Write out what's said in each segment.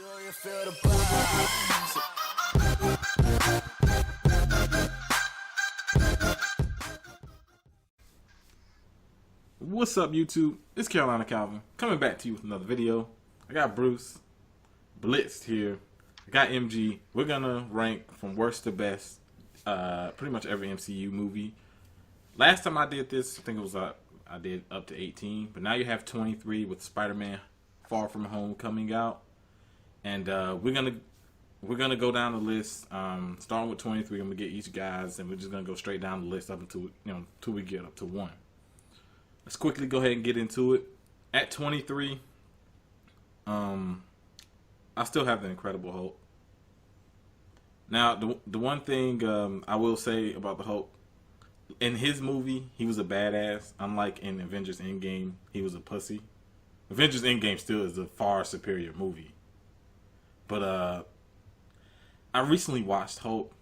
sure you feel the vibes. What's up, YouTube? It's Carolina Calvin coming back to you with another video. I got Bruce Blitzed here. I got MG. We're gonna rank from worst to best pretty much every MCU movie. Last time I did this, I think it was I did up to 18, but now you have 23 with Spiderman Far From Home coming out, and we're gonna go down the list, starting with 23. I'm gonna get each guys, and we're just gonna go straight down the list up until we get up to 1. Let's quickly go ahead and get into it. At 23, I still have the Incredible Hulk. Now, the one thing I will say about the Hulk, in his movie, he was a badass. Unlike in Avengers Endgame, he was a pussy. Avengers Endgame still is a far superior movie. But I recently watched Hulk.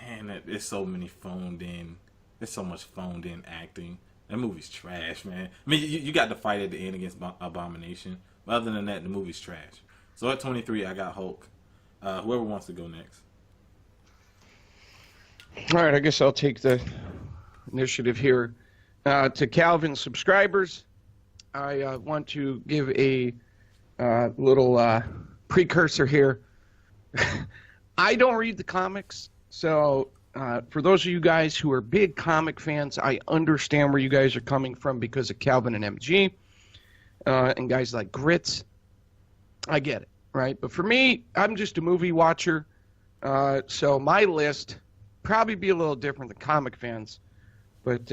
Man, there's so many phoned in. There's so much phoned in acting. That movie's trash, man. I mean, you got the fight at the end against Abomination. But other than that, the movie's trash. So at 23, I got Hulk. Whoever wants to go next. All right, I guess I'll take the initiative here. To Calvin subscribers, I want to give a little precursor here. I don't read the comics, so for those of you guys who are big comic fans, I understand where you guys are coming from because of Calvin and MG and guys like Grits. I get it, right? But for me, I'm just a movie watcher, so my list probably be a little different than comic fans. But,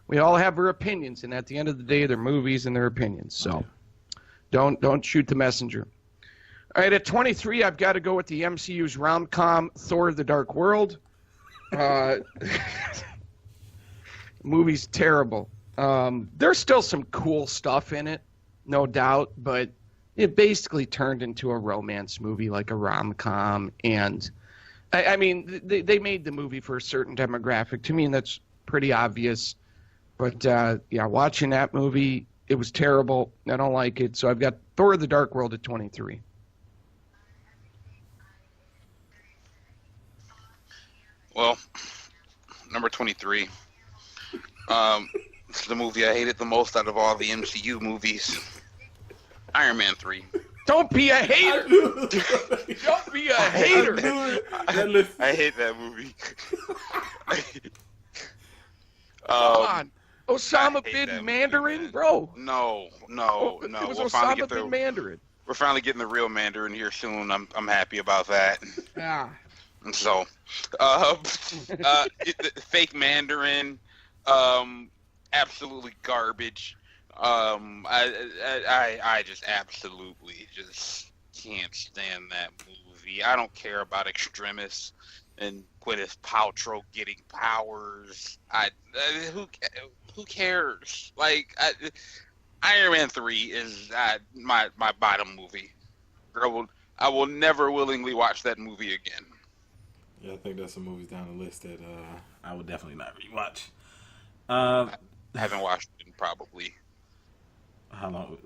we all have our opinions, and at the end of the day, they're movies and their opinions. So don't shoot the messenger. All right, at 23, I've got to go with the MCU's rom-com, Thor: The Dark World. Movie's terrible. There's still some cool stuff in it, no doubt, but it basically turned into a romance movie, like a rom-com. And, I mean, they made the movie for a certain demographic. To me, that's pretty obvious. But, yeah, watching that movie, it was terrible. I don't like it. So I've got Thor: The Dark World at 23. Well, number 23. This is the movie I hated the most out of all the MCU movies. Iron Man 3. Don't be a hater! Don't be a hater! I hate that movie. Come on. Osama hate bin that Mandarin, movie, bro? No. It was Osama bin Mandarin. We're finally getting the real Mandarin here soon. I'm happy about that. Yeah. So, fake Mandarin, absolutely garbage. I just absolutely just can't stand that movie. I don't care about Extremis and Gwyneth Paltrow getting powers. Who cares? Like, Iron Man 3 is my bottom movie. I will never willingly watch that movie again. Yeah, I think there's some movies down the list that I would definitely not rewatch. I haven't watched it in probably. How long?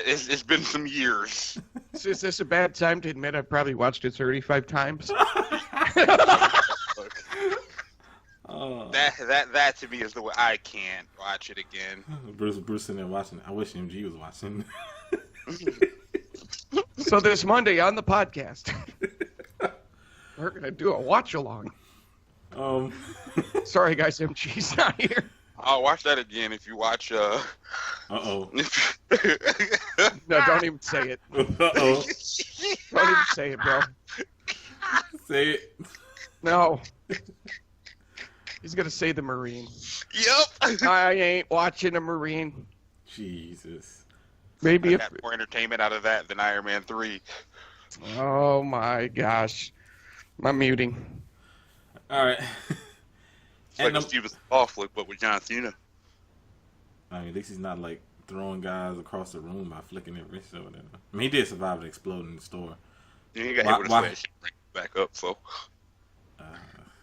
It's been some years. Is this a bad time to admit I've probably watched it 35 times? That to me is the way I can't watch it again. Bruce sitting there watching. I wish MG was watching. So this Monday on the podcast, we're gonna do a watch along. Sorry guys, MG's not here. I'll watch that again if you watch. No, don't even say it. Uh-oh. Don't even say it, bro. Say it. No. He's gonna say the Marine. Yep. I ain't watching a Marine. Jesus. Maybe I if got more entertainment out of that than Iron Man 3. Oh my gosh. I'm muting. All right. It's like a Steven Seagal flick, but with John Cena. I mean, at least he's not like throwing guys across the room by flicking their wrist or whatever. I mean, he did survive an exploding in the store. Yeah, he got hit with a sledge and bring it back up, so.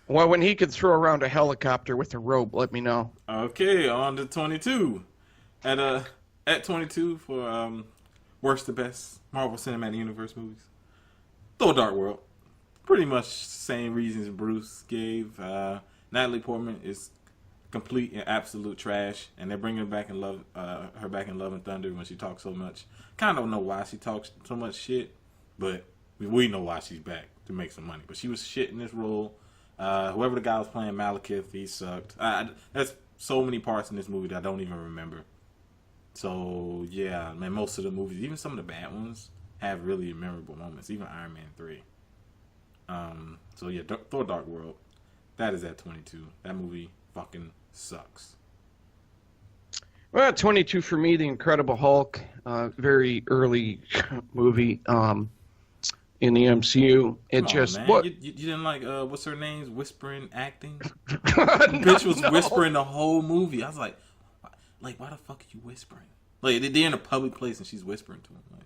Well, when he could throw around a helicopter with a rope, let me know. Okay, on to 22. At 22 for worst to best Marvel Cinematic Universe movies. Thor: Dark World. Pretty much same reasons Bruce gave. Natalie Portman is complete and absolute trash, and they're bringing her back in Love and Thunder when she talks so much. Kind of don't know why she talks so much shit, but we know why she's back, to make some money. But she was shit in this role. Whoever the guy was playing Malekith, he sucked. There's so many parts in this movie that I don't even remember. So yeah, man, most of the movies, even some of the bad ones, have really memorable moments. Even Iron Man 3. So yeah, Thor: Dark World. That is at 22. That movie fucking sucks. Well, at 22 for me, The Incredible Hulk, very early movie in the MCU. It just man. what You didn't like what's her name's whispering acting? Bitch was whispering the whole movie. I was like why the fuck are you whispering? Like they're in a public place and she's whispering to him. Like,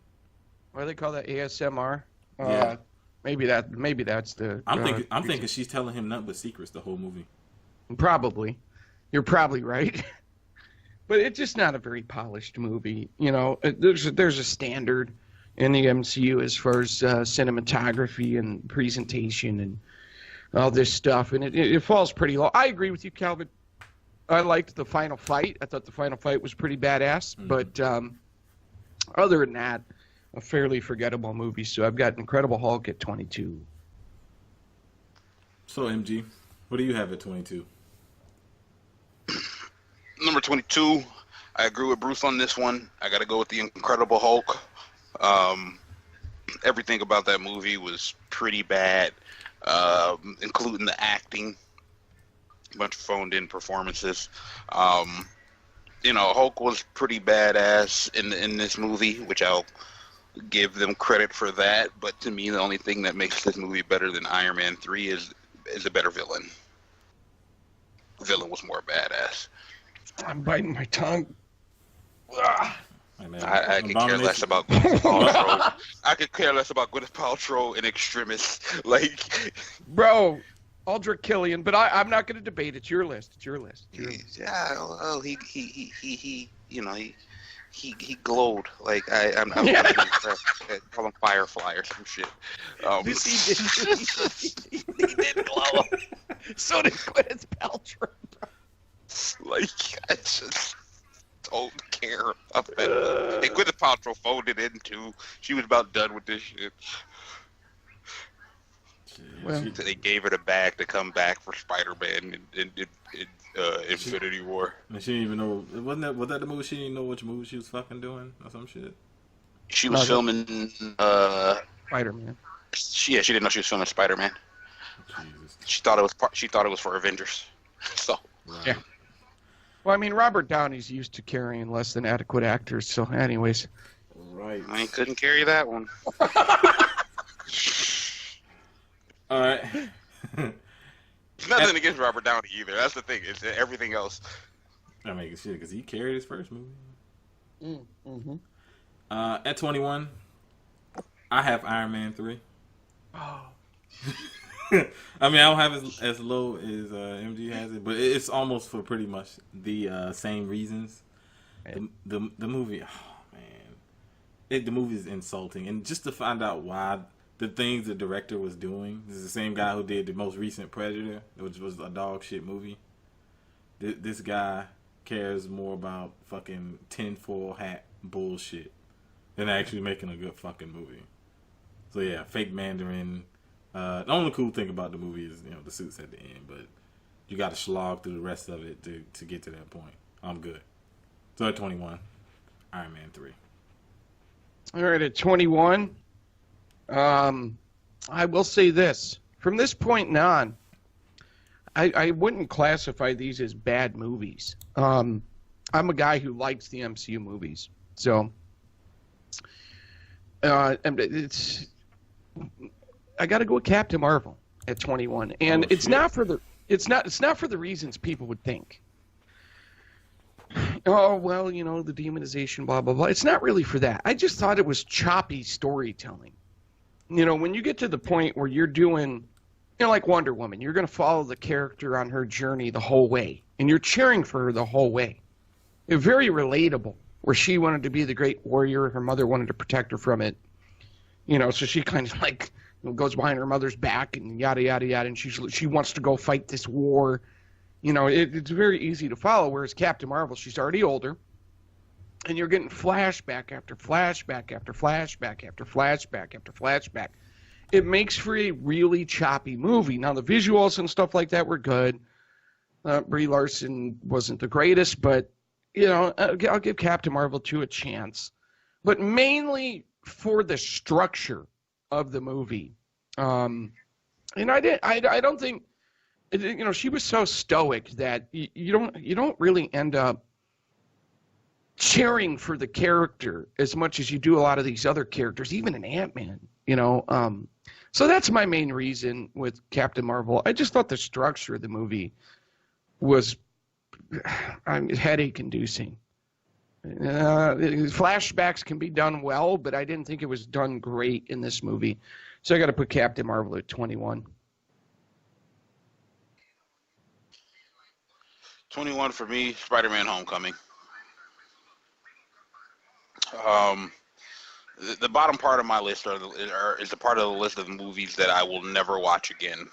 what do they call that? ASMR. Yeah. Maybe that's the. I'm thinking she's telling him nothing but secrets the whole movie. Probably, you're probably right. But it's just not a very polished movie. You know, there's a standard in the MCU as far as cinematography and presentation and all this stuff, and it falls pretty low. I agree with you, Calvin. I liked the final fight. I thought the final fight was pretty badass. Mm-hmm. But other than that, a fairly forgettable movie. So I've got Incredible Hulk at 22. So MG, what do you have at 22? Number 22, I agree with Bruce on this one. I got to go with The Incredible Hulk. Everything about that movie was pretty bad, including the acting. A bunch of phoned-in performances. Hulk was pretty badass in this movie, which I'll give them credit for that. But to me, the only thing that makes this movie better than Iron Man 3 is a better villain. The villain was more badass. I'm biting my tongue. I could care less about Gwyneth Paltrow. I could care less about Gwyneth Paltrow and Extremis. Bro, Aldrich Killian, but I'm not going to debate. It's your list. It's your list. Yeah, well, he glowed. I'm call him Firefly or some shit. He did glow. So did Gwyneth Paltrow. I just don't care about it. And Gwyneth Paltrow phoned it in too. She was about done with this shit. Well, they gave her the bag to come back for Spider-Man in Infinity War. And she didn't even know. Was that the movie? She didn't know which movie she was fucking doing or some shit. She was filming Spider-Man. She didn't know she was filming Spider-Man. Jesus. She thought it was for Avengers. So right. Yeah. Well, I mean, Robert Downey's used to carrying less than adequate actors. So, anyways. Right. I couldn't carry that one. All right. Nothing against Robert Downey either. That's the thing. It's everything else. I mean, shit, because he carried his first movie. Mm-hmm. At 21, I have Iron Man 3. Oh. I mean, I don't have as low as MG has it, but it's almost for pretty much the same reasons. The movie, oh man, the movie is insulting, and just to find out why the things the director was doing. This is the same guy who did the most recent Predator, which was a dog shit movie. This guy cares more about fucking tinfoil hat bullshit than actually making a good fucking movie. So yeah, fake Mandarin. The only cool thing about the movie is the suits at the end, but you got to slog through the rest of it to get to that point. I'm good. So at 21, Iron Man 3. All right, at 21. I will say this. From this point on, I wouldn't classify these as bad movies. I'm a guy who likes the MCU movies. So, I got to go with Captain Marvel at 21. And it's not for the reasons people would think. Oh, well, the demonization, blah, blah, blah. It's not really for that. I just thought it was choppy storytelling. When you get to the point where you're doing, like Wonder Woman, you're going to follow the character on her journey the whole way, and you're cheering for her the whole way. It's very relatable. where she wanted to be the great warrior. Her mother wanted to protect her from it. So she kind of like goes behind her mother's back and yada, yada, yada. And she wants to go fight this war. It's very easy to follow. Whereas Captain Marvel, she's already older. And you're getting flashback after flashback after flashback after flashback after flashback. It makes for a really choppy movie. Now, the visuals and stuff like that were good. Brie Larson wasn't the greatest, but, I'll give Captain Marvel 2 a chance. But mainly for the structure of the movie. And I don't think, she was so stoic that you don't really end up cheering for the character as much as you do a lot of these other characters, even in Ant-Man, So that's my main reason with Captain Marvel. I just thought the structure of the movie was headache-inducing. Flashbacks can be done well, but I didn't think it was done great in this movie. So I got to put Captain Marvel at 21. 21 for me, Spider-Man Homecoming. The bottom part of my list is a part of the list of movies that I will never watch again.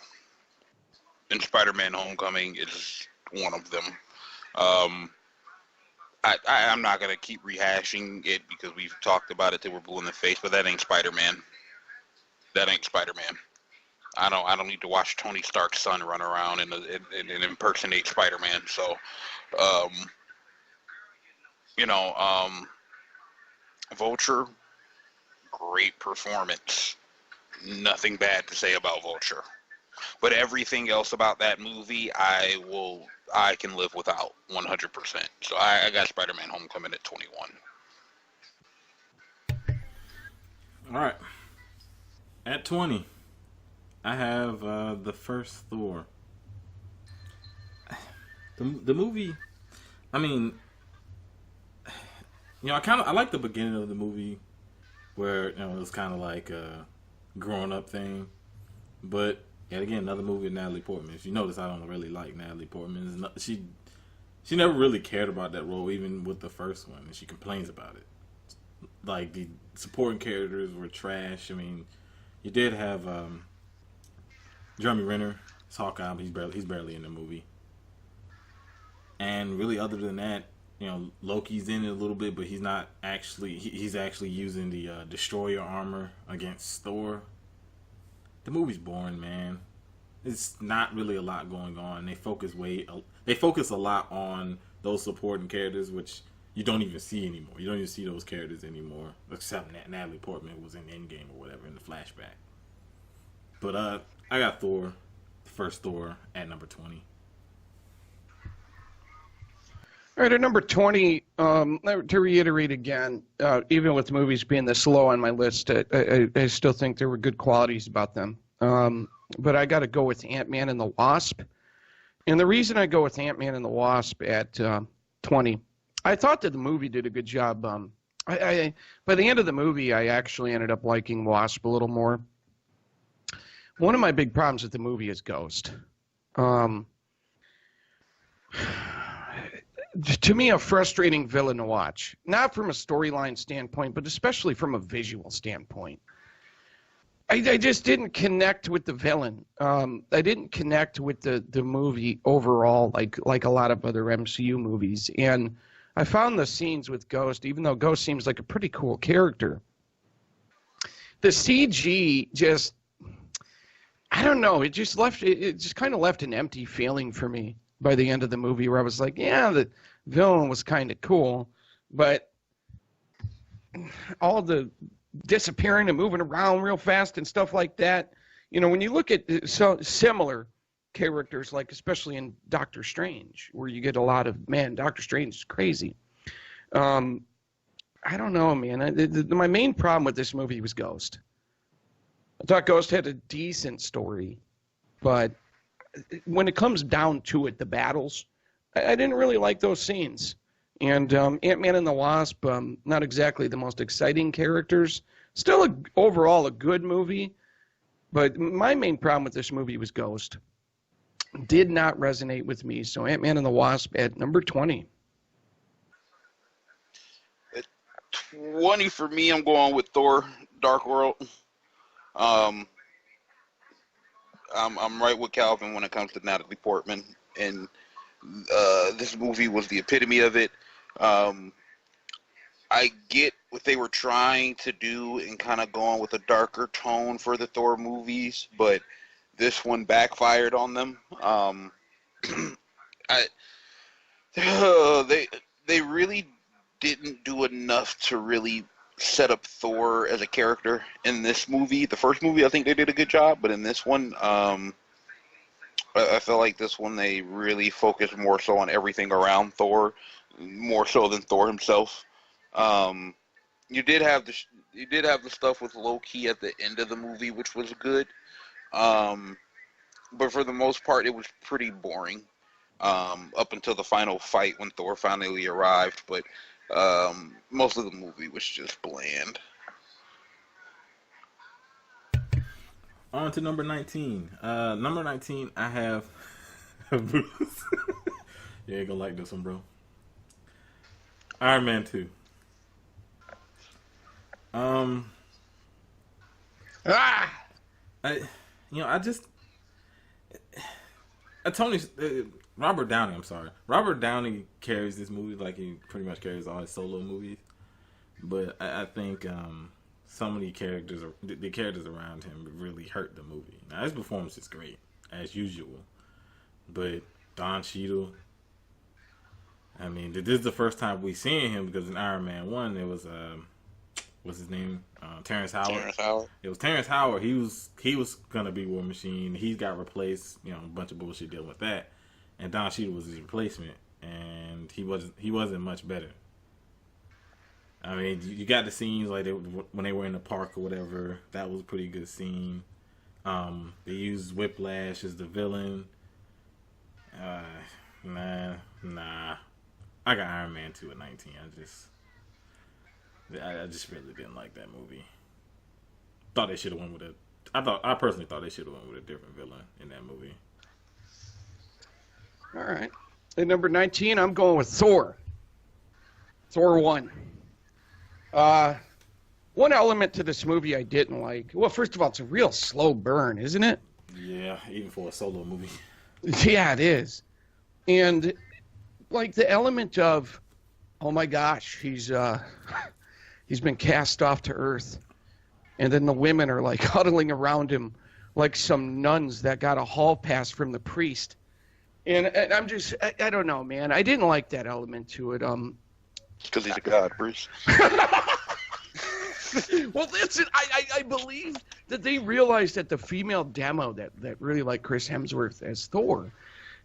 And Spider-Man Homecoming is one of them. I'm not going to keep rehashing it because we've talked about it till we're blue in the face, but that ain't Spider-Man. That ain't Spider-Man. I don't need to watch Tony Stark's son run around and impersonate Spider-Man. So, Vulture, great performance. Nothing bad to say about Vulture. But everything else about that movie, I can live without 100%. So I got Spider-Man Homecoming at 21. All right. At 20, I have the first Thor. The movie, I mean, I like the beginning of the movie where, it was kind of like a growing up thing. But, yet again, another movie with Natalie Portman. If you notice, I don't really like Natalie Portman. She never really cared about that role, even with the first one. And she complains about it. Like, the supporting characters were trash. I mean, you did have Jeremy Renner. It's Hawkeye, but he's barely in the movie. And really, other than that, Loki's in it a little bit, but he's not actually. He's actually using the destroyer armor against Thor. The movie's boring, man. It's not really a lot going on. They focus a lot on those supporting characters, which you don't even see anymore. You don't even see those characters anymore, except Natalie Portman was in Endgame or whatever in the flashback. But I got Thor, the first Thor, at number 20. All right, at number 20, to reiterate again, even with movies being this low on my list, I still think there were good qualities about them. But I got to go with Ant-Man and the Wasp. And the reason I go with Ant-Man and the Wasp at 20, I thought that the movie did a good job. By the end of the movie, I actually ended up liking Wasp a little more. One of my big problems with the movie is Ghost. To me, a frustrating villain to watch. Not from a storyline standpoint, but especially from a visual standpoint. I just didn't connect with the villain. I didn't connect with the movie overall, like a lot of other MCU movies. And I found the scenes with Ghost, even though Ghost seems like a pretty cool character, the CG just, I don't know, it just kind of left an empty feeling for me by the end of the movie, where I was like, yeah, the villain was kind of cool, but all the disappearing and moving around real fast and stuff like that, when you look at so similar characters, like especially in Doctor Strange, where you get a lot of, man, Doctor Strange is crazy. I don't know, man. My main problem with this movie was Ghost. I thought Ghost had a decent story, but when it comes down to it, the battles, I didn't really like those scenes. And Ant-Man and the Wasp, not exactly the most exciting characters. Still, overall, a good movie. But my main problem with this movie was Ghost. Did not resonate with me. So Ant-Man and the Wasp at number 20. 1 for me. I'm going with Thor: Dark World. Um, I'm right with Calvin when it comes to Natalie Portman, and this movie was the epitome of it. Um, I get what they were trying to do and kind of going with a darker tone for the Thor movies, but this one backfired on them. I they really didn't do enough to really set up Thor as a character in this movie. The first movie, I think they did a good job, but in this one, I feel like this one they really focused more so on everything around Thor, more so than Thor himself. Um, you did have the stuff with Loki at the end of the movie, which was good. Um, but for the most part, it was pretty boring. Up until the final fight when Thor finally arrived, but most of the movie was just bland. On to number 19. Number 19, I have Bruce. You ain't gonna like this one, bro. Iron Man 2. I just Robert Downey. I'm sorry, Robert Downey carries this movie like he pretty much carries all his solo movies. But I think some of the characters around him really hurt the movie. Now his performance is great as usual, but Don Cheadle. I mean, this is the first time we seen him because in Iron Man 1 it was what's his name? Terrence Howard. Terrence Howard. It was Terrence Howard. He was gonna be War Machine. He got replaced. A bunch of bullshit dealing with that. And Don Cheadle was his replacement, and he wasn't much better. I mean, you got the scenes like when they were in the park or whatever. That was a pretty good scene. They used Whiplash as the villain. Nah. I got Iron Man 2 at 19. I just really didn't like that movie. Thought they should have went with I personally thought they should have went with a different villain in that movie. All right. At number 19, I'm going with Thor. Thor 1. One element to this movie I didn't like. Well, first of all, it's a real slow burn, isn't it? Yeah, even for a solo movie. Yeah, it is. And like the element of, oh my gosh, he's been cast off to Earth. And then the women are like huddling around him like some nuns that got a hall pass from the priest. And I'm just, I don't know, man. I didn't like that element to it. Because he's a god, Bruce. Well, listen, I believe that they realized that the female demo that really liked Chris Hemsworth as Thor.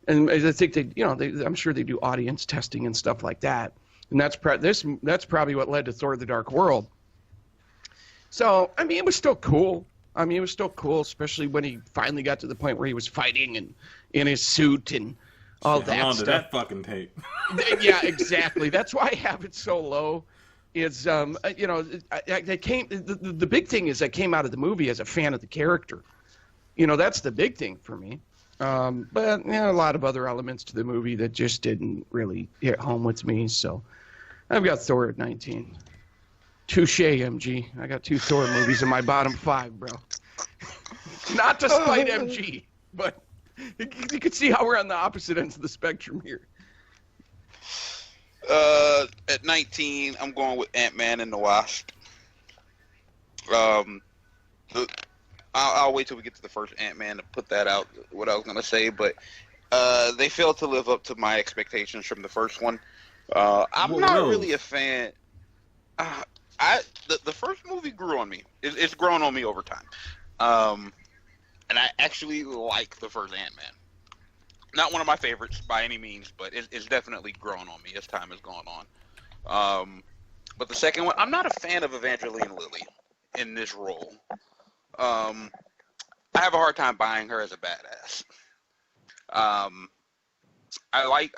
And I think I'm sure they do audience testing and stuff like that. And that's probably what led to Thor: The Dark World. So, I mean, it was still cool. Especially when he finally got to the point where he was fighting and in his suit and all that How long stuff. did that fucking take? Yeah, exactly. That's why I have it so low. It's the big thing is I came out of the movie as a fan of the character. That's the big thing for me. But a lot of other elements to the movie that just didn't really hit home with me. So I've got Thor at 19. Touche, MG. I got 2 Thor movies in my bottom 5, bro. Not to spite MG, but you can see how we're on the opposite ends of the spectrum here. At 19, I'm going with Ant-Man and the Wasp. I'll wait till we get to the first Ant-Man to put that out, what I was going to say, but they failed to live up to my expectations from the first one. I'm not really a fan. The first movie grew on me. It's grown on me over time. And I actually like the first Ant-Man. Not one of my favorites by any means, but it's definitely grown on me as time has gone on. But the second one, I'm not a fan of Evangeline Lilly in this role. I have a hard time buying her as a badass. I like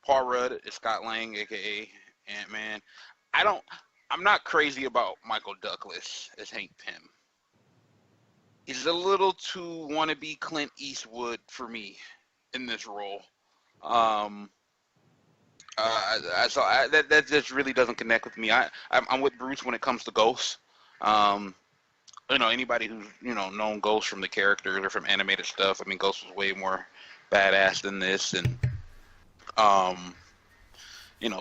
Paul Rudd as Scott Lang, aka Ant-Man. I'm not crazy about Michael Douglas as Hank Pym. He's a little too wannabe Clint Eastwood for me in this role. That just really doesn't connect with me. I'm with Bruce when it comes to Ghosts. Anybody who's known Ghost from the characters or from animated stuff. I mean, Ghost was way more badass than this, and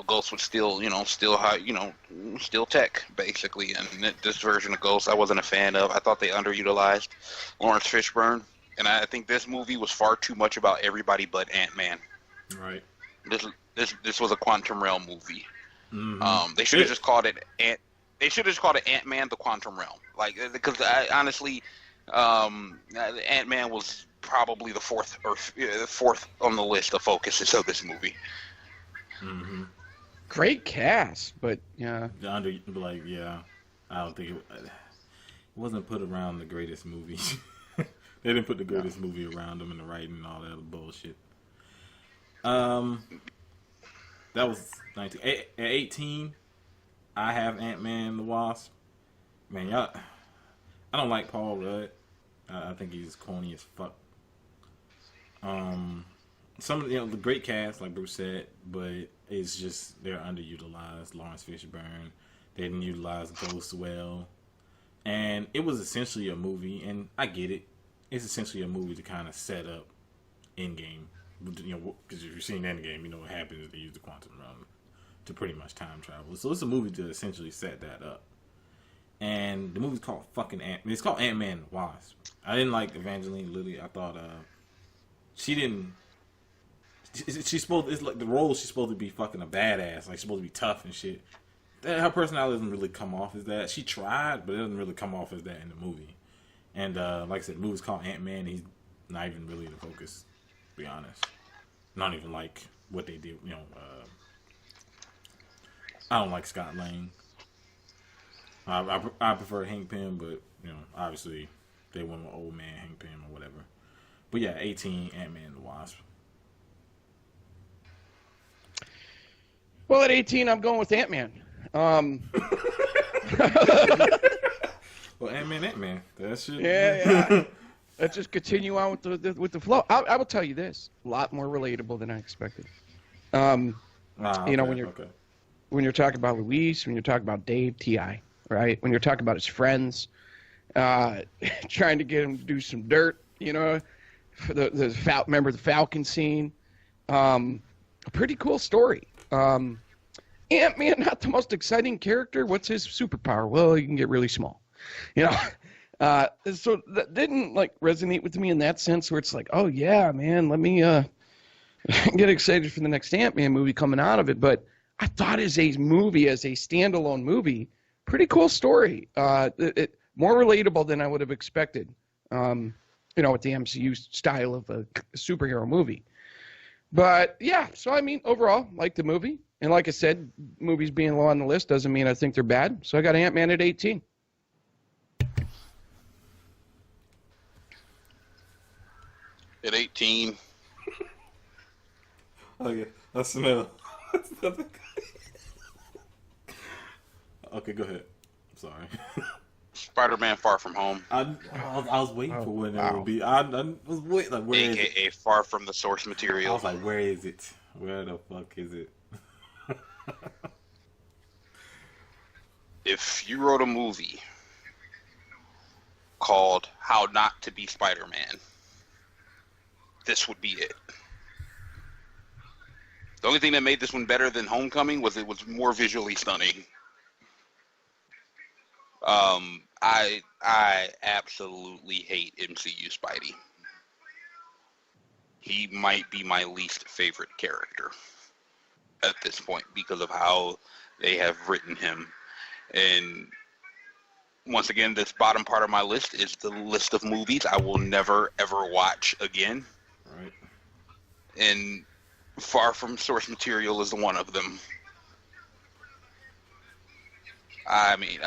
Ghost was still still tech basically. And this version of Ghost, I wasn't a fan of. I thought they underutilized Lawrence Fishburne, and I think this movie was far too much about everybody but Ant-Man. Right. This was a Quantum Realm movie. Mm-hmm. They should have just called it Ant-Man: The Quantum Realm. Because honestly, Ant-Man was probably the fourth on the list of focuses of this movie. Mm-hmm. Great cast, but yeah. I don't think it wasn't put around the greatest movie. They didn't put the greatest movie around them in the writing and all that bullshit. That was 19. At 18, I have Ant-Man and the Wasp. Man, y'all, I don't like Paul Rudd. I think he's corny as fuck. Some of the great cast, like Bruce said, but it's just they're underutilized. Lawrence Fishburne, they didn't utilize Ghost well, and it was essentially a movie. And I get it; it's essentially a movie to kind of set up Endgame. Because if you've seen Endgame, you know what happens. They use the quantum realm to pretty much time travel. So it's a movie to essentially set that up. And the movie's called fucking it's called Ant-Man and the Wasp. I didn't like Evangeline Lilly. I thought she didn't. She's supposed. It's like the role. She's supposed to be fucking a badass. Like she's supposed to be tough and shit. Her personality doesn't really come off as that. She tried, but it doesn't really come off as that in the movie. And like I said, the movie's called Ant-Man. He's not even really the focus. To be honest, not even like what they did. I don't like Scott Lang. I prefer Hank Pym, but obviously they went with old man Hank Pym or whatever. But yeah, 18, Ant-Man and the Wasp. Well, at 18, I'm going with Ant-Man. Well, Ant-Man. That shit. Yeah. Let's just continue on with the flow. I will tell you this: a lot more relatable than I expected. When you're talking about Luis, when you're talking about Dave, T.I., right? When you're talking about his friends, trying to get him to do some dirt, for remember the Falcon scene. A pretty cool story. Ant-Man, not the most exciting character. What's his superpower? Well, he can get really small. So that didn't resonate with me in that sense where it's like, oh yeah, man, let me get excited for the next Ant-Man movie coming out of it. But I thought as a standalone movie, pretty cool story. It more relatable than I would have expected. With the MCU style of a superhero movie. But yeah, so I mean, overall, like the movie. And like I said, movies being low on the list doesn't mean I think they're bad. So I got Ant-Man at 18. At 18. Okay, I smell. Okay, go ahead. I'm sorry. Spiderman Far From Home. I was waiting for when it would be. I was waiting. Like, where AKA is it? Far From the Source I Material. was like, where is it? Where the fuck is it? If you wrote a movie called How Not to Be Spider-Man, this would be it. The only thing that made this one better than Homecoming was it was more visually stunning. I absolutely hate MCU Spidey. He might be my least favorite character at this point because of how they have written him. And once again, this bottom part of my list is the list of movies I will never, ever watch again. Right. And Far From Source Material is one of them. I mean,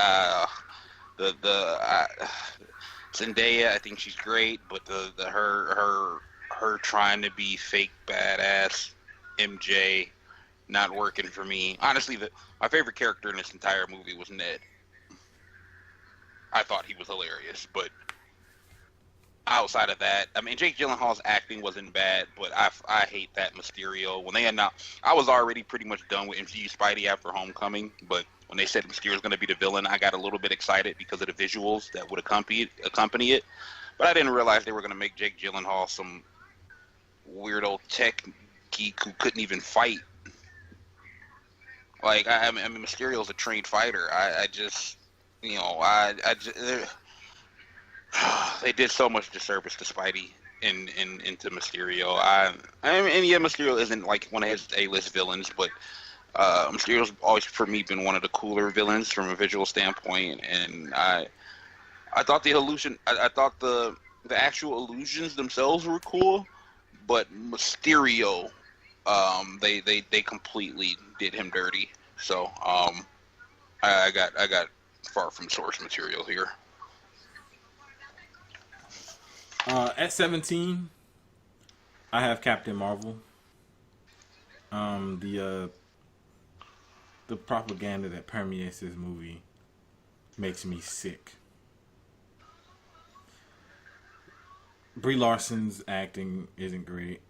Zendaya, I think she's great, but her trying to be fake badass MJ not working for me. Honestly, my favorite character in this entire movie was Ned. I thought he was hilarious, but outside of that, I mean, Jake Gyllenhaal's acting wasn't bad, but I hate that Mysterio. When they announced, I was already pretty much done with MCU Spidey after Homecoming, but when they said Mysterio was going to be the villain, I got a little bit excited because of the visuals that would accompany it. But I didn't realize they were going to make Jake Gyllenhaal some weirdo tech geek who couldn't even fight. Like, I mean, Mysterio's a trained fighter. I just, you know, they did so much disservice to Spidey into Mysterio. I mean, yeah, Mysterio isn't like one of his A-list villains, but Mysterio's always for me been one of the cooler villains from a visual standpoint, and I thought the illusion, I thought the actual illusions themselves were cool, but Mysterio, they completely did him dirty. So I got far from source material here. At 17, I have Captain Marvel. The propaganda that permeates this movie makes me sick. Brie Larson's acting isn't great.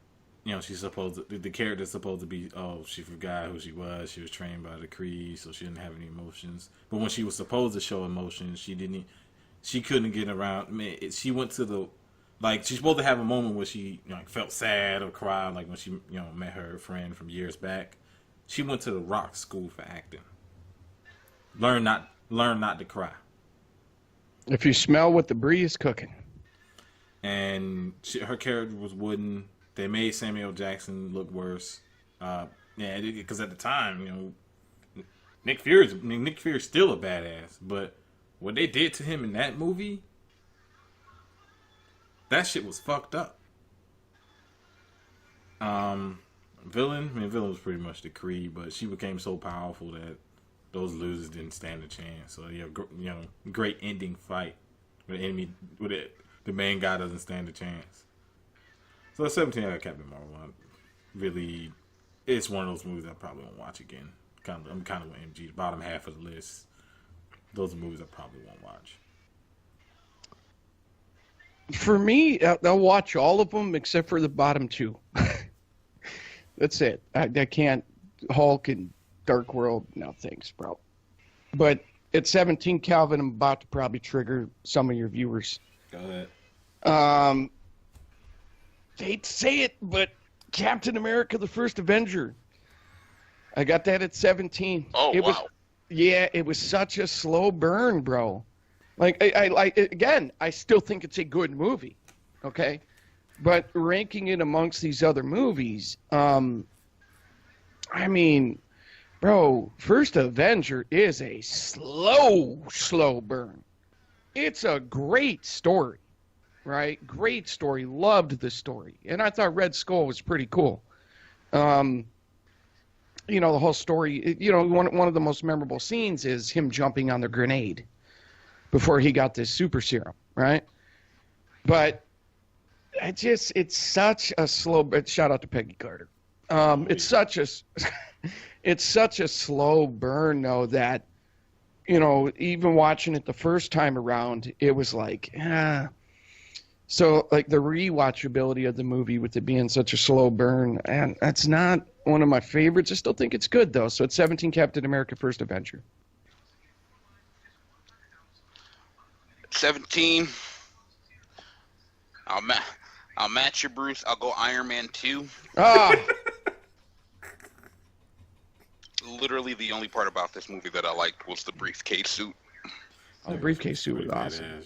You know, the character's supposed to be, she forgot who she was. She was trained by the Kree, so she didn't have any emotions. But when she was supposed to show emotions, she couldn't get around. Man, she went to the, like, she's supposed to have a moment where she, you know, felt sad or cried, like when she, you know, met her friend from years back. She went to the Rock School for acting. Learn not to cry. If you smell what the Brie is cooking. And her character was wooden. They made Samuel Jackson look worse. Because at the time, you know, Nick Fury's still a badass, but what they did to him in that movie, that shit was fucked up. Villain was pretty much the Kree, but she became so powerful that those losers didn't stand a chance. So great ending fight with the enemy, the main guy doesn't stand a chance. So at 17, I got Captain Marvel. Really, it's one of those movies I probably won't watch again. I'm kind of with MG. The bottom half of the list, those are movies I probably won't watch. For me, I'll watch all of them except for the bottom two. That's it. I can't. Hulk and Dark World, no thanks, bro. But at 17, Calvin, I'm about to probably trigger some of your viewers. Go ahead. Hate to say it, but Captain America: The First Avenger. I got that at 17. Oh, wow. It was such a slow burn, bro. Like, I still think it's a good movie, okay? But ranking it amongst these other movies, I mean, bro, First Avenger is a slow burn. It's a great story, right? Great story. Loved the story. And I thought Red Skull was pretty cool. You know, the whole story, you know, one of the most memorable scenes is him jumping on the grenade before he got this super serum, right? But it's such a slow, shout out to Peggy Carter. It's such a slow burn though that, you know, even watching it the first time around, it was like, So, like, the rewatchability of the movie with it being such a slow burn, and that's not one of my favorites. I still think it's good, though. So, it's 17, Captain America: First Avenger. 17. I'll match you, Bruce. I'll go Iron Man 2. Ah, Literally, the only part about this movie that I liked was the briefcase suit. the briefcase suit was awesome.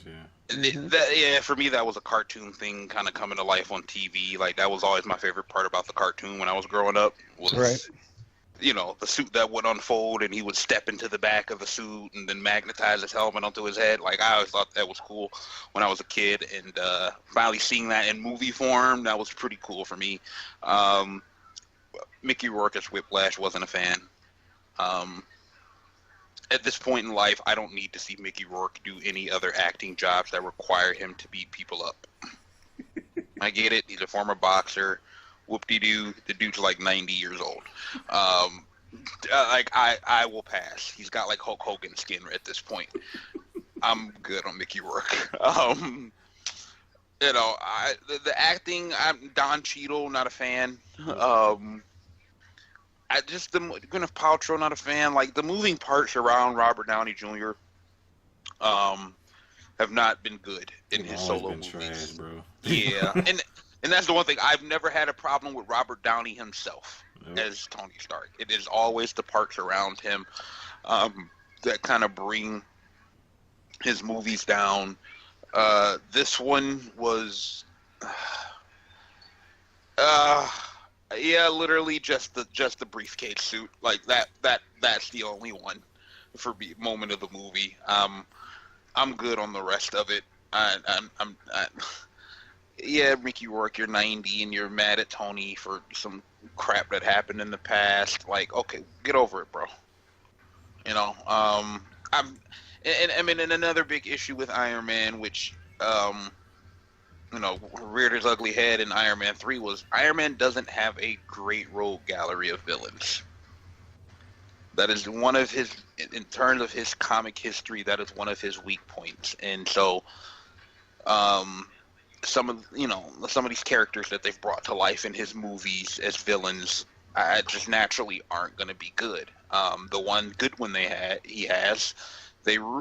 Yeah, for me, that was a cartoon thing kind of coming to life on TV. Like, that was always my favorite part about the cartoon when I was growing up. Was, right. You know, the suit that would unfold and he would step into the back of the suit and then magnetize his helmet onto his head. Like, I always thought that was cool when I was a kid. And finally seeing that in movie form, that was pretty cool for me. Mickey Rourke as Whiplash, wasn't a fan. At this point in life, I don't need to see Mickey Rourke do any other acting jobs that require him to beat people up. I get it. He's a former boxer. Whoop-de-doo. The dude's like 90 years old. Like, I will pass. He's got like Hulk Hogan skin at this point. I'm good on Mickey Rourke. You know, the acting. I'm Don Cheadle, not a fan. I just the Gwyneth Paltrow, not a fan. Like the moving parts around Robert Downey Jr. Have not been good in his solo movies. Trash, bro. Yeah, and that's the one thing. I've never had a problem with Robert Downey himself as Tony Stark. It is always the parts around him that kind of bring his movies down. This one was, yeah, literally just the briefcase suit. Like that's the only one for moment of the movie. I'm good on the rest of it. Yeah, Mickey Rourke, you're 90 and you're mad at Tony for some crap that happened in the past. Like, okay, get over it, bro. You know, I mean, and another big issue with Iron Man, which, you know, reared his ugly head in Iron Man 3 was Iron Man doesn't have a great rogue gallery of villains. That is one of his, in terms of his comic history, that is one of his weak points. And so, some of these characters that they've brought to life in his movies as villains, just naturally aren't going to be good. The one good one he has,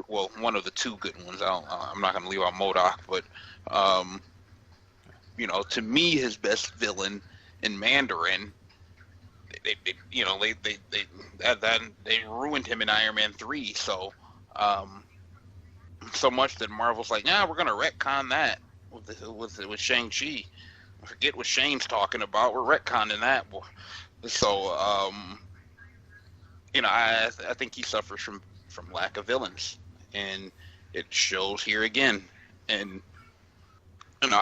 one of the two good ones. I'm not going to leave out MODOK, but you know, to me, his best villain in Mandarin. They ruined him in Iron Man 3, so much that Marvel's like, yeah, we're gonna retcon that with Shang-Chi. Forget what Shane's talking about. We're retconning that. So you know, I think he suffers from lack of villains, and it shows here again. And you know,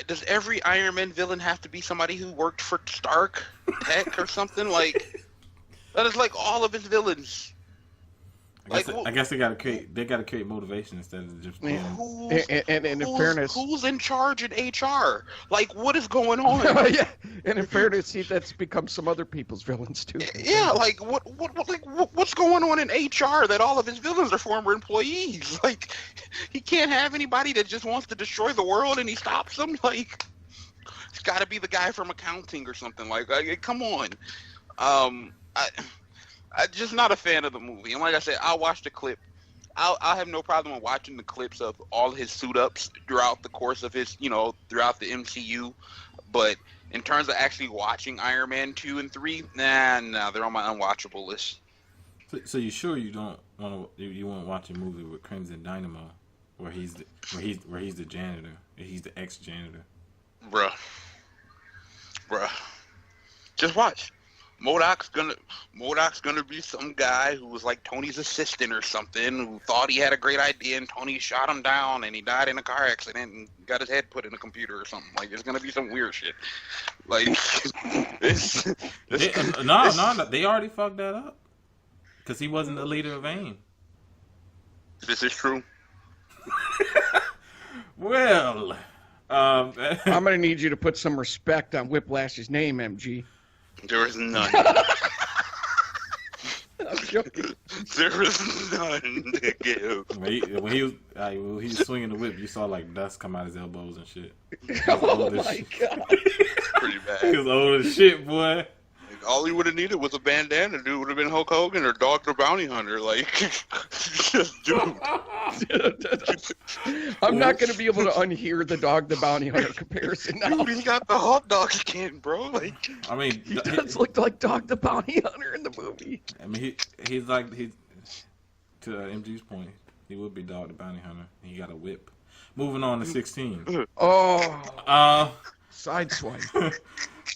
does every Iron Man villain have to be somebody who worked for Stark Tech or something? Like, that is like all of his villains. I guess they gotta create motivation instead of just. Yeah. And in fairness, who's in charge in HR? Like, what is going on? Yeah. And in fairness, that's become some other people's villains too. Yeah, like what's going on in HR that all of his villains are former employees? Like, he can't have anybody that just wants to destroy the world and he stops them. Like, it's got to be the guy from accounting or something. Like come on. I'm just not a fan of the movie. And like I said, I'll watch the clip. I'll have no problem with watching the clips of all his suit-ups throughout the course of his, throughout the MCU. But in terms of actually watching Iron Man 2 and 3, nah, they're on my unwatchable list. So you sure you don't want to? You won't watch a movie with Crimson Dynamo, where he's the janitor, he's the ex-janitor. Bruh. Just watch. MODOK's gonna be some guy who was like Tony's assistant or something, who thought he had a great idea and Tony shot him down and he died in a car accident and got his head put in a computer or something. Like, it's gonna be some weird shit. Like, no, they already fucked that up because he wasn't the leader of AIM. This is true. Well, I'm gonna need you to put some respect on Whiplash's name, MG. There is none. I'm joking. There is none to give. When he was swinging the whip, you saw like dust come out his elbows and shit. Oh my god. Pretty bad. He was old as shit, boy. Like, all he would have needed was a bandana. Dude would have been Hulk Hogan or Dog the Bounty Hunter. Like, just dude. I'm not going to be able to unhear the Dog the Bounty Hunter comparison now. Dude, he's got the hot dog skin, bro. Like, I mean, he does look like Dog the Bounty Hunter in the movie. I mean, he's to MG's point, he would be Dog the Bounty Hunter. And he got a whip. Moving on to 16. Oh. Sideswipe.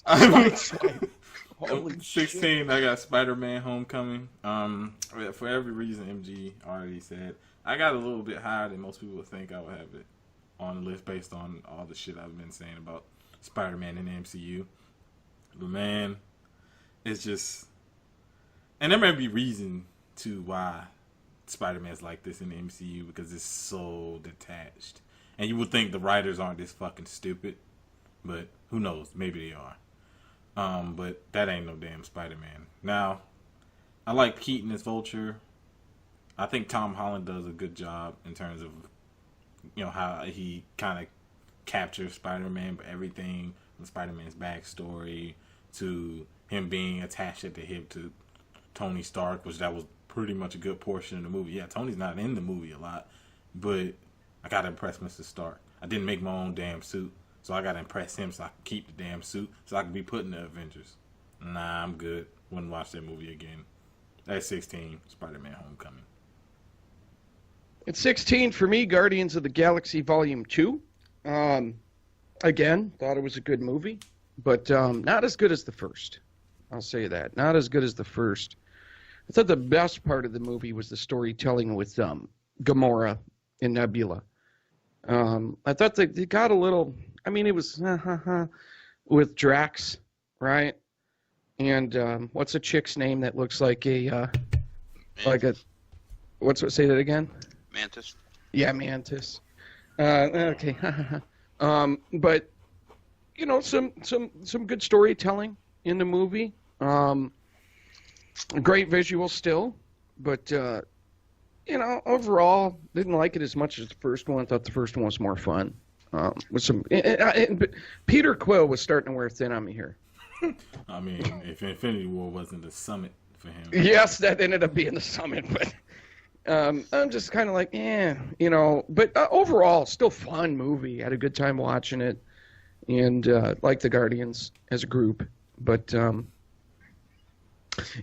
Sideswipe. Holy 16, shit. I got Spider-Man Homecoming. For every reason MG already said, I got a little bit higher than most people would think I would have it on the list based on all the shit I've been saying about Spider-Man in the MCU. But man, it's just, and there may be reason to why Spider-Man's like this in the MCU because it's so detached. And you would think the writers aren't this fucking stupid, but who knows? Maybe they are. But that ain't no damn Spider-Man. Now, I like Keaton as Vulture. I think Tom Holland does a good job in terms of how he kind of captures Spider-Man, but everything from Spider-Man's backstory to him being attached at the hip to Tony Stark, which that was pretty much a good portion of the movie. Yeah, Tony's not in the movie a lot, but I gotta impress Mr. Stark. I didn't make my own damn suit, so I gotta impress him so I can keep the damn suit, so I can be put in the Avengers. Nah, I'm good. Wouldn't watch that movie again. At 16, Spider-Man Homecoming. At 16 for me, Guardians of the Galaxy Volume 2. Again, thought it was a good movie, but not as good as the first. I'll say that. Not as good as the first. I thought the best part of the movie was the storytelling with Gamora and Nebula. I thought they got a little... I mean, it was with Drax, right? And what's a chick's name that looks like a... say that again? Mantis. Yeah, Mantis. Okay. But, some good storytelling in the movie. Great visual still, but overall didn't like it as much as the first one. I thought the first one was more fun. But Peter Quill was starting to wear thin on me here. I mean, if Infinity War wasn't the summit for him. Yes, that ended up being the summit, but I'm just kind of like, But overall, still fun movie. Had a good time watching it, and like the Guardians as a group. But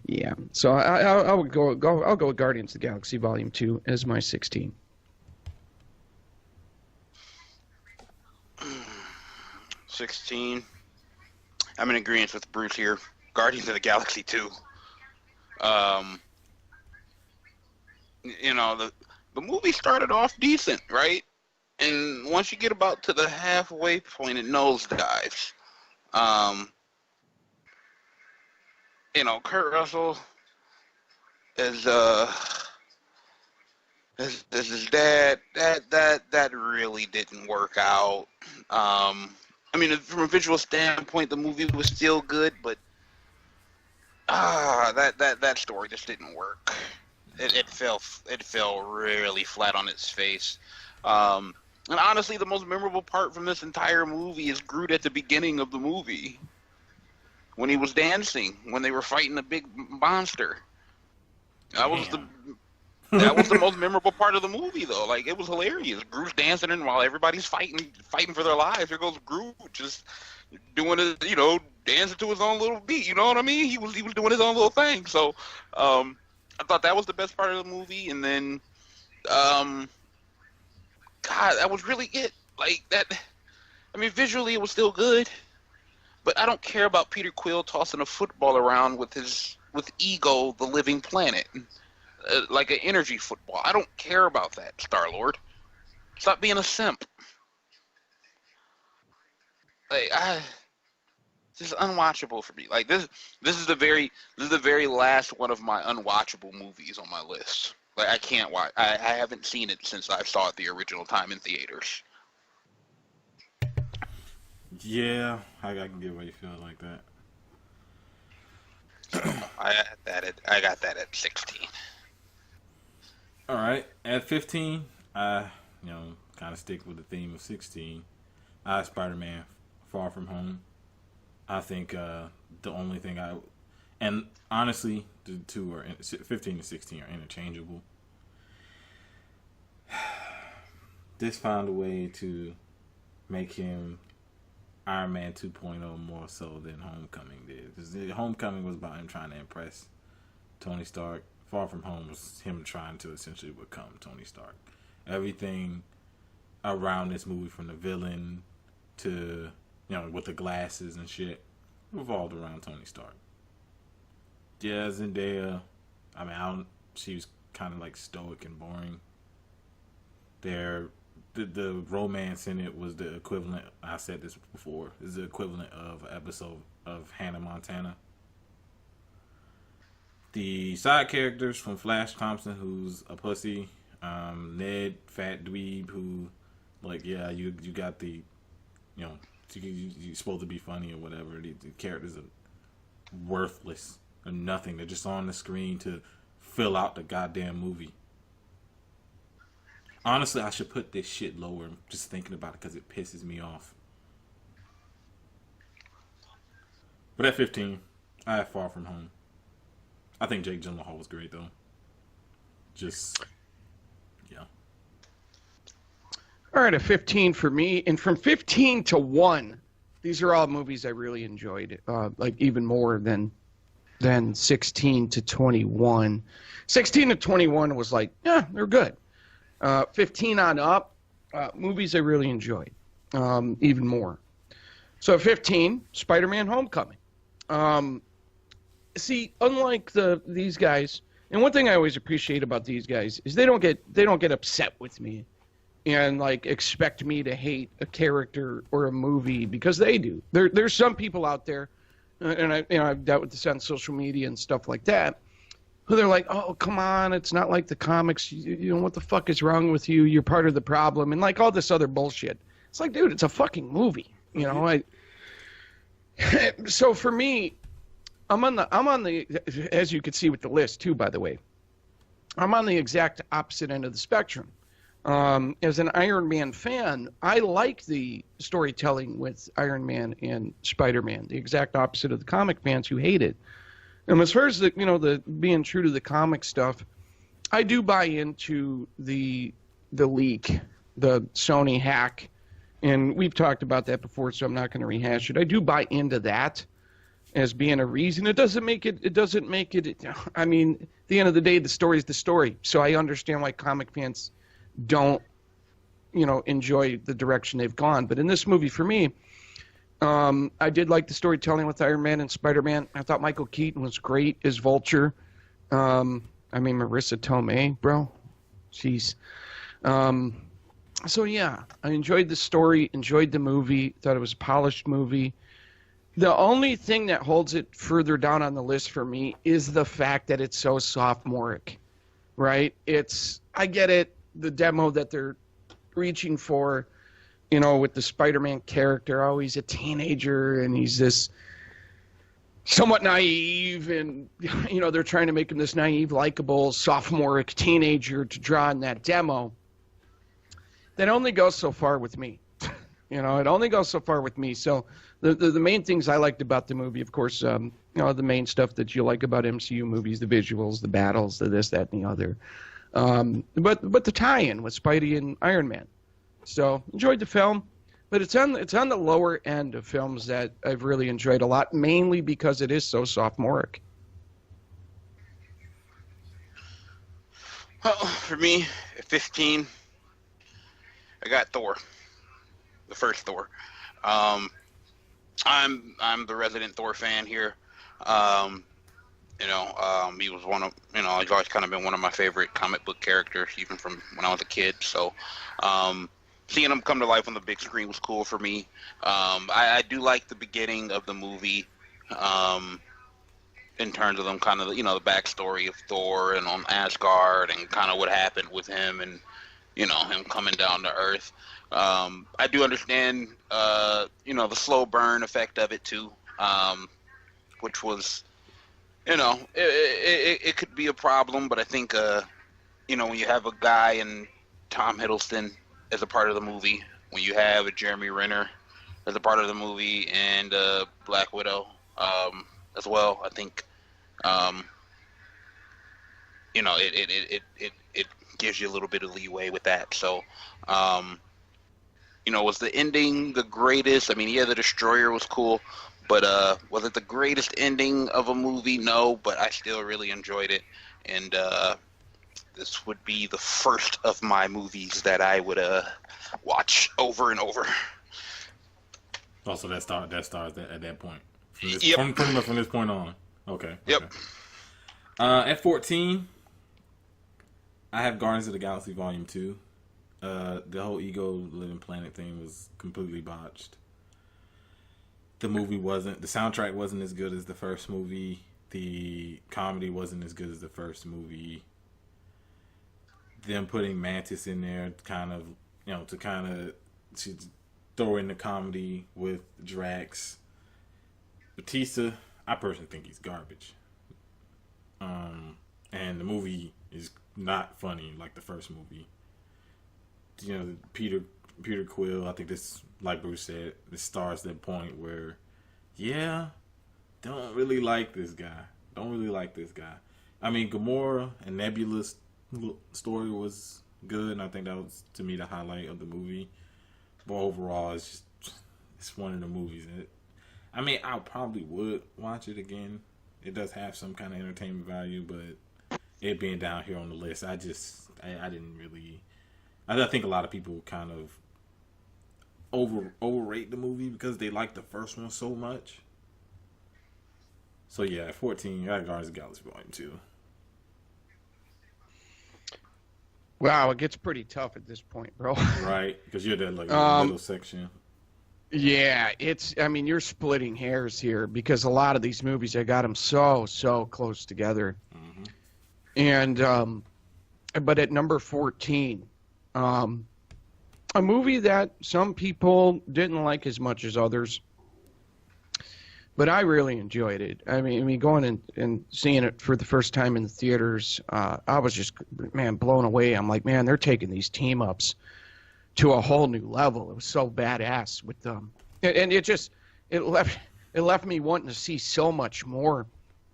yeah, so I'll go with Guardians of the Galaxy Volume 2 as my 16. I'm in agreement with Bruce here. Guardians of the Galaxy 2. The movie started off decent, right? And once you get about to the halfway point, it nosedives. Kurt Russell as his dad. That really didn't work out. From a visual standpoint, the movie was still good, but that story just didn't work. It fell really flat on its face. And honestly, the most memorable part from this entire movie is Groot at the beginning of the movie, when he was dancing, when they were fighting the big monster. That was the most memorable part of the movie, though. Like, it was hilarious. Groot's dancing, and while everybody's fighting for their lives, here goes Groot just doing it, dancing to his own little beat. You know what I mean? He was doing his own little thing. So, I thought that was the best part of the movie. And then, God, that was really it. Like that. Visually it was still good, but I don't care about Peter Quill tossing a football around with Ego, the living planet. Like an energy football. I don't care about that, Star-Lord. Stop being a simp. Like, this is unwatchable for me. Like, this is the very last one of my unwatchable movies on my list. Like, I can't watch. I haven't seen it since I saw it the original time in theaters. Yeah, I can get why you feel like that. So, I got that at 16. All right, at 15, I kind of stick with the theme of 16. Spider-Man Far From Home. I think the only thing and honestly, the two are 15 and 16 are interchangeable. This found a way to make him Iron Man 2.0 more so than Homecoming did. Because Homecoming was about him trying to impress Tony Stark. Far From Home was him trying to essentially become Tony Stark. Everything around this movie, from the villain to, with the glasses and shit, revolved around Tony Stark. Yeah, Zendaya, she was kind of like stoic and boring. The romance in it was the equivalent, I said this before, is the equivalent of an episode of Hannah Montana. The side characters, from Flash Thompson, who's a pussy, Ned, fat dweeb, who, you got the, you're supposed to be funny or whatever. The characters are worthless or nothing. They're just on the screen to fill out the goddamn movie. Honestly, I should put this shit lower. Just thinking about it because it pisses me off. But at 15, I have Far From Home. I think Jake Gyllenhaal was great though. Just, yeah. All right, a 15 for me, and from 15 to 1, these are all movies I really enjoyed, like even more than 16 to 21. 16 to 21 was like, yeah, they're good. 15 on up, movies I really enjoyed, even more. So 15, Spider-Man Homecoming. See, unlike these guys, and one thing I always appreciate about these guys is they don't get upset with me and like expect me to hate a character or a movie, because they do. There's some people out there, and I've dealt with this on social media and stuff like that, who they're like, oh, come on, it's not like the comics. You know, what the fuck is wrong with you? You're part of the problem, and like all this other bullshit. It's like, dude, it's a fucking movie. You know, so for me, I'm on the, as you can see with the list too, by the way, I'm on the exact opposite end of the spectrum. As an Iron Man fan, I like the storytelling with Iron Man and Spider-Man, the exact opposite of the comic fans who hate it. And as far as the being true to the comic stuff, I do buy into the leak, the Sony hack, and we've talked about that before, so I'm not going to rehash it. I do buy into that as being a reason. It doesn't make it. I mean, at the end of the day, the story is the story. So I understand why comic fans don't, enjoy the direction they've gone. But in this movie, for me, I did like the storytelling with Iron Man and Spider-Man. I thought Michael Keaton was great as Vulture. Marissa Tomei, bro. Jeez. So yeah, I enjoyed the story, enjoyed the movie, thought it was a polished movie. The only thing that holds it further down on the list for me is the fact that it's so sophomoric, right? I get it, the demo that they're reaching for, with the Spider-Man character. Oh, he's a teenager and he's this somewhat naive, and, they're trying to make him this naive, likable, sophomoric teenager to draw in that demo. That only goes so far with me. It only goes so far with me. So the main things I liked about the movie, of course, the main stuff that you like about MCU movies, the visuals, the battles, the this, that, and the other. But the tie-in with Spidey and Iron Man. So enjoyed the film, but it's on the lower end of films that I've really enjoyed a lot, mainly because it is so sophomoric. Well, for me, at 15, I got Thor, the first Thor. I'm the resident Thor fan here. He was one of, he's always kind of been one of my favorite comic book characters, even from when I was a kid. So, seeing him come to life on the big screen was cool for me. I do like the beginning of the movie, in terms of them kind of, the backstory of Thor and on Asgard and kind of what happened with him and, him coming down to Earth. I do understand, the slow burn effect of it too, which was, it could be a problem, but I think, when you have a guy in Tom Hiddleston as a part of the movie, when you have a Jeremy Renner as a part of the movie, and Black Widow as well, I think, it gives you a little bit of leeway with that. So, was the ending the greatest? I mean, yeah, the Destroyer was cool, but was it the greatest ending of a movie? No, but I still really enjoyed it, and this would be the first of my movies that I would watch over and over. Also, that starts at that point. Yep. Pretty much from this point on. Okay. Yep. Okay. At 14, I have Guardians of the Galaxy Volume 2. The whole Ego Living Planet thing was completely botched. The soundtrack wasn't as good as the first movie. The comedy wasn't as good as the first movie. Them putting Mantis in there to throw in the comedy with Drax. Batista, I personally think he's garbage. And the movie is not funny like the first movie. Peter Quill. I think this, like Bruce said, this stars that point where, yeah, don't really like this guy. Don't really like this guy. I mean, Gamora and Nebula's story was good, and I think that was, to me, the highlight of the movie. But overall, it's one of the movies. I mean, I probably would watch it again. It does have some kind of entertainment value, but it being down here on the list, I didn't really. I think a lot of people kind of overrate the movie because they like the first one so much. So yeah, at 14, I got Guardians of the Galaxy Volume 2. Wow, it gets pretty tough at this point, bro. Right, because you're that middle section. Yeah, I mean, you're splitting hairs here because a lot of these movies, I got them so close together. Mm-hmm. And, but at number 14, a movie that some people didn't like as much as others, but I really enjoyed it. I mean, going and seeing it for the first time in the theaters, I was just, man, blown away. I'm like, man, they're taking these team ups to a whole new level. It was so badass with them, and it left me wanting to see so much more.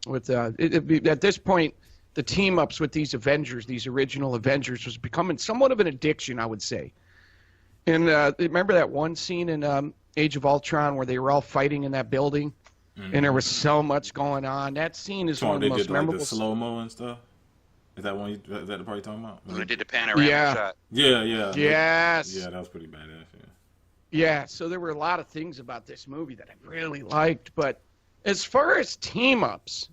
With at this point, the team ups with these Avengers, these original Avengers, was becoming somewhat of an addiction, I would say. And remember that one scene in Age of Ultron where they were all fighting in that building, and there was so much going on. That scene is one of the most memorable. The slow mo and stuff. Is that one? Is that the part you're talking about? When they did the panorama shot. Yeah. Yes. Yeah, that was pretty badass. Yeah. So there were a lot of things about this movie that I really liked, but as far as team ups,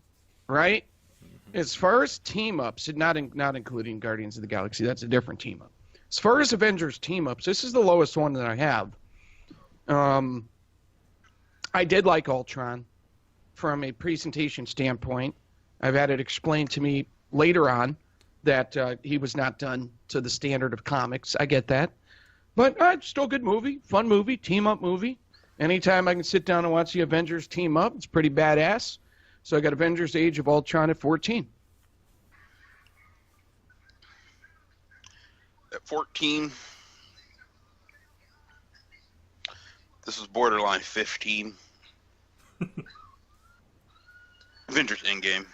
right? Mm-hmm. As far as team ups, not including Guardians of the Galaxy, that's a different team up. As far as Avengers team ups, this is the lowest one that I have. I did like Ultron from a presentation standpoint. I've had it explained to me later on that he was not done to the standard of comics. I get that. But still a good movie, fun movie, team-up movie. Anytime I can sit down and watch the Avengers team up, it's pretty badass. So I got Avengers Age of Ultron at 14. At 14, this is borderline 15. Avengers Endgame.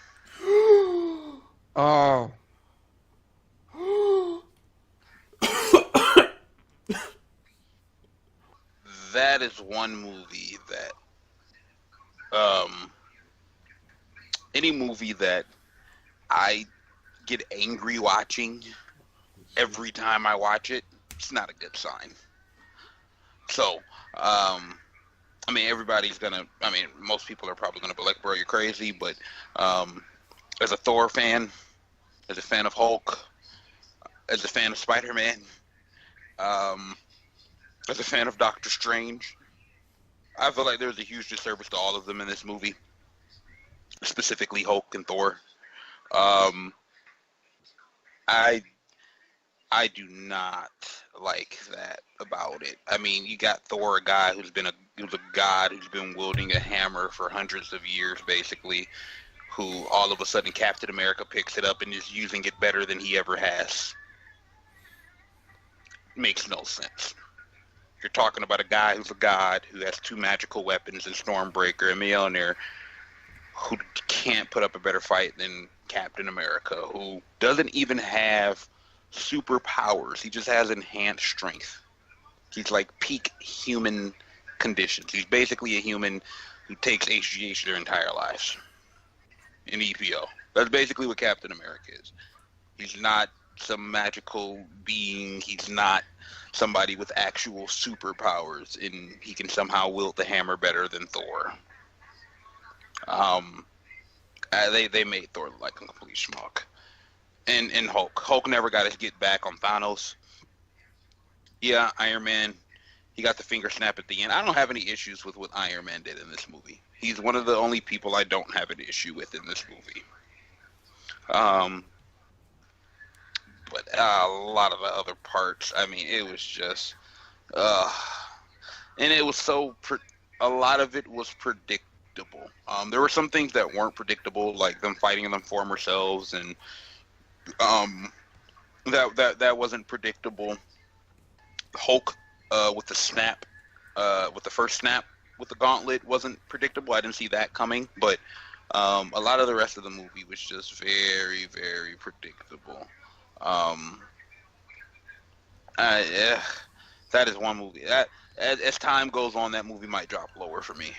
Oh. That is one movie that, any movie that I get angry watching every time I watch it, it's not a good sign. So, I mean, most people are probably gonna be like, bro, you're crazy, but, as a Thor fan, as a fan of Hulk, as a fan of Spider-Man, as a fan of Doctor Strange, I feel like there's a huge disservice to all of them in this movie, specifically Hulk and Thor. I do not like that about it. I mean, you got Thor, a guy who's a god who's been wielding a hammer for hundreds of years, basically, who all of a sudden Captain America picks it up and is using it better than he ever has. Makes no sense. You're talking about a guy who's a god, who has two magical weapons, and Stormbreaker and Mjolnir, who can't put up a better fight than Captain America, who doesn't even have superpowers. He just has enhanced strength. He's like peak human conditions. He's basically a human who takes HGH their entire lives in EPO. That's basically what Captain America is. He's not some magical being. He's not somebody with actual superpowers, and he can somehow wield the hammer better than Thor. They made Thor look like a complete schmuck. And Hulk never got his get back on Thanos. Yeah, Iron Man, he got the finger snap at the end. I don't have any issues with what Iron Man did in this movie. He's one of the only people I don't have an issue with in this movie. But a lot of the other parts, I mean, it was just, and it was a lot of it was predictable. There were some things that weren't predictable, like them fighting them former selves, and that wasn't predictable. Hulk with the snap, with the first snap with the gauntlet wasn't predictable. I didn't see that coming, but a lot of the rest of the movie was just very, very predictable. Yeah, that is one movie that, as time goes on, that movie might drop lower for me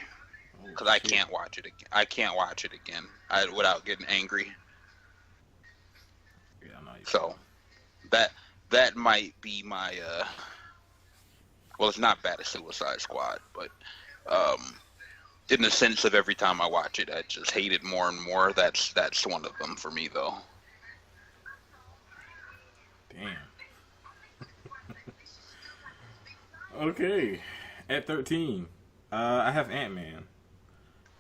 because I can't watch it again. I can't watch it again without getting angry. Yeah, I know so that might be my well, it's not bad as Suicide Squad, but in the sense of every time I watch it, I just hate it more and more. That's one of them for me, though. Damn. Okay, at 13, I have Ant-Man.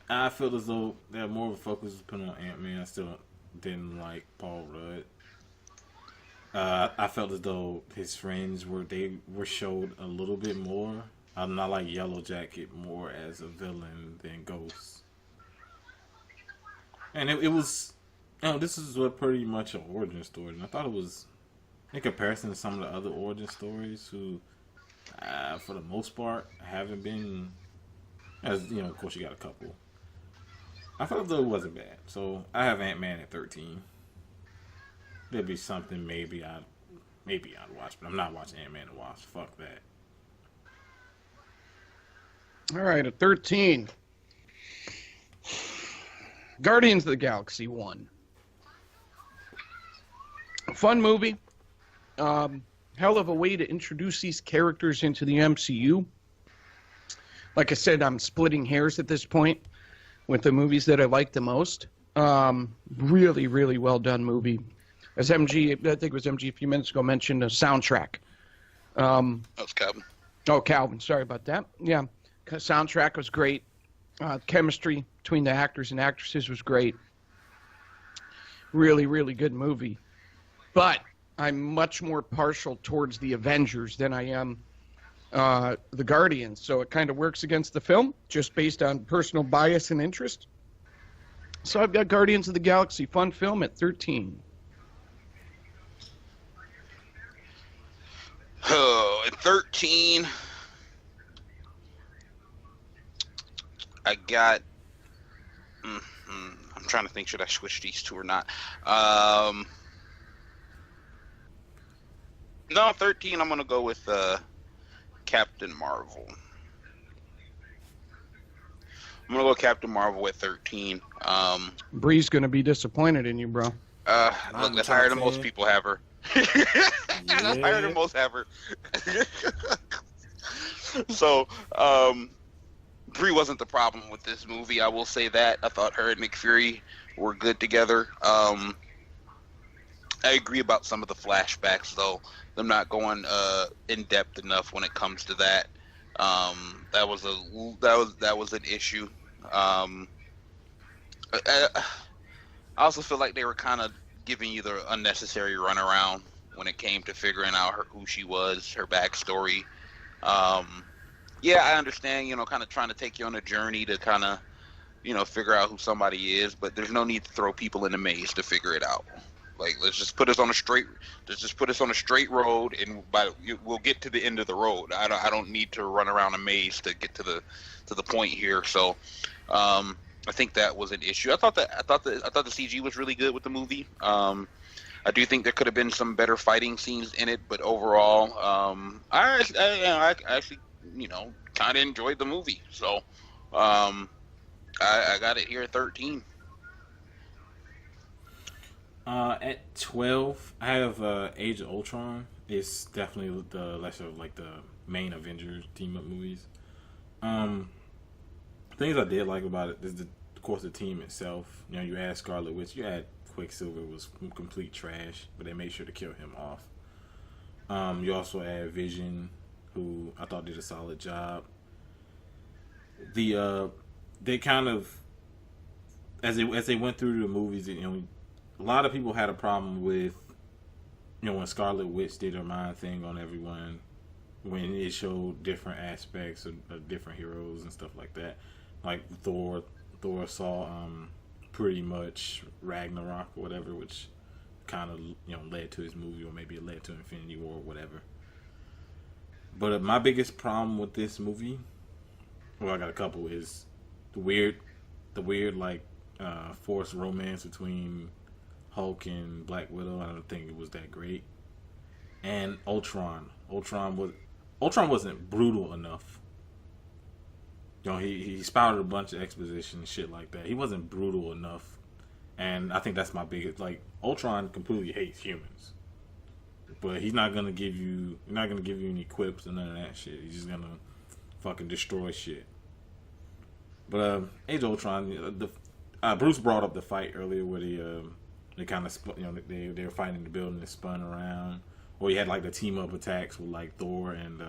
I feel as though that more of a focus was put on Ant-Man. I still didn't like Paul Rudd. I felt as though his friends were showed a little bit more. I'm not like Yellow Jacket more as a villain than Ghost. And it was, this is pretty much an origin story. And I thought it was, in comparison to some of the other origin stories, who, for the most part, haven't been, as of course you got a couple. I felt as though it wasn't bad. So I have Ant-Man at 13. There'd be something maybe I'd watch, but I'm not watching Ant-Man to watch. Fuck that. All right, at 13, Guardians of the Galaxy 1. Fun movie. Hell of a way to introduce these characters into the MCU. Like I said, I'm splitting hairs at this point with the movies that I like the most. Really, really well done movie. As I think it was MG a few minutes ago, mentioned a soundtrack. That was Calvin. Oh, Calvin. Sorry about that. Yeah. Soundtrack was great. Chemistry between the actors and actresses was great. Really, really good movie. But I'm much more partial towards the Avengers than I am the Guardians. So it kind of works against the film, just based on personal bias and interest. So I've got Guardians of the Galaxy, fun film, at 13. Oh, at 13, I got. I'm trying to think. Should I switch these two or not? No, 13. I'm gonna go with Captain Marvel. I'm gonna go Captain Marvel at 13. Bree's gonna be disappointed in you, bro. Look, that's higher than most people have her. That's higher than most have her. So, Brie wasn't the problem with this movie. I will say that. I thought her and Nick Fury were good together. I agree about some of the flashbacks, though. Them not going in depth enough when it comes to that. That was an issue. I also feel like they were kind of giving you the unnecessary runaround when it came to figuring out who she was, her backstory. Yeah, I understand, kind of trying to take you on a journey to kind of, figure out who somebody is, but there's no need to throw people in a maze to figure it out. Like, let's just put us on a straight road, and we'll get to the end of the road. I don't need to run around a maze to get to the point here. So, I think that was an issue. I thought the CG was really good with the movie. I do think there could have been some better fighting scenes in it, but overall, I actually kind of enjoyed the movie. So, I got it here at 13. At 12, I have Age of Ultron. It's definitely the lesser of the main Avengers team up movies. Things I did like about it is of course the team itself. You had Scarlet Witch, you had Quicksilver, was complete trash, but they made sure to kill him off. You also had Vision, who I thought did a solid job. They kind of, as they went through the movies, a lot of people had a problem with, when Scarlet Witch did her mind thing on everyone, when it showed different aspects of different heroes and stuff like that. Like Thor saw pretty much Ragnarok or whatever, which kind of led to his movie, or maybe it led to Infinity War or whatever. But my biggest problem with this movie, well, I got a couple, is the weird like forced romance between Hulk and Black Widow. I don't think it was that great. And Ultron. Ultron wasn't brutal enough. You know, he spouted a bunch of exposition and shit like that. He wasn't brutal enough. And I think that's my biggest, like, Ultron completely hates humans. But he's not gonna give you any quips and none of that shit. He's just gonna fucking destroy shit. But Age of Ultron, Bruce brought up the fight earlier where they kind of they were fighting in the building and spun around, or you had like the team up attacks with like Thor and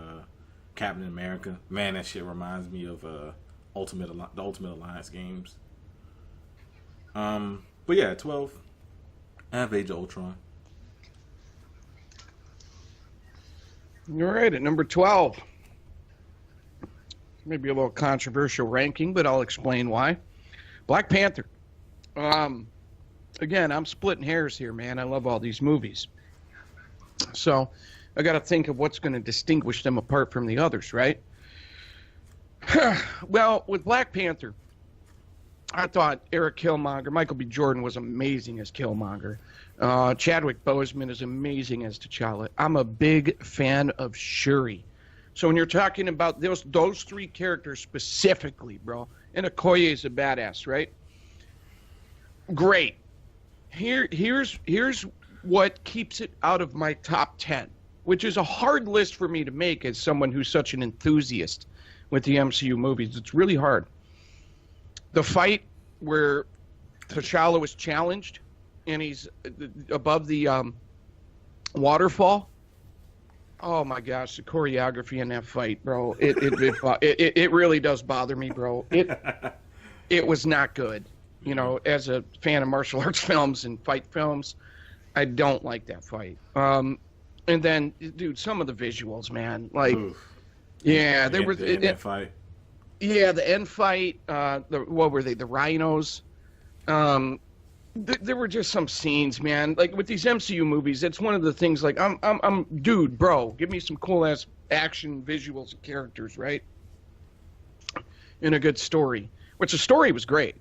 Captain America. Man, that shit reminds me of the Ultimate Alliance games. But yeah, 12. I have Age of Ultron. All right, at number 12. Maybe a little controversial ranking, but I'll explain why. Black Panther. Again, I'm splitting hairs here, man. I love all these movies. So I got to think of what's going to distinguish them apart from the others, right? Well, with Black Panther, I thought Michael B. Jordan was amazing as Killmonger. Chadwick Boseman is amazing as T'Challa. I'm a big fan of Shuri. So when you're talking about those three characters specifically, bro, and Okoye is a badass, right? Great. Here's what keeps it out of my top 10, which is a hard list for me to make as someone who's such an enthusiast with the MCU movies. It's really hard. The fight where T'Challa was challenged and he's above the waterfall. Oh my gosh, the choreography in that fight, bro! It really does bother me, bro. It was not good. You know, as a fan of martial arts films and fight films, I don't like that fight. And then, dude, some of the visuals, man, like, oof. Yeah, there was the end fight. Yeah, the end fight. What were they? The rhinos. There were just some scenes, man. Like with these MCU movies, it's one of the things. Like dude, bro, give me some cool ass action visuals and characters, right? And a good story. Which the story was great.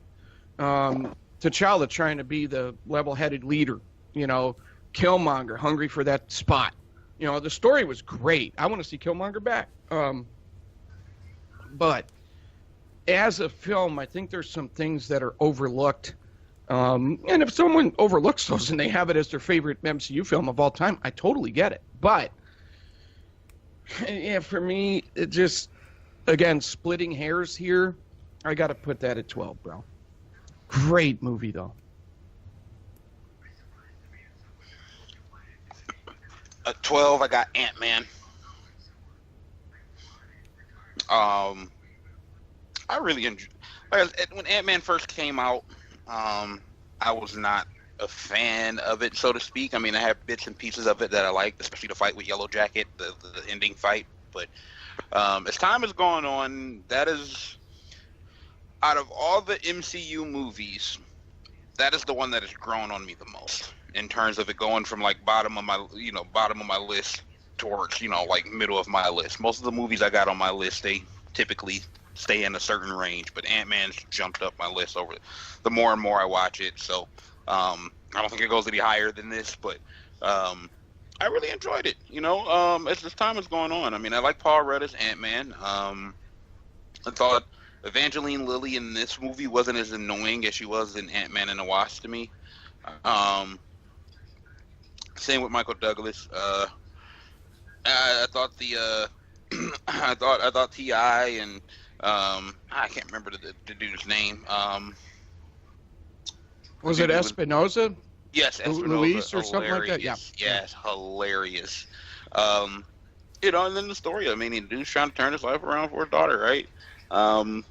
T'Challa trying to be the level-headed leader, you know, Killmonger hungry for that spot. You know, the story was great. I want to see Killmonger back. But as a film, I think there's some things that are overlooked. And if someone overlooks those and they have it as their favorite MCU film of all time, I totally get it. But yeah, for me, it just, again, splitting hairs here, I got to put that at 12, bro. Great movie, though. At 12, I got Ant-Man. I really enjoyed. When Ant-Man first came out, I was not a fan of it, so to speak. I mean, I have bits and pieces of it that I liked, especially the fight with Yellow Jacket, the ending fight. But as time has gone on, that is, out of all the MCU movies, that is the one that has grown on me the most in terms of it going from like bottom of my list towards, like middle of my list. Most of the movies I got on my list, they typically stay in a certain range, but Ant-Man's jumped up my list over the more and more I watch it. So I don't think it goes any higher than this, but I really enjoyed it. As time is going on. I mean, I like Paul Rudd as Ant-Man. I thought Evangeline Lilly in this movie wasn't as annoying as she was in Ant-Man and the Wasp to me. Same with Michael Douglas. I thought I thought T.I. and I can't remember the dude's name. Was it Espinosa? Yes, Espinosa. Luis or something like that? Yeah. Yes, hilarious. And then the story. I mean, the dude's trying to turn his life around for his daughter, right? And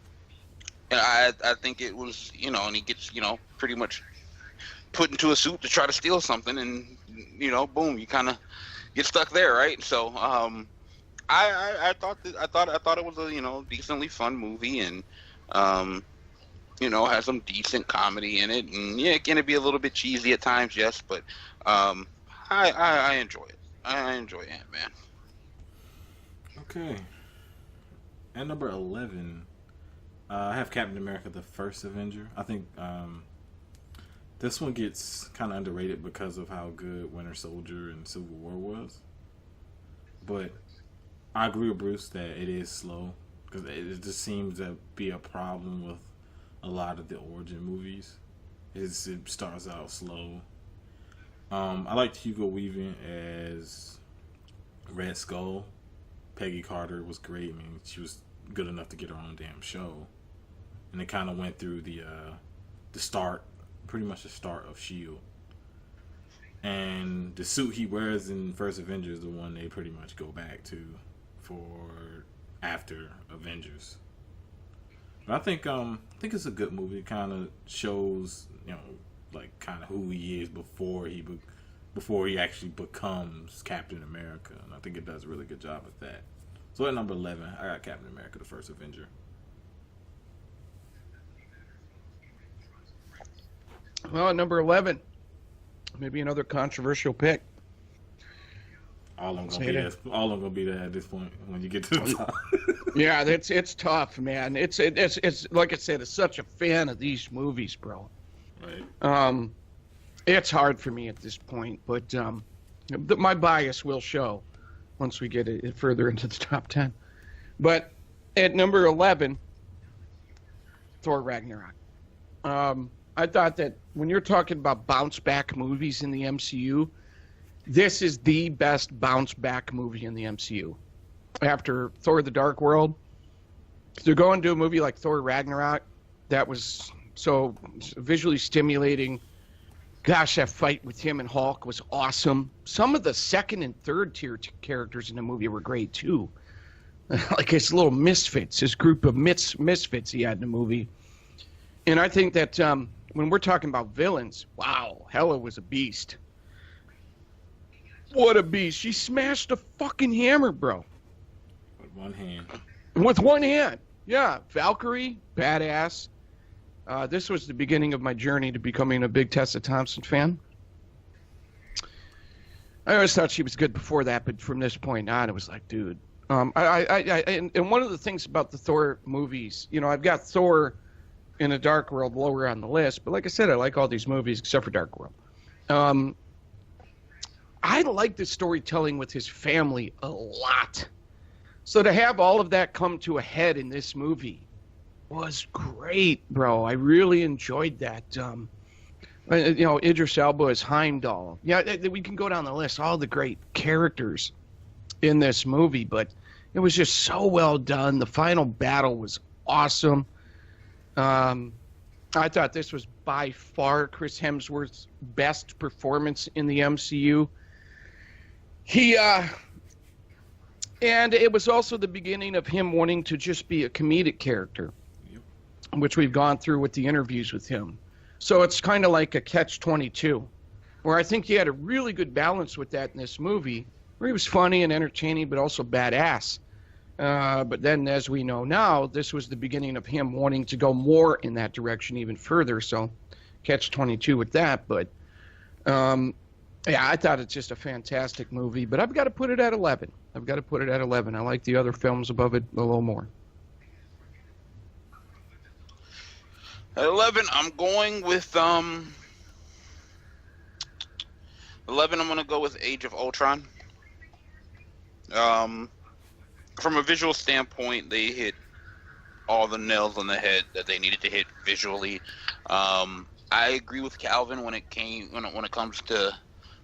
I think it was, and he gets, pretty much put into a suit to try to steal something, and boom, you kind of get stuck there, right? So I thought it was a decently fun movie, and has some decent comedy in it, and yeah, it can be a little bit cheesy at times, yes, but I enjoy it. I enjoy Ant-Man. Okay. At number 11, I have Captain America: The First Avenger. I think this one gets kind of underrated because of how good Winter Soldier and Civil War was. But I agree with Bruce that it is slow because it just seems to be a problem with a lot of the origin movies. It starts out slow. I liked Hugo Weaving as Red Skull. Peggy Carter was great. I mean, she was good enough to get her own damn show, and it kind of went through the start, pretty much the start of Shield. And the suit he wears in First Avengers is the one they pretty much go back to for after Avengers. But I think it's a good movie. It kind of shows, like kind of who he is before he actually becomes Captain America, and I think it does a really good job at that. So at number 11, I got Captain America: The First Avenger. Well, at number 11, maybe another controversial pick. All I'm gonna be there at this point when you get to the top. Yeah, it's tough, man. It's like I said, it's such a fan of these movies, bro. Right. It's hard for me at this point, but my bias will show once we get it further into the top 10. But at number 11, Thor Ragnarok. I thought that when you're talking about bounce back movies in the MCU, this is the best bounce back movie in the MCU. After Thor: The Dark World, to go and do a movie like Thor Ragnarok, that was so visually stimulating. Gosh, that fight with him and Hulk was awesome. Some of the second and third tier characters in the movie were great too. Like his little misfits, his group of misfits he had in the movie. And I think that when we're talking about villains, wow, Hela was a beast. What a beast. She smashed a fucking hammer, bro. With one hand. With one hand. Yeah. Valkyrie, badass. This was the beginning of my journey to becoming a big Tessa Thompson fan. I always thought she was good before that, but from this point on, it was like, dude. And one of the things about the Thor movies, I've got Thor in a Dark World lower on the list, but like I said, I like all these movies except for Dark World. I like the storytelling with his family a lot. So to have all of that come to a head in this movie was great, bro. I really enjoyed that. Idris Elba as Heimdall. Yeah, we can go down the list, all the great characters in this movie, but it was just so well done. The final battle was awesome. I thought this was by far Chris Hemsworth's best performance in the MCU. And it was also the beginning of him wanting to just be a comedic character, which we've gone through with the interviews with him. So it's kind of like a catch-22, where I think he had a really good balance with that in this movie, where he was funny and entertaining, but also badass. But then, as we know now, this was the beginning of him wanting to go more in that direction even further. So catch-22 with that. But, yeah, I thought it's just a fantastic movie. But I've got to put it at 11. I like the other films above it a little more. At 11, I'm going with 11. I'm going to go with Age of Ultron. From a visual standpoint, they hit all the nails on the head that they needed to hit visually. I agree with Calvin when it comes to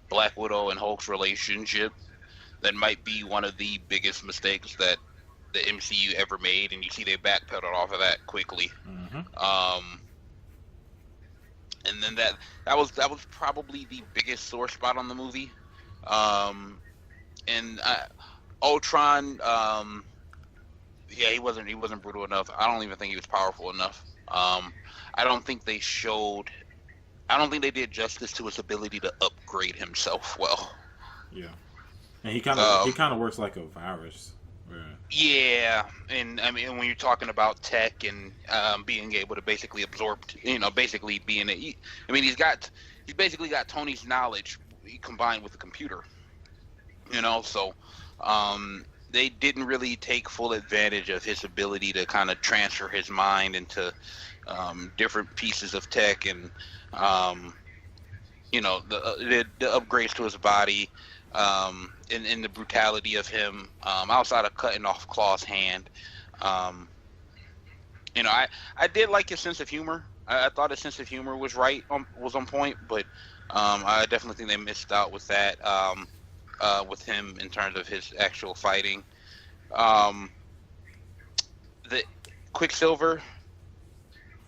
Black Widow and Hulk's relationship. That might be one of the biggest mistakes that the MCU ever made, and you see they backpedaled off of that quickly. Mm-hmm. And then that was probably the biggest sore spot on the movie. Ultron, he wasn't brutal enough. I don't even think he was powerful enough. I don't think they did justice to his ability to upgrade himself well. Yeah, and he kind of works like a virus. Yeah, and I mean, when you're talking about tech and being able to basically absorb, basically being he's basically got Tony's knowledge combined with the computer, so they didn't really take full advantage of his ability to kind of transfer his mind into different pieces of tech and the upgrades to his body, and the brutality of him, outside of cutting off Claw's hand. I did like his sense of humor. I thought his sense of humor was was on point, but I definitely think they missed out with that, with him in terms of his actual fighting. The Quicksilver.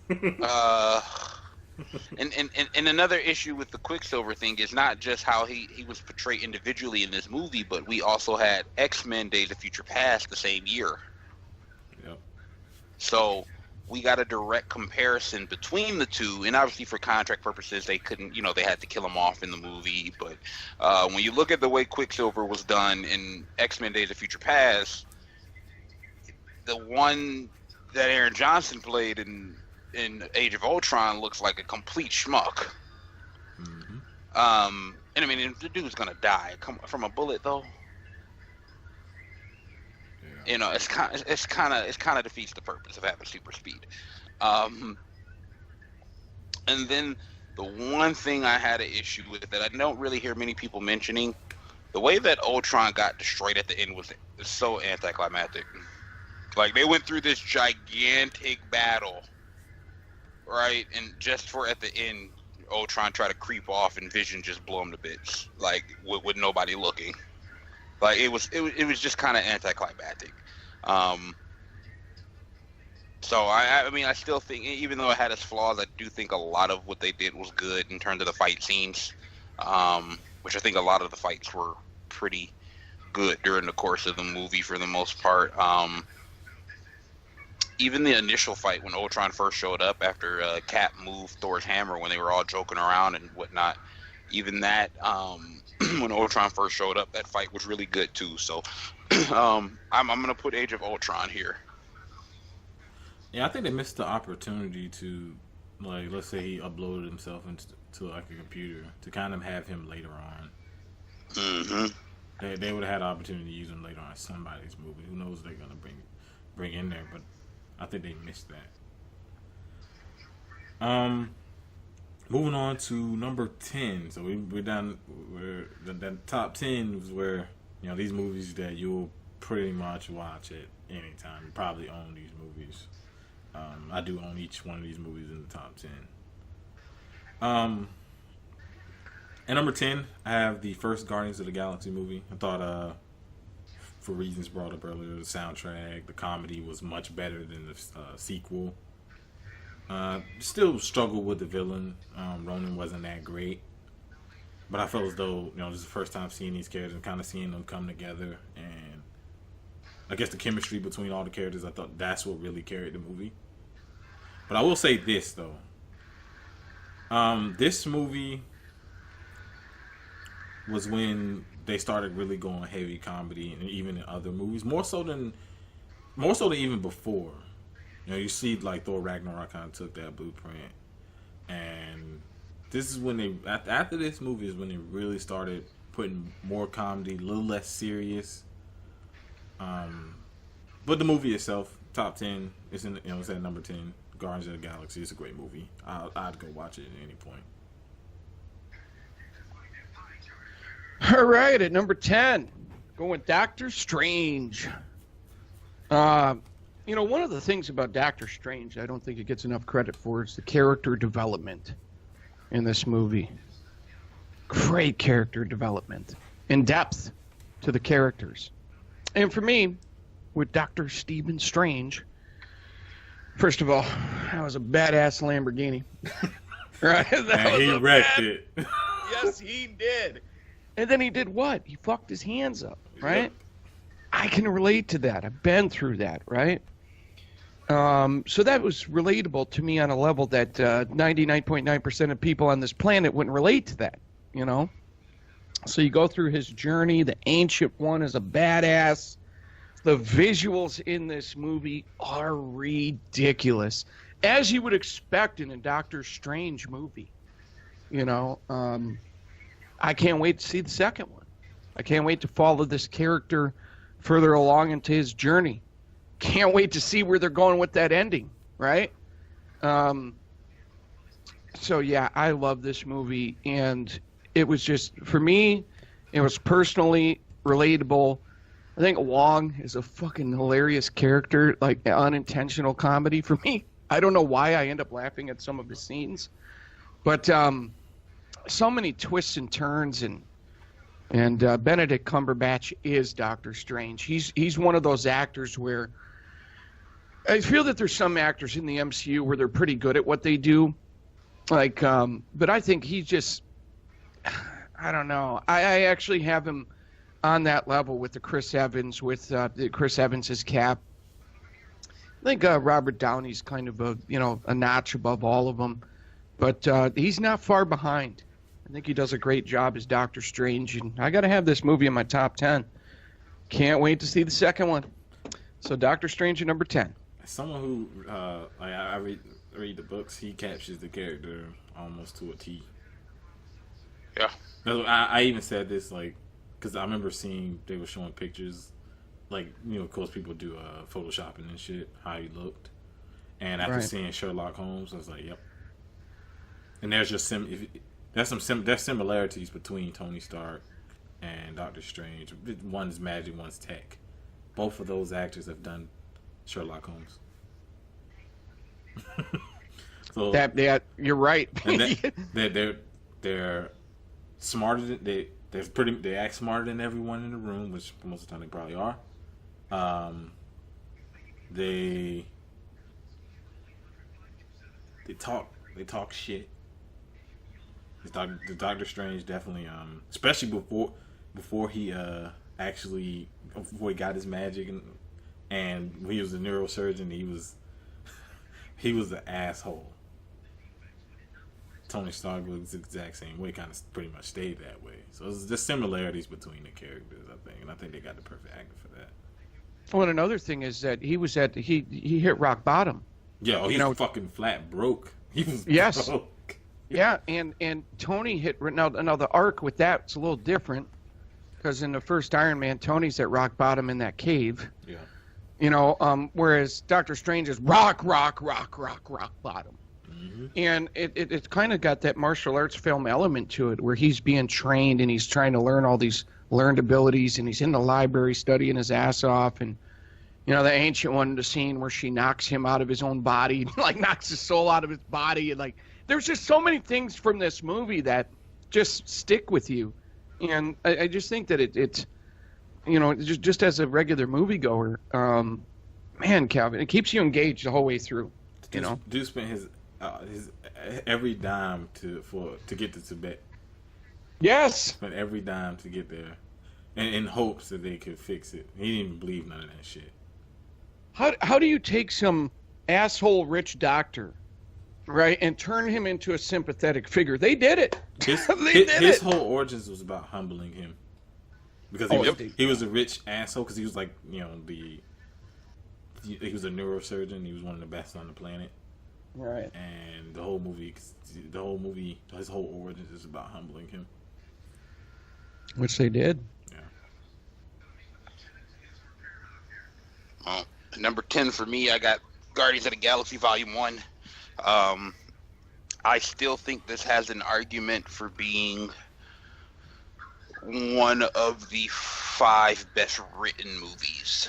And another issue with the Quicksilver thing is not just how he was portrayed individually in this movie, but we also had X-Men Days of Future Past the same year. Yep. So we got a direct comparison between the two, and obviously for contract purposes, they couldn't, they had to kill him off in the movie. But when you look at the way Quicksilver was done in X-Men Days of Future Past, the one that Aaron Johnson played in Age of Ultron looks like a complete schmuck. Mm-hmm. And I mean, the dude's gonna die from a bullet, though. Yeah. It's kind of defeats the purpose of having super speed. And then the one thing I had an issue with that I don't really hear many people mentioning, the way that Ultron got destroyed at the end was so anticlimactic. Like, they went through this gigantic battle, right? And just for at the end, Ultron try to creep off and Vision just blow him to bits, like with nobody looking. Like, it was just kind of anticlimactic. So I mean, I still think, even though it had its flaws, I do think a lot of what they did was good in terms of the fight scenes, which I think a lot of the fights were pretty good during the course of the movie for the most part. Even the initial fight when Ultron first showed up after Cap moved Thor's hammer when they were all joking around and whatnot, even that, when Ultron first showed up, that fight was really good too. So I'm going to put Age of Ultron here. Yeah, I think they missed the opportunity to, like, let's say he uploaded himself into like a computer to kind of have him later on. Mm-hmm. They would have had the opportunity to use him later on in somebody's movie. Who knows what they're going to bring in there, but I think they missed that. Moving on to number 10. So we're down. The top 10 was where, these movies that you'll pretty much watch at any time. You probably own these movies. I do own each one of these movies in the top 10. At number 10, I have the first Guardians of the Galaxy movie. I thought, for reasons brought up earlier, the soundtrack, the comedy was much better than the sequel. Still struggled with the villain. Ronan wasn't that great. But I felt as though, this is the first time seeing these characters and kind of seeing them come together. And I guess the chemistry between all the characters, I thought that's what really carried the movie. But I will say this, though. This movie was when they started really going heavy comedy, and even in other movies, more so than even before. You see, like, Thor Ragnarok kind of took that blueprint, and this is when after this movie is when they really started putting more comedy, a little less serious. But the movie itself, top 10, it's at number 10. Guardians of the Galaxy. It's a great movie. I'd go watch it at any point. All right, at number 10, going Doctor Strange. One of the things about Doctor Strange I don't think it gets enough credit for is the character development in this movie. Great character development and depth to the characters. And for me, with Dr. Stephen Strange, first of all, that was a badass Lamborghini. Right? And he wrecked it. Yes, he did. And then he did what? He fucked his hands up, right? Yep. I can relate to that. I've been through that, right? So that was relatable to me on a level that 99.9% of people on this planet wouldn't relate to that, So you go through his journey. The Ancient One is a badass. The visuals in this movie are ridiculous, as you would expect in a Doctor Strange movie. I can't wait to see the second one. I can't wait to follow this character further along into his journey. Can't wait to see where they're going with that ending, right? So yeah, I love this movie, and it was just, for me, it was personally relatable. I think Wong is a fucking hilarious character, like unintentional comedy for me. I don't know why I end up laughing at some of his scenes, but so many twists and turns, and Benedict Cumberbatch is Doctor Strange. He's one of those actors where I feel that there's some actors in the MCU where they're pretty good at what they do, like, but I think he just, I don't know. I actually have him on that level with the Chris Evans, with Chris Evans' Cap. I think Robert Downey's kind of a notch above all of them, but he's not far behind. I think he does a great job as Doctor Strange, and I got to have this movie in my top 10. Can't wait to see the second one. So Doctor Strange at number 10. As someone who, I read the books, he captures the character almost to a T. Yeah. I even said this, like, because I remember seeing, they were showing pictures, like, of course people do photoshopping and shit, how he looked. And after seeing Sherlock Holmes, I was like, yep. And there's just there's similarities between Tony Stark and Doctor Strange. One's magic, one's tech. Both of those actors have done Sherlock Holmes. So that you're right. And they're smarter than they act smarter than everyone in the room, which most of the time they probably are. They talk shit. The Doctor Strange definitely, especially before he got his magic, and when he was a neurosurgeon, he was an asshole. Tony Stark was the exact same way, kind of pretty much stayed that way. So it's just similarities between the characters, I think, and I think they got the perfect actor for that. Well, and another thing is that he hit rock bottom. Yeah, he's fucking flat broke. He was broke. Yeah, and Tony hit now the arc with that's a little different, because in the first Iron Man, Tony's at rock bottom in that cave. Yeah. Whereas Doctor Strange is rock bottom. Mm-hmm. And it kind of got that martial arts film element to it, where he's being trained and he's trying to learn all these learned abilities, and he's in the library studying his ass off, and the ancient one, the scene where she knocks him out of his own body, like knocks his soul out of his body, and like there's just so many things from this movie that just stick with you, and I just think that it's just as a regular moviegoer, man, Calvin, it keeps you engaged the whole way through. Dude spent his every dime to get to Tibet. Yes. Spent every dime to get there, and in hopes that they could fix it. He didn't even believe none of that shit. How do you take some asshole rich doctor, right, and turn him into a sympathetic figure? They did it. His whole origins was about humbling him, because he was a rich asshole, because he was like he was a neurosurgeon. He was one of the best on the planet. Right. And his whole origins is about humbling him. Which they did. Yeah. Well, number 10 for me, I got Guardians of the Galaxy Volume 1. I still think this has an argument for being one of the 5 best written movies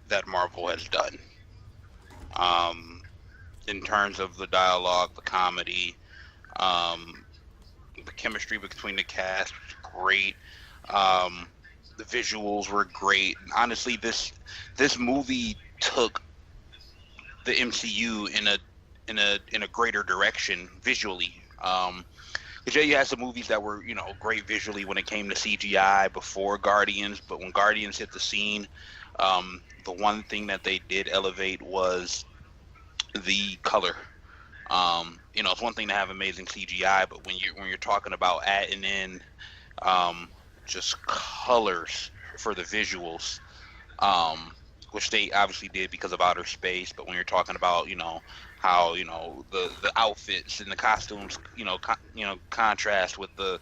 that Marvel has done. In terms of the dialogue, the comedy, the chemistry between the cast was great. The visuals were great. Honestly, this movie took the MCU in a greater direction visually. Because you had some movies that were great visually when it came to CGI before Guardians, but when Guardians hit the scene, the one thing that they did elevate was the color. It's one thing to have amazing CGI, but when you're talking about adding in just colors for the visuals, which they obviously did because of outer space, but when you're talking about how the outfits and the costumes contrast with the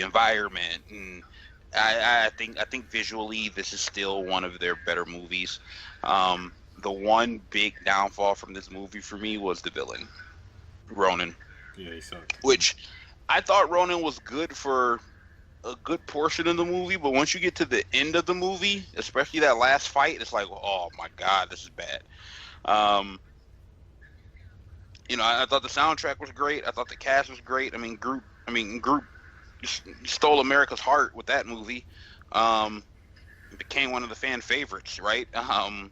environment, I think visually this is still one of their better movies. The one big downfall from this movie for me was the villain, Ronan. Yeah, he sucked. Which I thought Ronan was good for a good portion of the movie, but once you get to the end of the movie, especially that last fight, it's like, oh my god, this is bad. I thought the soundtrack was great. I thought the cast was great. Groot stole America's heart with that movie. Became one of the fan favorites, right? I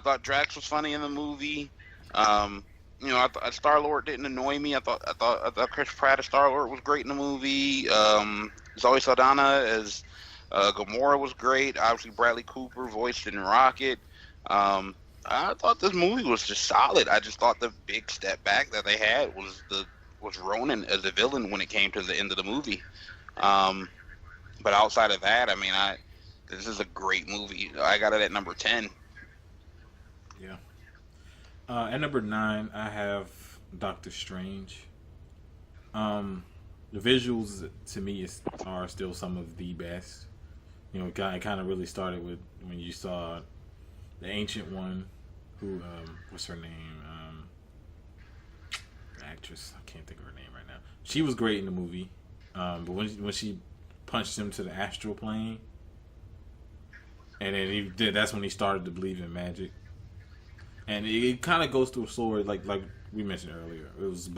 thought Drax was funny in the movie. I thought Star-Lord didn't annoy me. I thought Chris Pratt as Star-Lord was great in the movie. Zoe Saldana as Gamora was great. Obviously, Bradley Cooper voiced in Rocket. I thought this movie was just solid. I just thought the big step back that they had was Ronan as a villain when it came to the end of the movie. But outside of that, this is a great movie. I got it at number 10. Yeah. At number 9, I have Doctor Strange. The visuals to me are still some of the best. It kind of really started with when you saw the Ancient One, who what's her name? The actress, I can't think of her name right now. She was great in the movie, but when she punched him to the astral plane, and then that's when he started to believe in magic. And it kind of goes through a story like we mentioned earlier.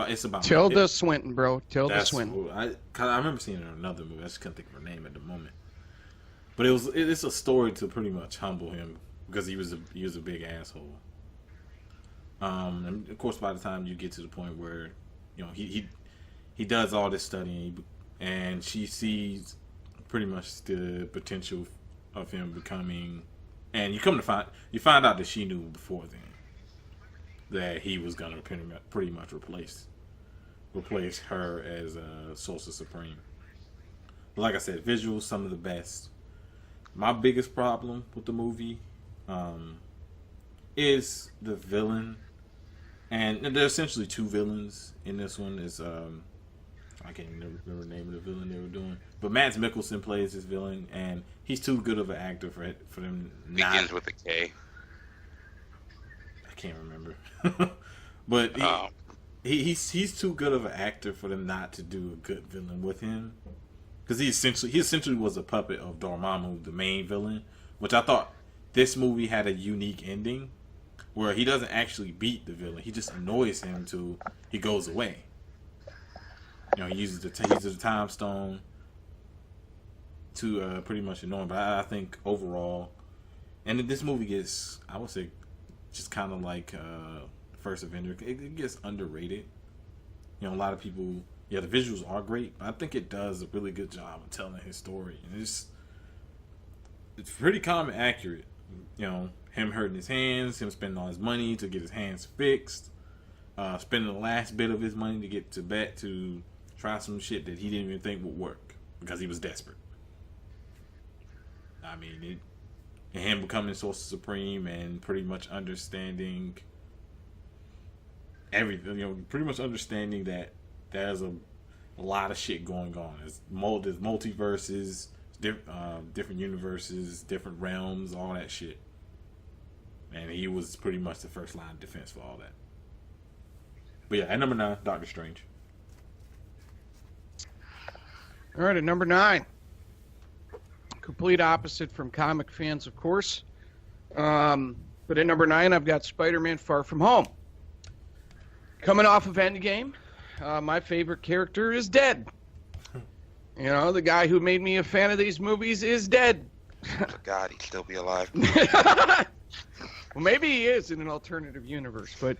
It's about Tilda Swinton, bro. Tilda Swinton. I remember seeing it in another movie. I just couldn't think of her name at the moment. But it's a story to pretty much humble him because he was a big asshole. And of course, by the time you get to the point where he does all this studying and she sees pretty much the potential of him becoming, and you find out that she knew before then that he was gonna pretty much replace her as a Sorcerer Supreme. But like I said, visuals, some of the best. My biggest problem with the movie is the villain, and there's essentially two villains in this one. Is I can't even remember the name of the villain they were doing, but Mads Mikkelsen plays this villain, and he's too good of an actor for them. Begins with a K. I can't remember, but he's too good of an actor for them not to do a good villain with him, because he essentially was a puppet of Dormammu, the main villain, which I thought this movie had a unique ending where he doesn't actually beat the villain, he just annoys him till he goes away. He uses the time stone to pretty much annoy him. But I think overall, and this movie gets, I would say, just kind of like First Avenger, it gets underrated. A lot of people, the visuals are great, but I think it does a really good job of telling his story, and it's pretty common accurate. Him hurting his hands, him spending all his money to get his hands fixed, spending the last bit of his money to get Tibet to try some shit that he didn't even think would work because he was desperate. And him becoming Sorcerer Supreme and pretty much understanding everything, pretty much understanding that there's a lot of shit going on. There's multiverses, different universes, different realms, all that shit. And he was pretty much the first line of defense for all that. But yeah, at number 9, Doctor Strange. All right, at number 9. Complete opposite from comic fans, of course. But at number 9, I've got Spiderman Far From Home. Coming off of Endgame, my favorite character is dead. The guy who made me a fan of these movies is dead. God, he'd still be alive. Well, maybe he is in an alternative universe, but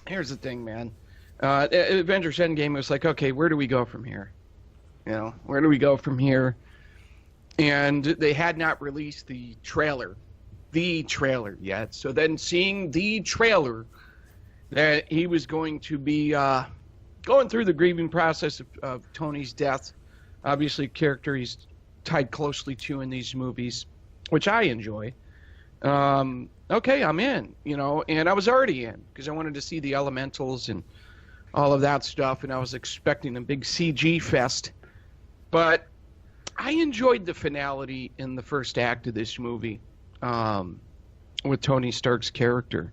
here's the thing, man. Avengers Endgame was like, okay, where do we go from here? Where do we go from here? And they had not released the trailer yet. So then seeing the trailer that he was going to be going through the grieving process of Tony's death, obviously a character he's tied closely to in these movies, which I enjoy. Okay, I'm in, and I was already in because I wanted to see the elementals and all of that stuff, and I was expecting a big CG fest. But I enjoyed the finality in the first act of this movie with Tony Stark's character.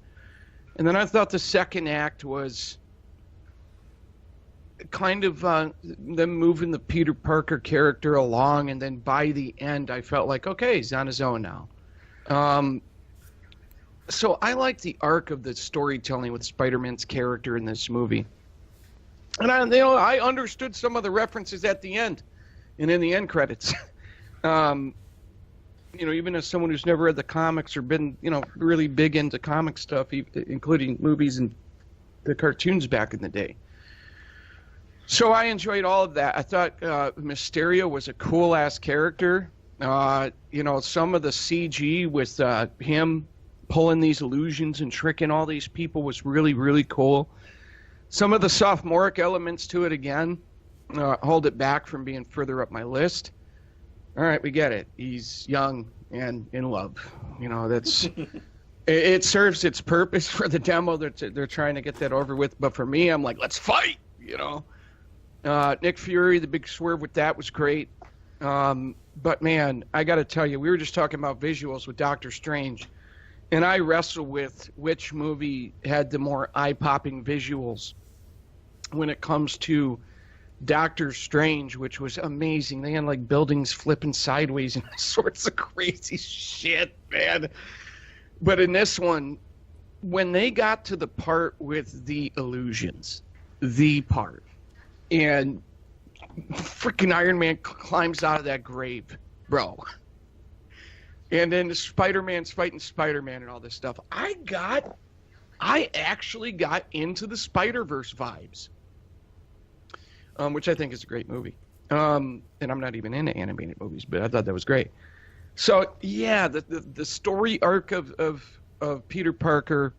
And then I thought the second act was kind of them moving the Peter Parker character along, and then by the end I felt like, okay, he's on his own now. So I like the arc of the storytelling with Spider-Man's character in this movie. And I understood some of the references at the end and in the end credits. Even as someone who's never read the comics or been, really big into comic stuff, including movies and the cartoons back in the day. So I enjoyed all of that. I thought Mysterio was a cool-ass character. Some of the CG with him pulling these illusions and tricking all these people was really, really cool. Some of the sophomoric elements to it, again, hold it back from being further up my list. All right, we get it. He's young and in love. That's it serves its purpose for the demo. They're trying to get that over with. But for me, I'm like, let's fight, Nick Fury, the big swerve with that was great. But, man, I got to tell you, we were just talking about visuals with Doctor Strange. And I wrestle with which movie had the more eye-popping visuals when it comes to Doctor Strange, which was amazing. They had, like, buildings flipping sideways and all sorts of crazy shit, man. But in this one, when they got to the part with the illusions, and freaking Iron Man climbs out of that grave, bro. And then Spider-Man's fighting Spider-Man and all this stuff. I actually got into the Spider-Verse vibes, which I think is a great movie. And I'm not even into animated movies, but I thought that was great. So, yeah, the story arc of Peter Parker,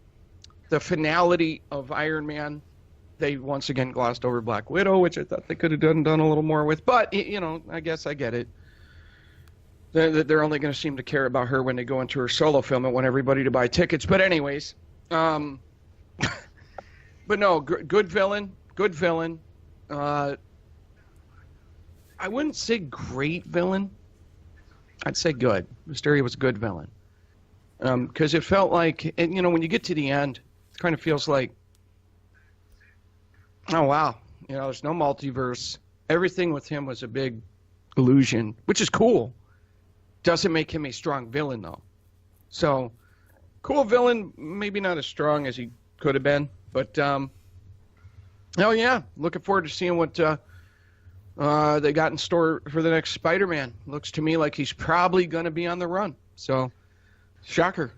the finality of Iron Man, they once again glossed over Black Widow, which I thought they could have done a little more with. But, I guess I get it. They're only going to seem to care about her when they go into her solo film and want everybody to buy tickets. But anyways, but no, good villain. I wouldn't say great villain. I'd say good. Mysterio was a good villain. Because it felt like, and when you get to the end, it kind of feels like, oh, wow. There's no multiverse. Everything with him was a big illusion, which is cool. Doesn't make him a strong villain, though. So, cool villain, maybe not as strong as he could have been. But, oh, yeah, looking forward to seeing what they got in store for the next Spider-Man. Looks to me like he's probably going to be on the run. So, shocker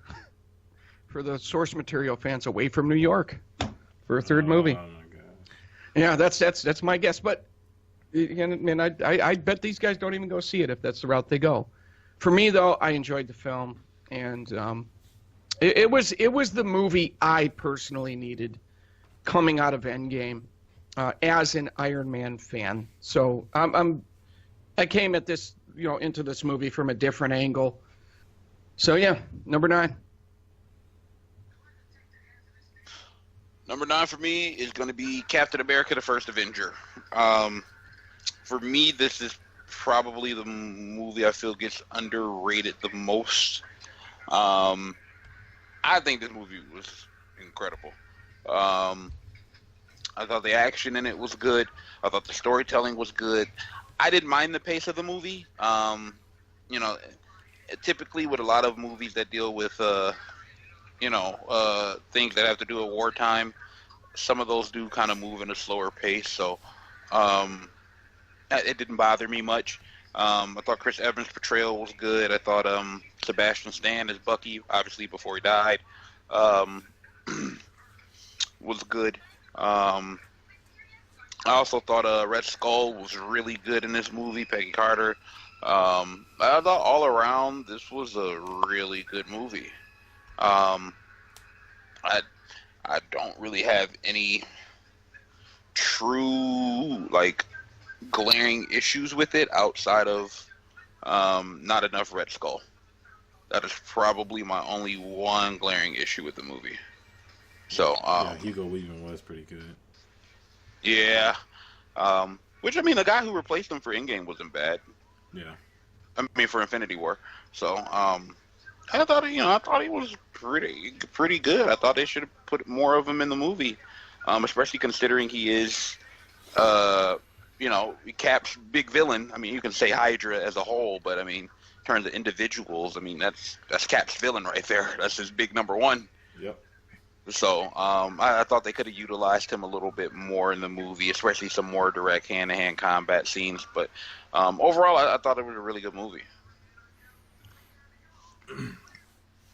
for the source material fans away from New York for a third movie. Oh, my God. Yeah, that's my guess. But, again, I bet these guys don't even go see it if that's the route they go. For me, though, I enjoyed the film, and it was the movie I personally needed coming out of Endgame as an Iron Man fan. So I came at this, into this movie from a different angle. So yeah, number 9. Number 9 for me is going to be Captain America: The First Avenger. For me, this is probably the movie I feel gets underrated the most. I think this movie was incredible. I thought the action in it was good. I thought the storytelling was good. I didn't mind the pace of the movie. Typically with a lot of movies that deal with, things that have to do with wartime, some of those do kind of move in a slower pace. So, it didn't bother me much. I thought Chris Evans' portrayal was good. I thought Sebastian Stan as Bucky, obviously before he died, was good. I also thought Red Skull was really good in this movie, Peggy Carter. I thought all around this was a really good movie. I don't really have any true, glaring issues with it outside of not enough Red Skull. That is probably my only one glaring issue with the movie. So, yeah, Hugo Weaving was pretty good. Yeah. The guy who replaced him for Endgame wasn't bad. Yeah. I mean, for Infinity War. So, I thought, I thought he was pretty good. I thought they should have put more of him in the movie, especially considering he is, Cap's big villain. I mean, you can say Hydra as a whole, but I mean, in terms of individuals, I mean, that's Cap's villain right there. That's his big number one. Yep. So, I thought they could have utilized him a little bit more in the movie, especially some more direct hand-to-hand combat scenes. But overall, I thought it was a really good movie.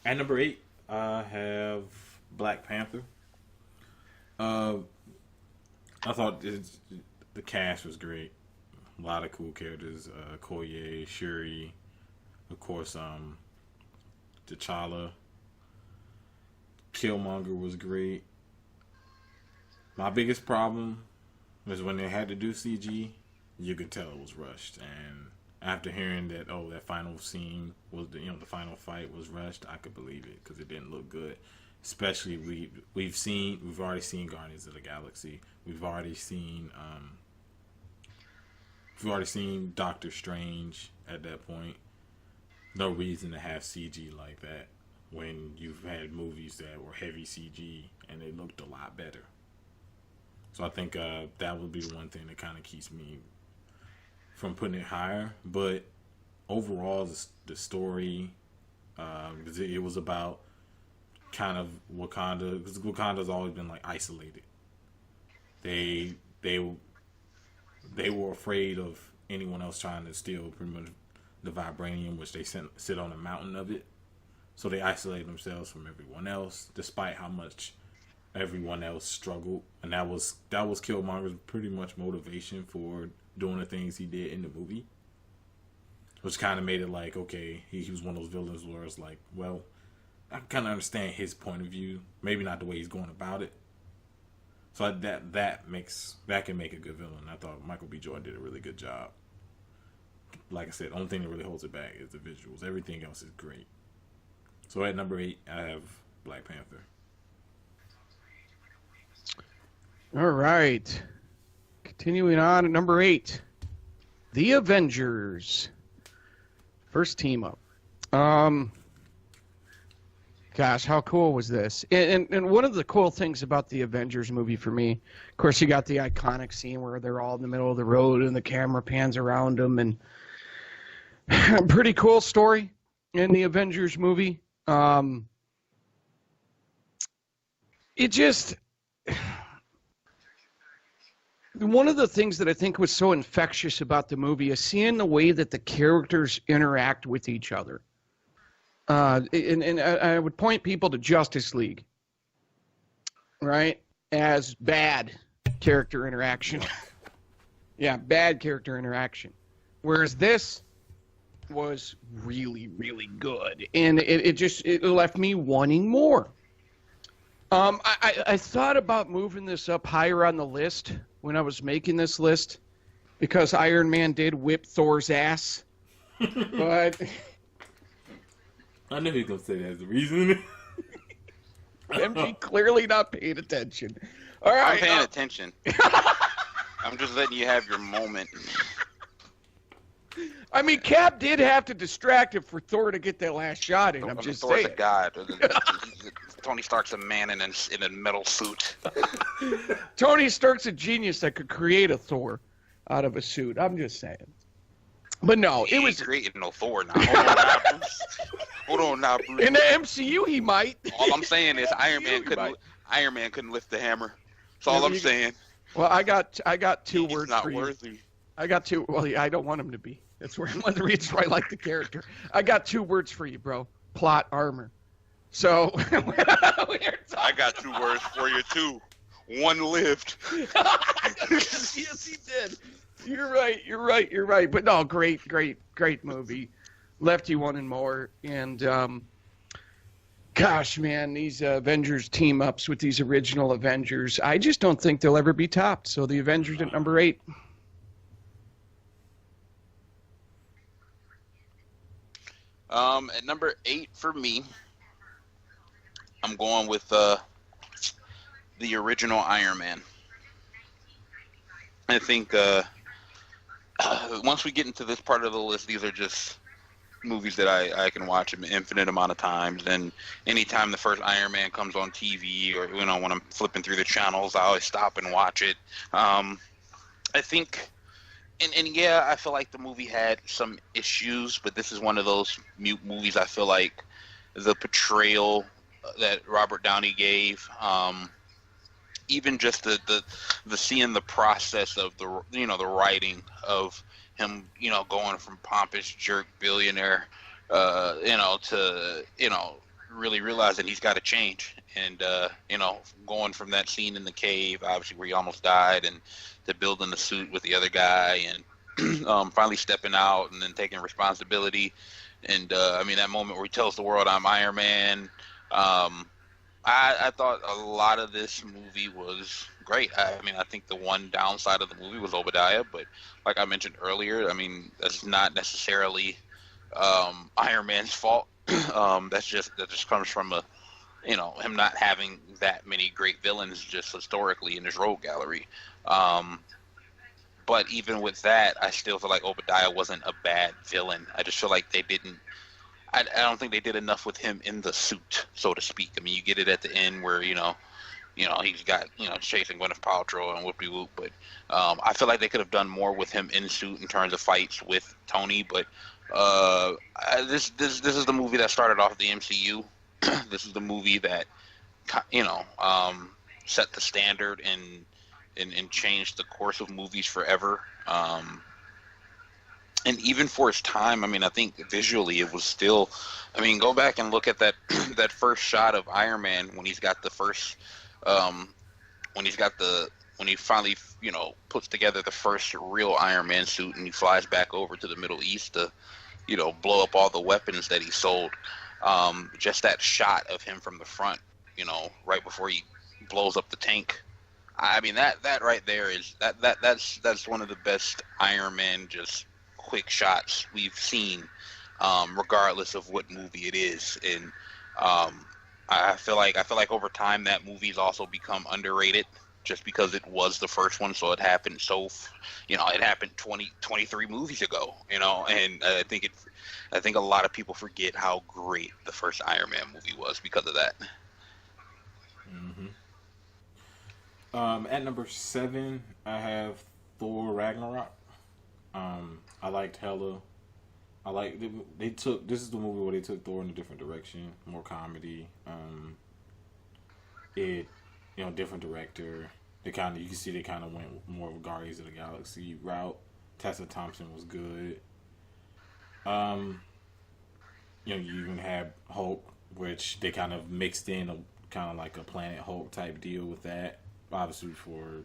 At number 8, I have Black Panther. I thought the cast was great. A lot of cool characters. Okoye, Shuri, of course, T'Challa. Killmonger was great. My biggest problem was when they had to do CG, you could tell it was rushed. And after hearing that, that final scene was the final fight was rushed, I could believe it because it didn't look good. Especially we've already seen Guardians of the Galaxy. We've already seen Doctor Strange at that point. No reason to have CG like that when you've had movies that were heavy CG and they looked a lot better. So I think that would be the one thing that kind of keeps me from putting it higher. But overall, the story, it was about kind of Wakanda, because Wakanda's always been like isolated. They were afraid of anyone else trying to steal pretty much the vibranium, which they sit on a mountain of it. So they isolated themselves from everyone else, despite how much everyone else struggled. And that was Killmonger's pretty much motivation for doing the things he did in the movie. Which kind of made it like, okay, he was one of those villains where it's like, well, I kind of understand his point of view. Maybe not the way he's going about it. So that can make a good villain. I thought Michael B. Jordan did a really good job. Like I said, the only thing that really holds it back is the visuals. Everything else is great. So at number 8, I have Black Panther. All right. Continuing on at number 8. The Avengers. First team up. Gosh, how cool was this? And one of the cool things about the Avengers movie for me, of course, you got the iconic scene where they're all in the middle of the road and the camera pans around them, and pretty cool story in the Avengers movie. It just, one of the things that I think was so infectious about the movie is seeing the way that the characters interact with each other. And I would point people to Justice League, right, as bad character interaction. Yeah, bad character interaction. Whereas this was really, really good. And it left me wanting more. I thought about moving this up higher on the list when I was making this list because Iron Man did whip Thor's ass. But I knew he was going to say that as the reason. MG clearly not paying attention. All right, I'm paying attention. I'm just letting you have your moment. I mean, Cap did have to distract him for Thor to get that last shot in. I'm just Thor's saying. a god. Tony Stark's a man in a metal suit. Tony Stark's a genius that could create a Thor out of a suit. I'm just saying. But no, He it ain't was creating no Thor now. Hold on now, Bruce. in the MCU. He might. All I'm saying is Iron Man couldn't lift the hammer. That's all I'm saying. Well, I got two He's words not for you. worthy. I got two. Well, I don't want him to be. That's one of the reasons why I like the character. I got 2 words for you, bro. Plot armor. So I got 2 words for you too. One lived. Yes, he did. You're right. But no, great movie. Left you wanting more. And gosh, man, these Avengers team ups with these original Avengers, I just don't think they'll ever be topped. So the Avengers at number 8. At number 8 for me, I'm going with the original Iron Man. I think once we get into this part of the list, these are just movies that I can watch an infinite amount of times. And anytime the first Iron Man comes on TV, or when I'm flipping through the channels, I always stop and watch it. I think, and yeah, I feel like the movie had some issues, but this is one of those movies I feel like the portrayal that Robert Downey gave, even just the seeing the process of the the writing of him, going from pompous jerk billionaire, to really realizing he's got to change, and going from that scene in the cave, obviously where he almost died, and to building the suit with the other guy, and finally stepping out and then taking responsibility, and that moment where he tells the world, "I'm Iron Man." I thought a lot of this movie was great. I think the one downside of the movie was Obadiah, but like I mentioned earlier, that's not necessarily Iron Man's fault. That just comes from him not having that many great villains just historically in his rogue gallery. But even with that, I still feel like Obadiah wasn't a bad villain. I just feel like they didn't. I don't think they did enough with him in the suit, so to speak. You get it at the end where he's got chasing Gwyneth Paltrow and whoopie whoop, but I feel like they could have done more with him in suit in terms of fights with Tony. But this is the movie that started off the MCU. This is the movie that set the standard and changed the course of movies forever. And even for its time, I think visually it was still. Go back and look at that that first shot of Iron Man when he's got the first, when he finally puts together the first real Iron Man suit, and he flies back over to the Middle East to blow up all the weapons that he sold. Just that shot of him from the front, right before he blows up the tank. That right there is that's one of the best Iron Man just quick shots we've seen, regardless of what movie it is. And I feel like over time that movie's also become underrated just because it was the first one, so it happened it happened 23 movies ago, and I think a lot of people forget how great the first Iron Man movie was because of that. At number 7, I have Thor Ragnarok. I liked hella. This is the movie where they took Thor in a different direction, more comedy. Different director. You can see they kind of went more of a Guardians of the Galaxy route. Tessa Thompson was good. You even had Hulk, which they kind of mixed in like a Planet Hulk type deal with that. Obviously for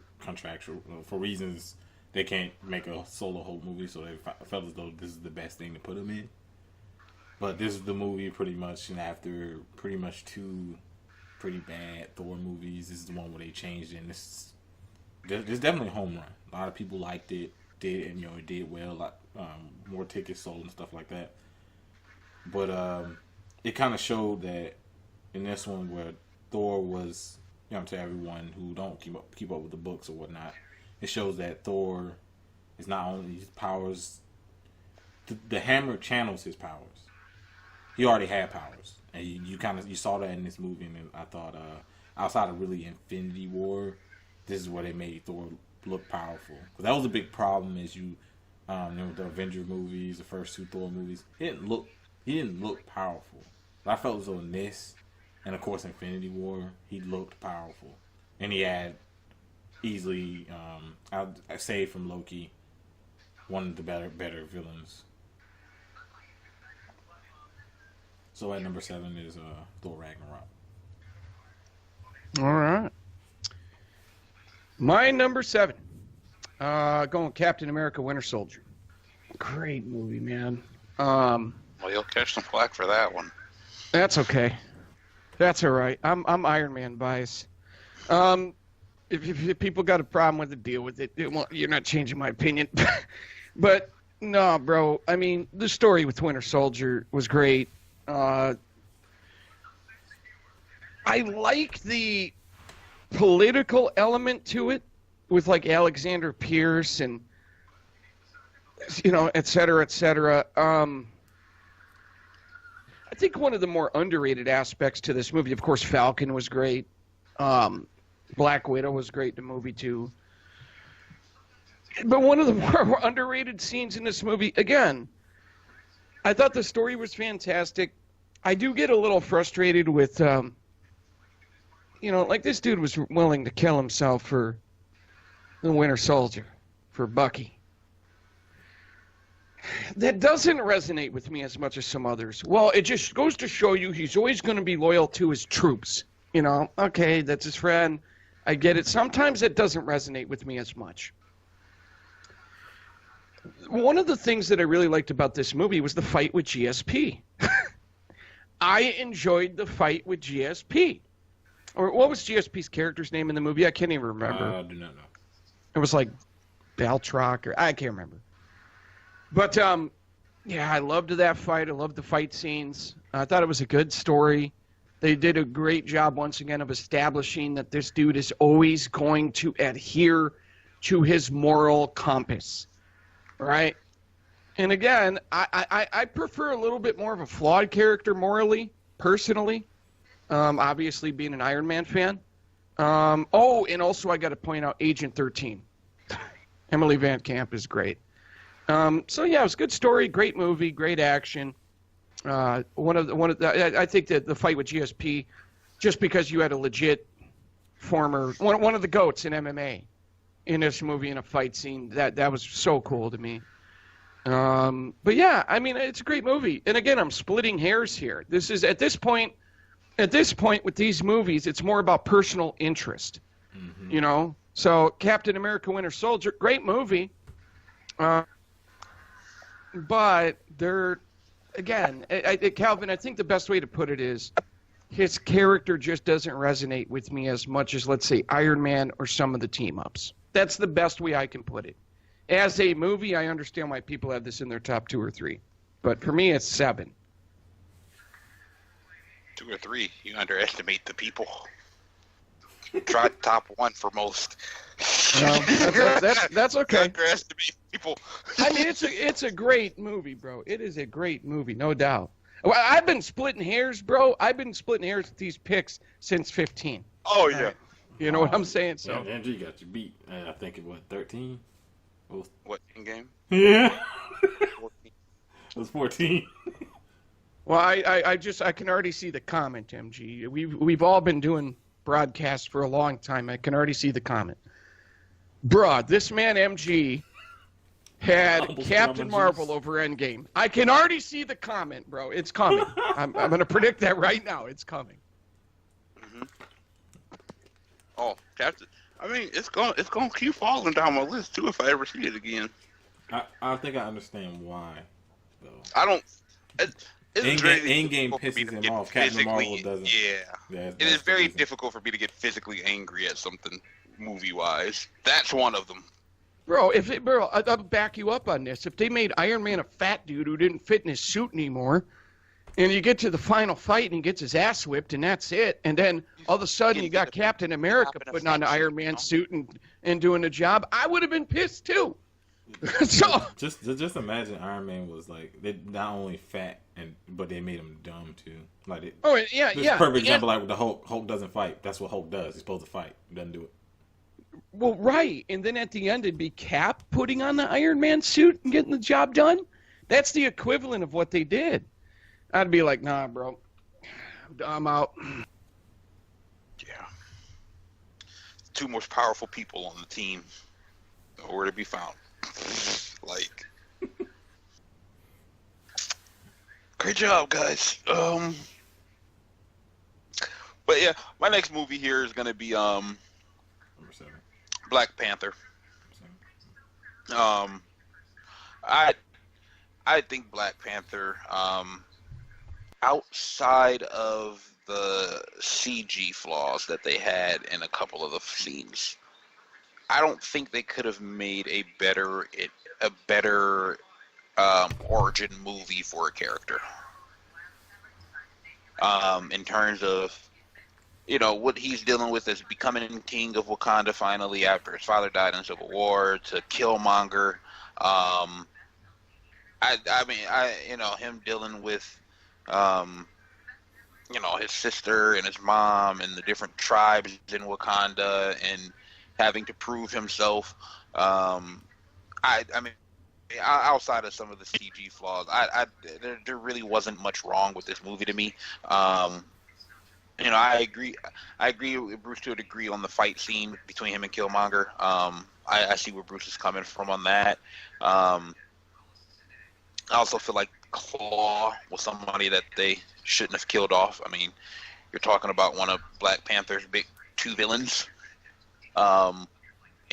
reasons. They can't make a solo Hulk movie, so they felt as though this is the best thing to put him in. But this is the movie pretty much, and after pretty much 2 pretty bad Thor movies, this is the one where they changed it. And this is definitely a home run. A lot of people liked it, it did well, more tickets sold and stuff like that. But it kind of showed that in this one where Thor was, to everyone who don't keep up with the books or whatnot, it shows that Thor is not only his powers. The hammer channels his powers. He already had powers, and you saw that in this movie. And I thought, outside of really Infinity War, this is where they made Thor look powerful. Because that was a big problem as the Avenger movies, the first 2 Thor movies. He didn't look powerful. But I felt as though in this, and of course Infinity War, he looked powerful, and he had easily, aside from Loki, one of the better villains. So at number 7 is Thor Ragnarok. All right. My number 7, going Captain America: Winter Soldier. Great movie, man. Well, you'll catch some flack for that one. That's okay. That's all right. I'm Iron Man biased. If people got a problem with it, deal with it. You're not changing my opinion. But no, bro. The story with Winter Soldier was great. I like the political element to it with like Alexander Pierce and et cetera, et cetera. I think one of the more underrated aspects to this movie, of course, Falcon was great. Black Widow was great in the movie, too. But one of the more underrated scenes in this movie, again, I thought the story was fantastic. I do get a little frustrated with, like this dude was willing to kill himself for the Winter Soldier, for Bucky. That doesn't resonate with me as much as some others. Well, it just goes to show you he's always going to be loyal to his troops. Okay, that's his friend. I get it. Sometimes it doesn't resonate with me as much. One of the things that I really liked about this movie was the fight with GSP. I enjoyed the fight with GSP. Or what was GSP's character's name in the movie? I can't even remember. I do not know. It was like Baltrock, or I can't remember. But, yeah, I loved that fight. I loved the fight scenes. I thought it was a good story. They did a great job, once again, of establishing that this dude is always going to adhere to his moral compass, right? And, again, I prefer a little bit more of a flawed character morally, personally, obviously being an Iron Man fan. And also I got to point out Agent 13. Emily Van Camp is great. So yeah, it was a good story, great movie, great action. I think that the fight with GSP, just because you had a legit former one of the GOATs in MMA in this movie in a fight scene, that was so cool to me. But yeah, I mean, it's a great movie. And again, I'm splitting hairs here. This is at this point with these movies, it's more about personal interest. Mm-hmm. So Captain America: Winter Soldier, great movie. But Calvin, I think the best way to put it is his character just doesn't resonate with me as much as, let's say, Iron Man or some of the team-ups. That's the best way I can put it. As a movie, I understand why people have this in their top 2 or 3. But for me, it's 7. 2 or 3, you underestimate the people. Try top 1 for most. No, that's okay. Underestimate people. I mean, it's a great movie, bro. It is a great movie, no doubt. Well, I've been splitting hairs, bro. I've been splitting hairs with these picks since 15. Oh, yeah. You know what I'm saying? So Andrew got you beat. I think it was 13. What, in game? Yeah. 14. It was 14. Well, I can already see the comment, MG. We've all been doing broadcasts for a long time. I can already see the comment. Bruh, this man MG had Captain Marvel over Endgame. I can already see the comment, bro. It's coming. I'm going to predict that right now. It's coming. Mm-hmm. Oh, Captain. I mean, it's going to keep falling down my list, too, if I ever see it again. I think I understand why, though. I don't... Endgame pisses him off. Captain Marvel doesn't. Yeah. It is very difficult for me to get physically angry at something movie-wise. That's one of them. Bro, I'll back you up on this. If they made Iron Man a fat dude who didn't fit in his suit anymore, and you get to the final fight and he gets his ass whipped and that's it, and then all of a sudden you got Captain America putting on the Iron Man suit and doing the job, I would have been pissed too. So just imagine Iron Man was like, they not only fat but they made him dumb too. Like perfect example, like with the Hulk. Hulk doesn't fight. That's what Hulk does. He's supposed to fight. He doesn't do it. Well, right, and then at the end it'd be Cap putting on the Iron Man suit and getting the job done. That's the equivalent of what they did. I'd be like, nah, bro, I'm out. Yeah. 2 most powerful people on the team, nowhere to be found. Like, great job, guys. But yeah, my next movie here is gonna be Number 7. Black Panther. I think Black Panther, outside of the CG flaws that they had in a couple of the scenes, I don't think they could have made a better origin movie for a character. In terms of, what he's dealing with as becoming king of Wakanda finally after his father died in Civil War, to Killmonger, I mean, him dealing with, um, his sister and his mom and the different tribes in Wakanda and having to prove himself. I mean, outside of some of the CG flaws, there really wasn't much wrong with this movie to me. I agree. I agree with Bruce to a degree on the fight scene between him and Killmonger. I see where Bruce is coming from on that. I also feel like Claw was somebody that they shouldn't have killed off. I mean, you're talking about one of Black Panther's big two villains, and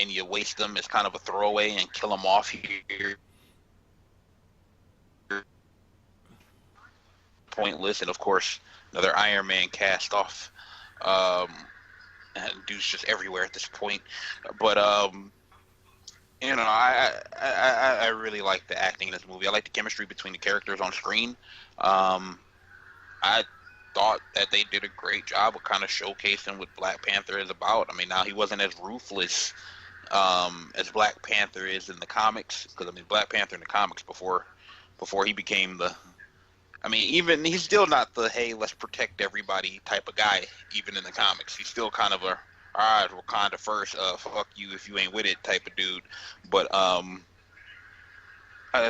you waste them as kind of a throwaway and kill them off here. Pointless, and of course, another Iron Man cast off. And dude's just everywhere at this point. But I really like the acting in this movie. I like the chemistry between the characters on screen. I thought that they did a great job of kind of showcasing what Black Panther is about. I mean, now he wasn't as ruthless as Black Panther is in the comics, because I mean, Black Panther in the comics before he became the, I mean, even he's still not the hey, let's protect everybody type of guy. Even in the comics, he's still kind of a all right, Wakanda first, fuck you if you ain't with it type of dude. But I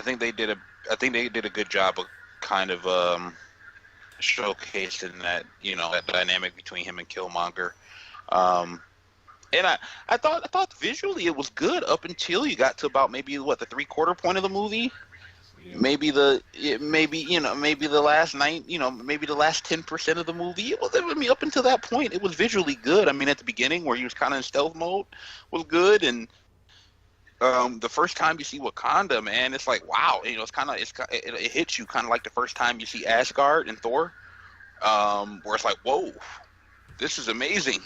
think they did a good job of kind of showcasing that, that dynamic between him and Killmonger. And I thought visually it was good up until you got to about maybe the 3/4 point of the movie. Yeah. Maybe the last maybe the last 10% of the movie. Up until that point, it was visually good. I mean, at the beginning where he was kind of in stealth mode was good, and the first time you see Wakanda, man, it's like wow. It hits you kind of like the first time you see Asgard and Thor, where it's like whoa, this is amazing.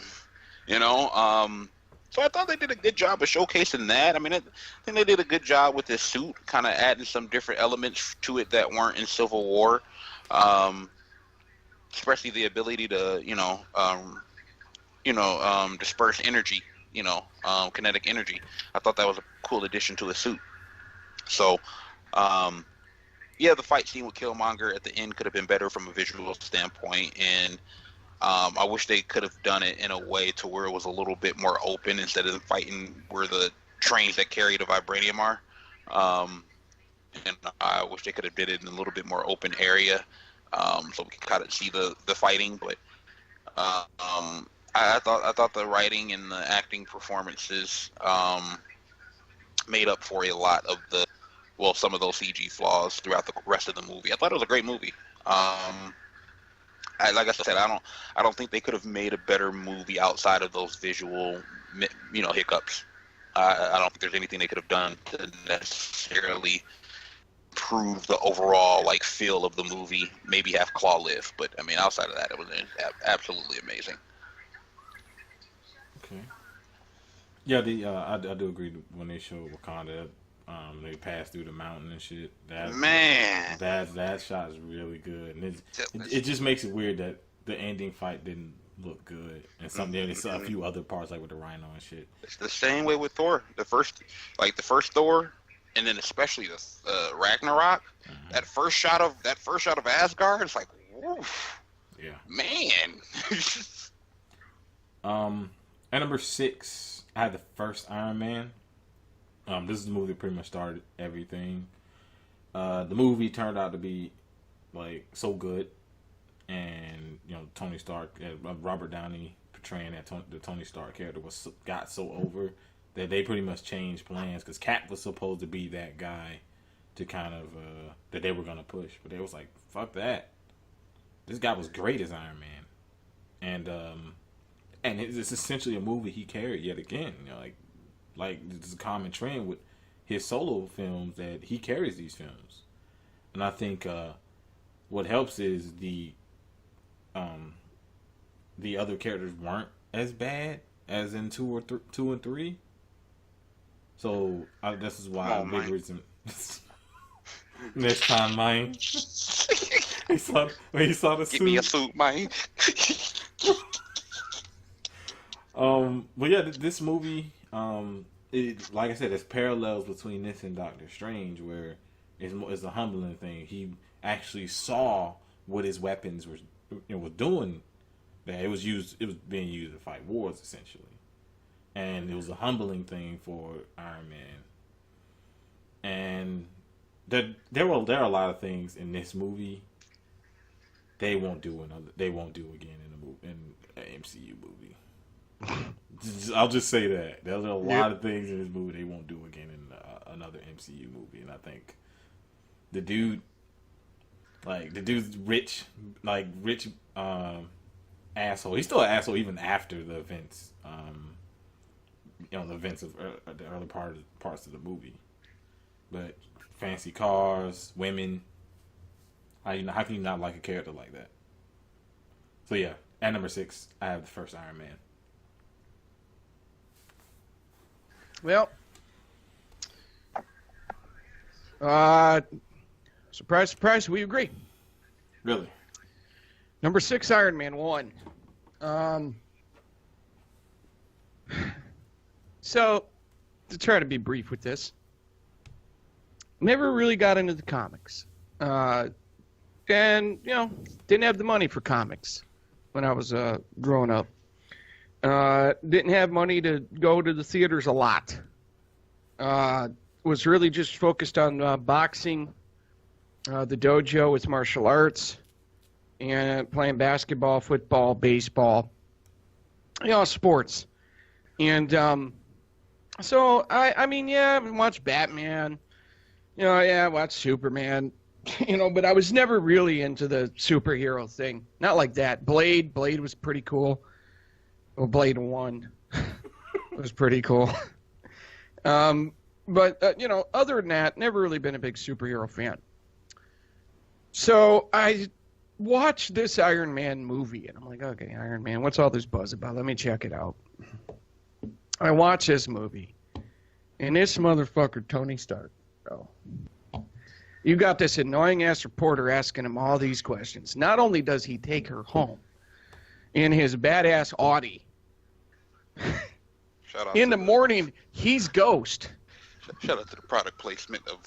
So I thought they did a good job of showcasing that. I mean, I think they did a good job with this suit, kind of adding some different elements to it that weren't in Civil War, especially the ability to, disperse energy, kinetic energy. I thought that was a cool addition to the suit. So, the fight scene with Killmonger at the end could have been better from a visual standpoint, and I wish they could have done it in a way to where it was a little bit more open instead of them fighting where the trains that carry the vibranium are. And I wish they could have did it in a little bit more open area, so we could kind of see the fighting. But I thought the writing and the acting performances made up for a lot of some of those CG flaws throughout the rest of the movie. I thought it was a great movie. Like I said, I don't think they could have made a better movie outside of those visual, hiccups. I don't think there's anything they could have done to necessarily improve the overall feel of the movie. Maybe have Claw live, but I mean, outside of that, it was absolutely amazing. Okay. Yeah, I do agree when they show Wakanda. They pass through the mountain and shit. That shot is really good, and it just makes it weird that the ending fight didn't look good, and there's a few other parts with the rhino and shit. It's the same way with Thor. The first Thor, and then especially the Ragnarok. Mm-hmm. That first shot of Asgard, it's like, woof, yeah, man. At number 6, I had the first Iron Man. This is the movie that pretty much started everything. The movie turned out to be so good, and Tony Stark, Robert Downey portraying the Tony Stark character got so over that they pretty much changed plans, because Cap was supposed to be that guy to kind of that they were gonna push, but they was like, fuck that. This guy was great as Iron Man, and it's essentially a movie he carried yet again. This is a common trend with his solo films that he carries these films, and I think what helps is the other characters weren't as bad as in 2 and 3. So this is why big reason. Next time, man. he saw the suit. Give me a suit, man. But yeah, this movie. Like I said, there's parallels between this and Doctor Strange, where It's a humbling thing. He actually saw what his weapons were doing. That it was being used to fight wars essentially, and it was a humbling thing for Iron Man. And there are a lot of things in this movie they won't do again in an MCU movie. I'll just say that there's a lot of things in this movie they won't do again in another MCU movie, and I think the dude's rich asshole. He's still an asshole even after the events, the events of the early parts of the movie. But fancy cars, women. How can you not like a character like that? So yeah, at number 6, I have the first Iron Man. Well, surprise, surprise, we agree. Really? Number 6, Iron Man 1. So, to try to be brief with this, never really got into the comics. And, didn't have the money for comics when I was growing up. Didn't have money to go to the theaters a lot. Was really just focused on boxing, the dojo with martial arts, and playing basketball, football, baseball, sports. And so, I watched Batman, watched Superman, but I was never really into the superhero thing. Not like that. Blade was pretty cool. Well, Blade 1 was pretty cool. But other than that, never really been a big superhero fan. So I watched this Iron Man movie, and I'm like, okay, Iron Man, what's all this buzz about? Let me check it out. I watch this movie, and this motherfucker, Tony Stark, bro. You got this annoying-ass reporter asking him all these questions. Not only does he take her home in his badass Audi, in the morning, he's Ghost. Shout out to the product placement of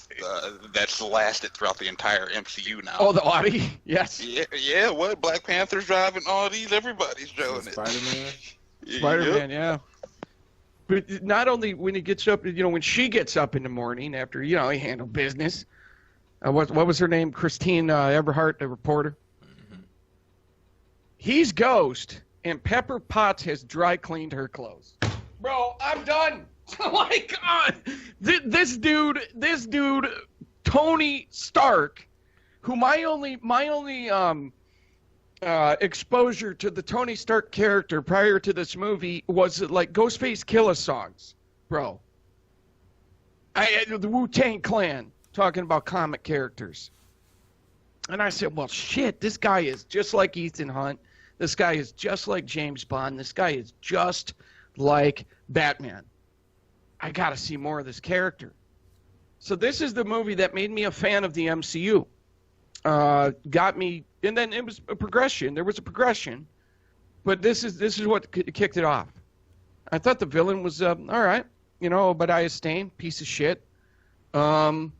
that's lasted throughout the entire MCU now. Oh, the Audi? Yes. Yeah. What? Black Panther's driving Audis. Everybody's driving it. Spider-Man. Spider-Man, yeah. But not only when he gets up, when she gets up in the morning after, he handled business. What was her name? Christine Everhart, the reporter. Mm-hmm. He's Ghost, and Pepper Potts has dry cleaned her clothes. Bro, I'm done. Oh my God, this dude, Tony Stark, who my only exposure to the Tony Stark character prior to this movie was like Ghostface Killah songs, bro. The Wu-Tang Clan talking about comic characters, and I said, well, shit, this guy is just like Ethan Hunt. This guy is just like James Bond. This guy is just like Batman. I got to see more of this character. So this is the movie that made me a fan of the MCU. Got me, and then it was a progression. There was a progression, but this is what kicked it off. I thought the villain was all right, Obadiah Stane, piece of shit. The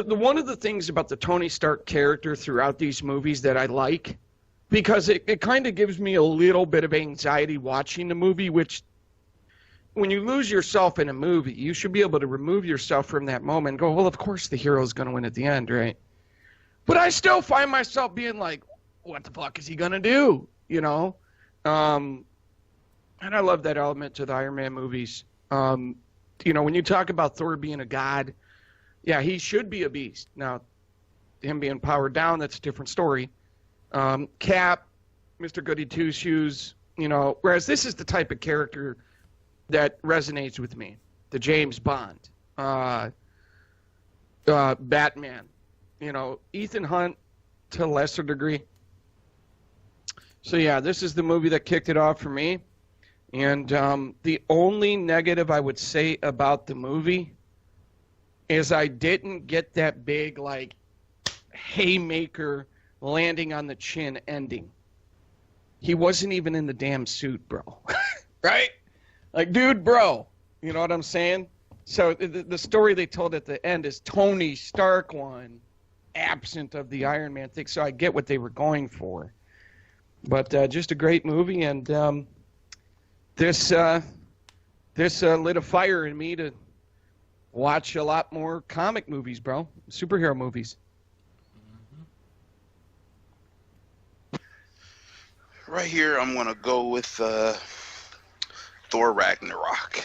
one of the things about the Tony Stark character throughout these movies that I like, because it kind of gives me a little bit of anxiety watching the movie, which when you lose yourself in a movie, you should be able to remove yourself from that moment and go, well, of course the hero's going to win at the end, right? But I still find myself being like, what the fuck is he going to do? And I love that element to the Iron Man movies. When you talk about Thor being a god, yeah, he should be a beast. Now, him being powered down, that's a different story. Cap, Mr. Goody Two-Shoes, whereas this is the type of character that resonates with me. The James Bond, Batman, Ethan Hunt to a lesser degree. So yeah, this is the movie that kicked it off for me. And the only negative I would say about the movie is I didn't get that big, haymaker landing on the chin ending. He wasn't even in the damn suit, bro. Right? Like, dude, bro. You know what I'm saying? So the story they told at the end is Tony Stark won, absent of the Iron Man thing. So I get what they were going for. But just a great movie, and this lit a fire in me to watch a lot more comic movies, bro. Superhero movies. Right here, I'm gonna go with Thor Ragnarok.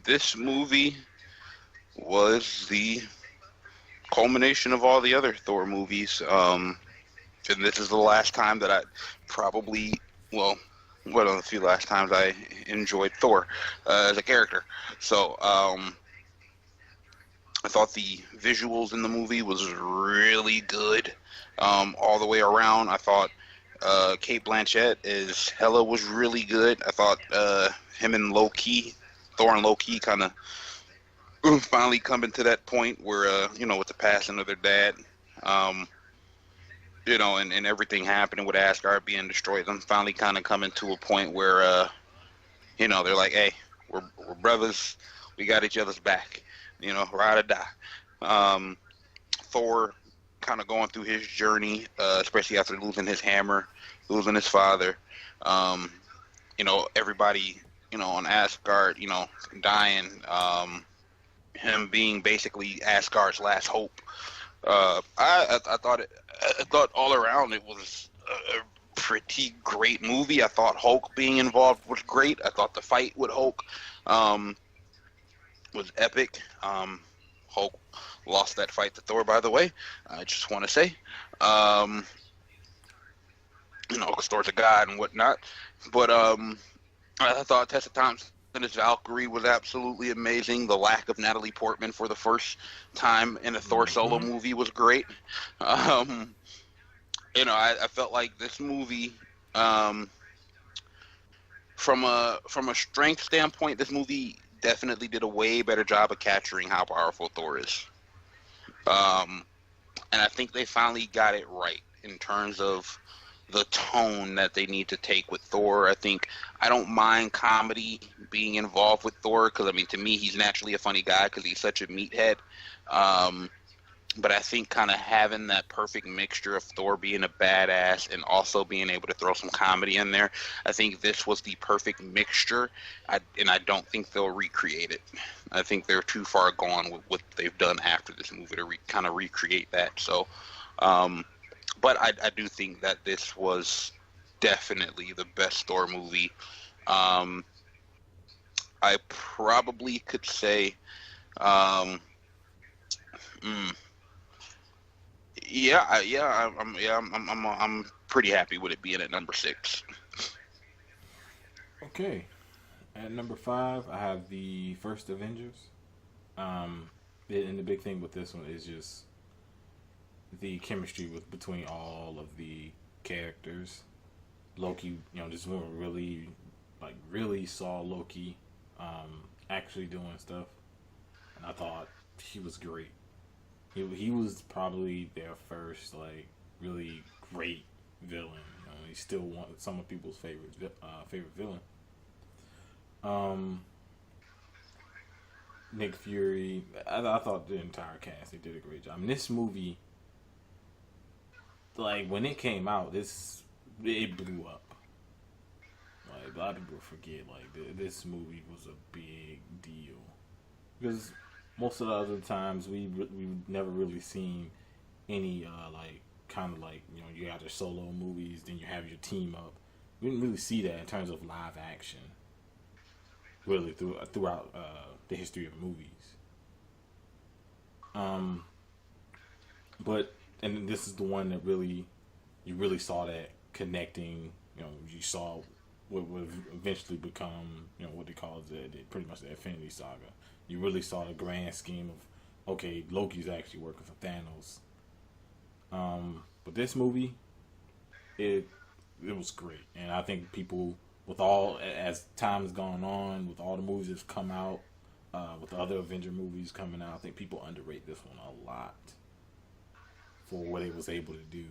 This movie was the culmination of all the other Thor movies. And this is the last time that I probably, well, one of the few last times I enjoyed Thor as a character. So I thought the visuals in the movie was really good all the way around. I thought Kate Blanchett as Hela was really good. I thought him and Loki, Thor and Loki, kind of finally coming to that point where, with the passing of their dad, and everything happening with Asgard being destroyed, them finally kind of coming to a point where, they're like, hey, we're brothers, we got each other's back, ride or die. Thor kind of going through his journey, especially after losing his hammer, losing his father, everybody, on Asgard, dying, him being basically Asgard's last hope. I thought all around it was a pretty great movie. I thought Hulk being involved was great. I thought the fight with Hulk was epic. Hulk lost that fight to Thor, by the way. I just want to say, because Thor's a god and whatnot. But I thought Tessa Thompson as Valkyrie was absolutely amazing. The lack of Natalie Portman for the first time in a Thor solo movie was great. I felt like this movie, from a strength standpoint, this movie definitely did a way better job of capturing how powerful Thor is. And I think they finally got it right in terms of the tone that they need to take with Thor. I don't mind comedy being involved with Thor because, to me, he's naturally a funny guy because he's such a meathead. But I think kind of having that perfect mixture of Thor being a badass and also being able to throw some comedy in there, I think this was the perfect mixture, and I don't think they'll recreate it. I think they're too far gone with what they've done after this movie to kind of recreate that. So, but I do think that this was definitely the best Thor movie. I probably could say, I'm pretty happy with it being at number 6. Okay. At number 5, I have the first Avengers. And the big thing with this one is just the chemistry between all of the characters. Loki, just really saw Loki actually doing stuff, and I thought he was great. He was probably their first really great villain. He's still some of people's favorite villain. Nick Fury. I thought the entire cast, they did a great job. This movie, when it came out, it blew up. A lot of people forget this movie was a big deal because most of the other times we've never really seen any you got your solo movies, then you have your team up. We didn't really see that in terms of live action really throughout the history of movies. And this is the one that you really saw that connecting. You saw what would eventually become, what they call it, pretty much the Infinity Saga. You really saw the grand scheme of, okay, Loki's actually working for Thanos. But this movie, it was great, and I think people, as time has gone on, with all the movies that's come out, with the other Avenger movies coming out, I think people underrate this one a lot for what it was able to do.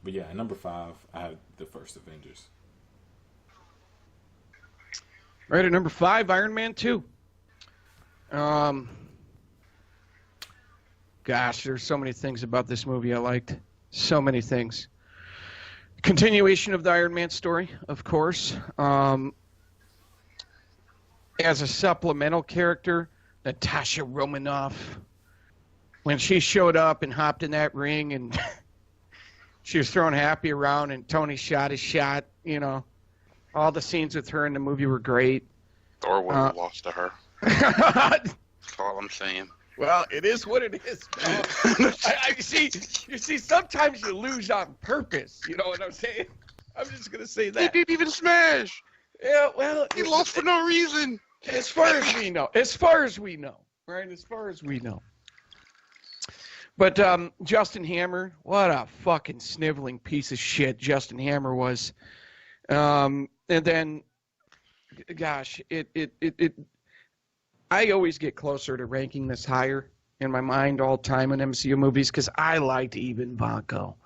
But yeah, at number 5, I had the first Avengers. Right at number 5, Iron Man 2. Gosh, there's so many things about this movie I liked. So many things. Continuation of the Iron Man story, of course. As a supplemental character, Natasha Romanoff, when she showed up and hopped in that ring and she was throwing Happy around and Tony shot his shot, you know. All the scenes with her in the movie were great. Thor would have lost to her. That's all I'm saying. Well, it is what it is. You see, sometimes you lose on purpose. You know what I'm saying? I'm just going to say that. He didn't even smash. Yeah, well. He lost for no reason. As far as we know. As far as we know. Right? As far as we know. But Justin Hammer, what a fucking sniveling piece of shit Justin Hammer was. And then, gosh, I always get closer to ranking this higher in my mind all time in MCU movies because I liked Even Vanko.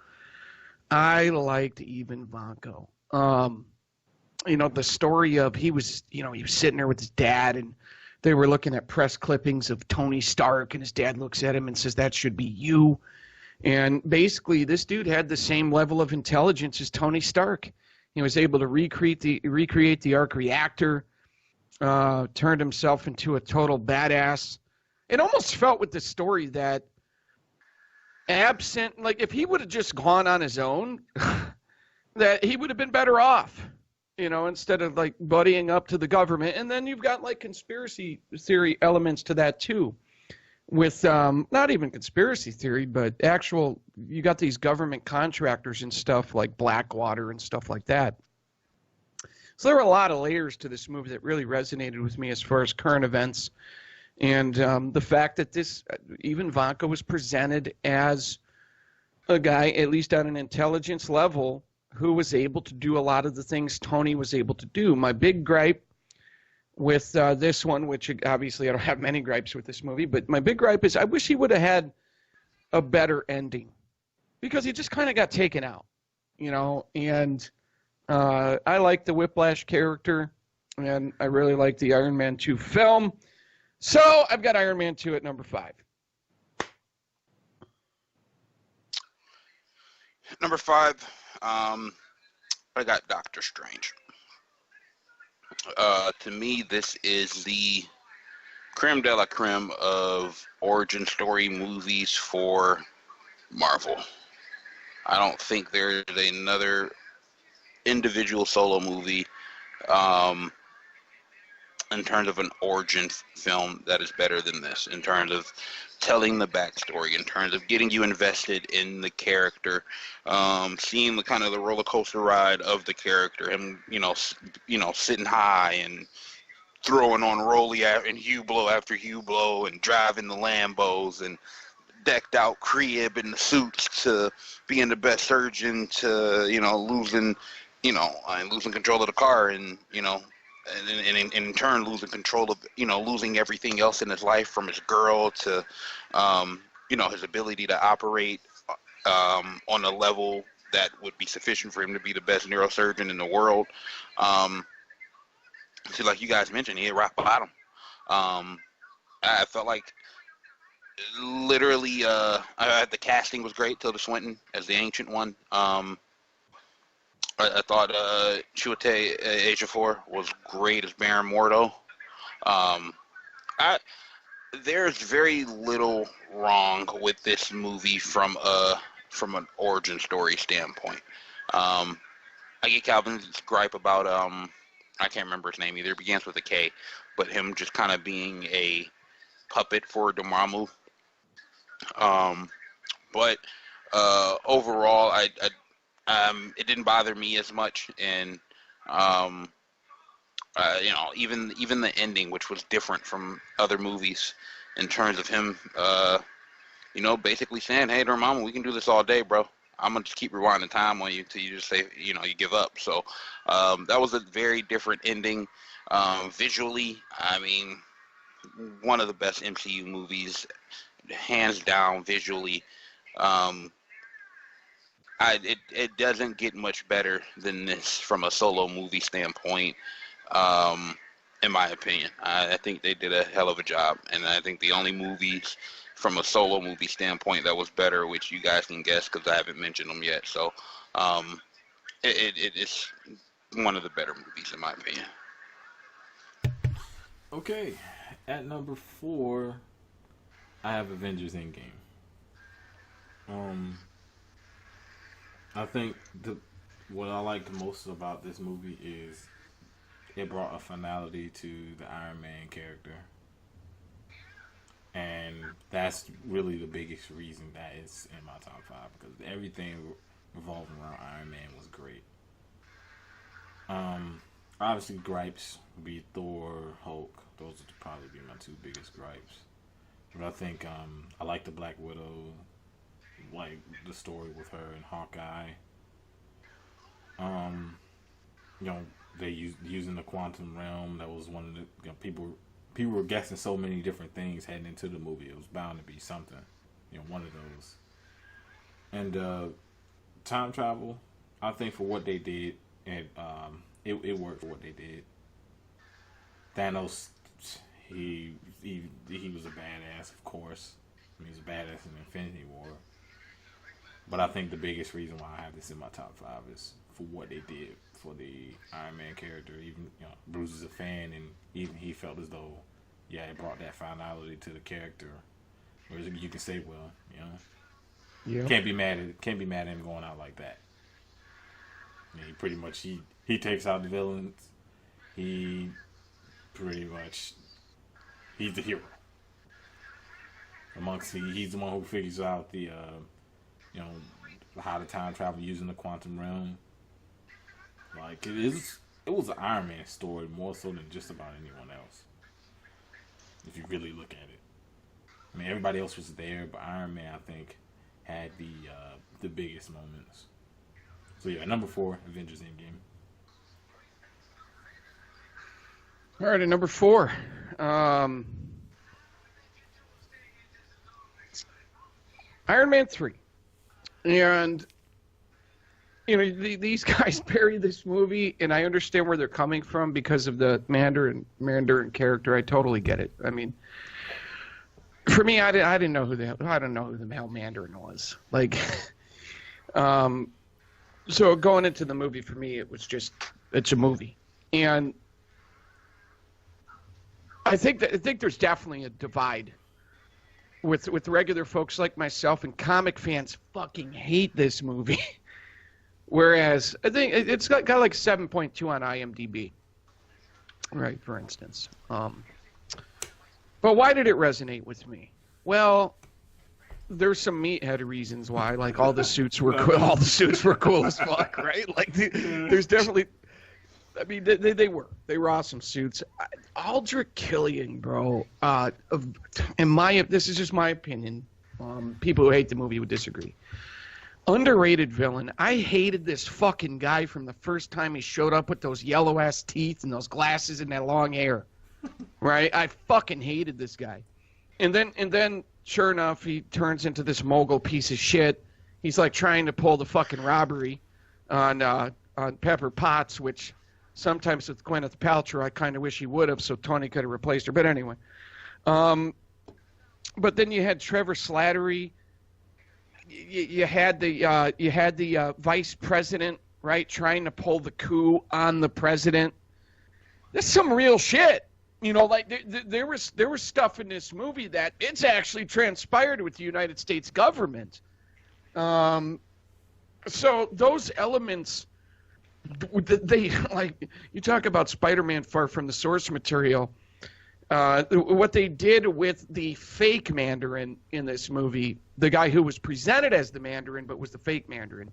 You know, the story of he was sitting there with his dad and they were looking at press clippings of Tony Stark and his dad looks at him and says, that should be you. And basically this dude had the same level of intelligence as Tony Stark. He was able to recreate the arc reactor, turned himself into a total badass. It almost felt with the story that absent, like if he would have just gone on his own, that he would have been better off, you know, instead of like buddying up to the government. And then you've got like conspiracy theory elements to that too. With not even conspiracy theory, but actual, you got these government contractors and stuff like Blackwater and stuff like that. So there were a lot of layers to this movie that really resonated with me as far as current events. And the fact that this, even Vanko was presented as a guy, at least on an intelligence level, who was able to do a lot of the things Tony was able to do. My big gripe with this one, which obviously I don't have many gripes with this movie, but my big gripe is I wish he would have had a better ending because he just kind of got taken out, you know, and I like the Whiplash character and I really like the Iron Man 2 film. So I've got Iron Man 2 at number 5. Number 5, I got Doctor Strange. To me, this is the creme de la creme of origin story movies for Marvel. I don't think there's another individual solo movie in terms of an origin film that is better than this, in terms of telling the backstory, in terms of getting you invested in the character, seeing the kind of the roller coaster ride of the character, and sitting high and throwing on Rolly and Hublot after Hublot and driving the Lambos and decked out crib in the suits to being the best surgeon to losing control of the car and and in turn losing control of losing everything else in his life, from his girl to his ability to operate on a level that would be sufficient for him to be the best neurosurgeon in the world. So like you guys mentioned, he hit rock bottom. I felt like literally the casting was great. Tilda Swinton as the Ancient One. I thought Chiwetel Ejiofor was great as Baron Mordo. There's very little wrong with this movie from an origin story standpoint. I get Calvin's gripe about I can't remember his name either. It begins with a K, but him just kind of being a puppet for Dormammu. But overall, it didn't bother me as much, and even the ending, which was different from other movies, in terms of him, basically saying, "Hey, Dormammu, we can do this all day, bro. I'm gonna just keep rewinding time on you till you just say, you give up." So that was a very different ending. Visually, I mean, one of the best MCU movies, hands down, visually. It doesn't get much better than this from a solo movie standpoint, in my opinion. I think they did a hell of a job, and I think the only movies from a solo movie standpoint that was better, which you guys can guess because I haven't mentioned them yet. So it is one of the better movies in my opinion. Okay, at number 4, I have Avengers Endgame. I think what I liked most about this movie is it brought a finality to the Iron Man character. And that's really the biggest reason that it's in my top 5, because everything revolving around Iron Man was great. Obviously, gripes would be Thor, Hulk. Those would probably be my 2 biggest gripes. But I think I like the Black Widow, like the story with her and Hawkeye. They using the quantum realm. That was one of the people were guessing so many different things heading into the movie. It was bound to be something, one of those. And time travel, I think for what they did, and it worked for what they did. Thanos, he was a badass, of course. He was a badass in Infinity War. But I think the biggest reason why I have this in my top 5 is for what they did for the Iron Man character. Even Bruce is a fan, and even he felt as though, it brought that finality to the character. Whereas you can say, can't be mad at him going out like that. He pretty much he takes out the villains. He pretty much he's the hero. He's the one who figures out the how to time travel using the quantum realm. Like it was an Iron Man story more so than just about anyone else. If you really look at it, I mean everybody else was there, but Iron Man I think had the biggest moments. So number 4, Avengers Endgame. All right, at number 4, Iron Man 3. And, these guys bury this movie, and I understand where they're coming from because of the Mandarin character. I totally get it. I mean, for me, I didn't know who the hell Mandarin was. Like, so going into the movie for me, it's a movie, and I think there's definitely a divide with regular folks like myself, and comic fans fucking hate this movie. Whereas I think it's got like 7.2 on IMDb, right? For instance. But why did it resonate with me? Well, there's some meathead reasons why. Like all the suits were cool. All the suits were cool as fuck, right? Like there's definitely. I mean, they were awesome suits. Aldrich Killian, bro. This is just my opinion. People who hate the movie would disagree. Underrated villain. I hated this fucking guy from the first time he showed up with those yellow ass teeth and those glasses and that long hair. Right? I fucking hated this guy. And then, sure enough, he turns into this mogul piece of shit. He's like trying to pull the fucking robbery on Pepper Potts, which. Sometimes with Gwyneth Paltrow, I kind of wish he would have, so Tony could have replaced her. But anyway, but then you had Trevor Slattery. You had the vice president, right, trying to pull the coup on the president. That's some real shit, Like there was stuff in this movie that it's actually transpired with the United States government. So those elements. They like you talk about Spider-Man Far From the Source Material. What they did with the fake Mandarin in this movie, the guy who was presented as the Mandarin but was the fake Mandarin,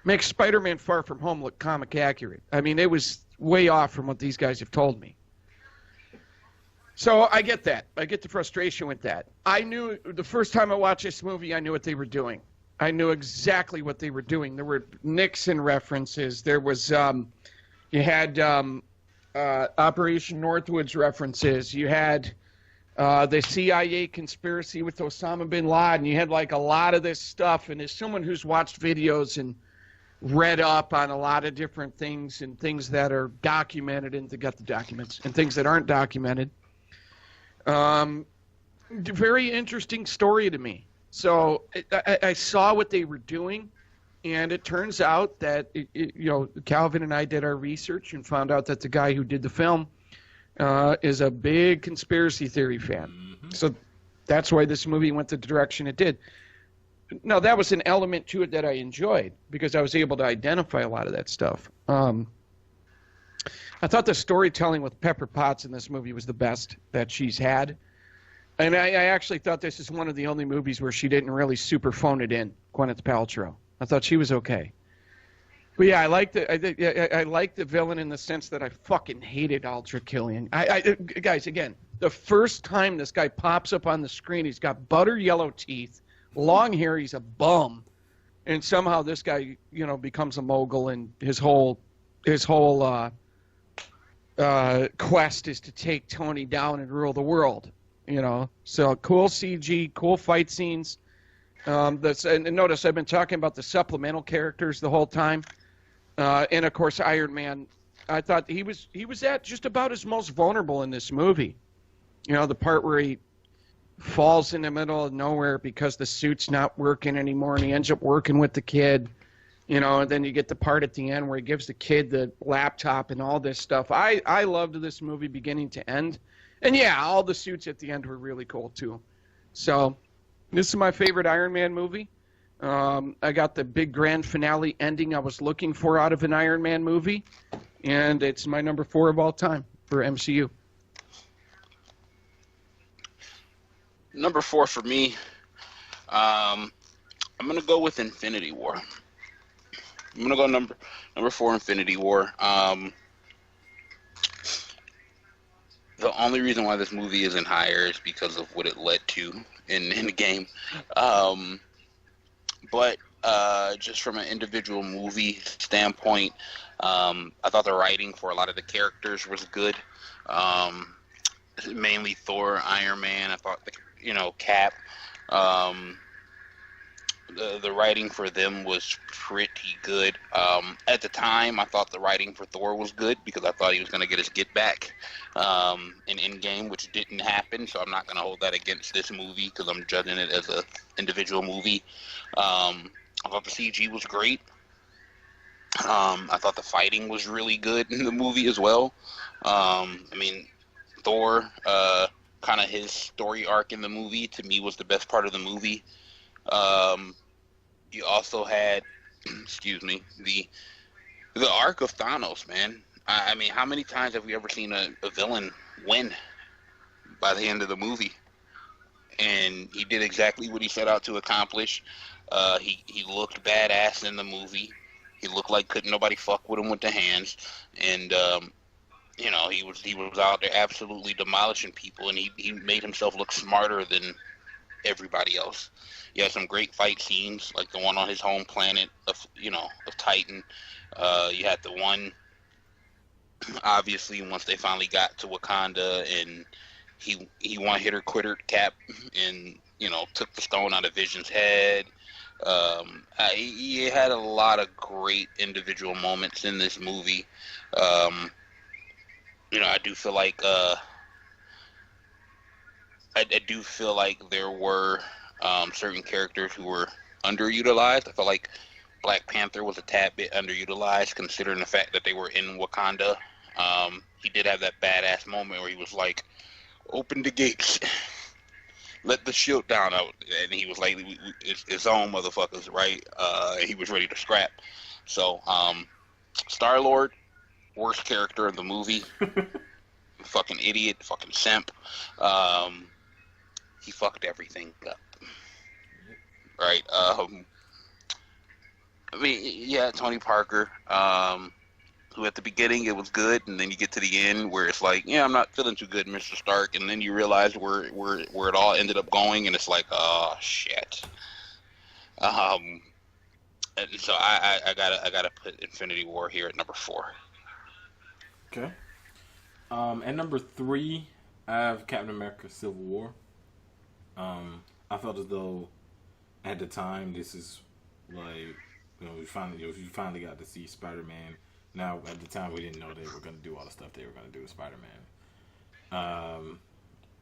makes Spider-Man Far From Home look comic accurate. I mean, it was way off from what these guys have told me. So I get that. I get the frustration with that. I knew the first time I watched this movie, I knew what they were doing. I knew exactly what they were doing. There were Nixon references. There was, you had Operation Northwoods references. You had the CIA conspiracy with Osama bin Laden. You had like a lot of this stuff. And as someone who's watched videos and read up on a lot of different things and things that are documented and got the documents and things that aren't documented, very interesting story to me. So I saw what they were doing, and it turns out that, Calvin and I did our research and found out that the guy who did the film is a big conspiracy theory fan. Mm-hmm. So that's why this movie went the direction it did. Now, that was an element to it that I enjoyed because I was able to identify a lot of that stuff. I thought the storytelling with Pepper Potts in this movie was the best that she's had. And I actually thought this is one of the only movies where she didn't really super phone it in, Gwyneth Paltrow. I thought she was okay. But yeah, I like the villain in the sense that I fucking hated Aldrich Killian. Guys, again, the first time this guy pops up on the screen, he's got butter yellow teeth, long hair, he's a bum, and somehow this guy, becomes a mogul, and his whole quest is to take Tony down and rule the world. So cool CG, cool fight scenes. And notice I've been talking about the supplemental characters the whole time, and of course Iron Man. I thought he was at just about his most vulnerable in this movie. The part where he falls in the middle of nowhere because the suit's not working anymore, and he ends up working with the kid, and then you get the part at the end where he gives the kid the laptop and all this stuff. I loved this movie beginning to end. And yeah, all the suits at the end were really cool too. So this is my favorite Iron Man movie. I got the big grand finale ending I was looking for out of an Iron Man movie, and it's my number 4 of all time for MCU. Number 4 for me, I'm gonna go with Infinity War. I'm gonna go number 4, Infinity War. The only reason why this movie isn't higher is because of what it led to in the game. But just from an individual movie standpoint, I thought the writing for a lot of the characters was good. Mainly Thor, Iron Man. I thought Cap. The writing for them was pretty good. At the time, I thought the writing for Thor was good because I thought he was going to get his get back in Endgame, which didn't happen. So I'm not going to hold that against this movie because I'm judging it as an individual movie. I thought the CG was great. I thought the fighting was really good in the movie as well. Thor, kind of his story arc in the movie, to me, was the best part of the movie. You also had, the arc of Thanos, man. How many times have we ever seen a villain win by the end of the movie? And he did exactly what he set out to accomplish. He looked badass in the movie. He looked like couldn't nobody fuck with him with the hands. And, he was out there absolutely demolishing people, and he made himself look smarter than everybody else. He had some great fight scenes, like the one on his home planet of Titan. You had the one, obviously, once they finally got to Wakanda, and he one-hitter quitter Cap, and took the stone out of Vision's head. He had a lot of great individual moments in this movie. I do feel like there were certain characters who were underutilized. I felt like Black Panther was a tad bit underutilized, considering the fact that they were in Wakanda. He did have that badass moment where he was like, "Open the gates, let the shield down," and he was like, "It's on, motherfuckers!" Right? He was ready to scrap. So, Star-Lord, worst character in the movie. Fucking idiot, fucking simp. He fucked everything up. Right? Tony Parker, who at the beginning it was good, and then you get to the end where it's like, I'm not feeling too good, Mr. Stark, and then you realize where it all ended up going, and it's like, oh shit. And so I gotta put Infinity War here at number 4. Okay. At number 3, I have Captain America: Civil War. I felt as though at the time this is like we finally got to see Spider-Man. Now at the time we didn't know they were going to do all the stuff they were going to do with Spider-Man.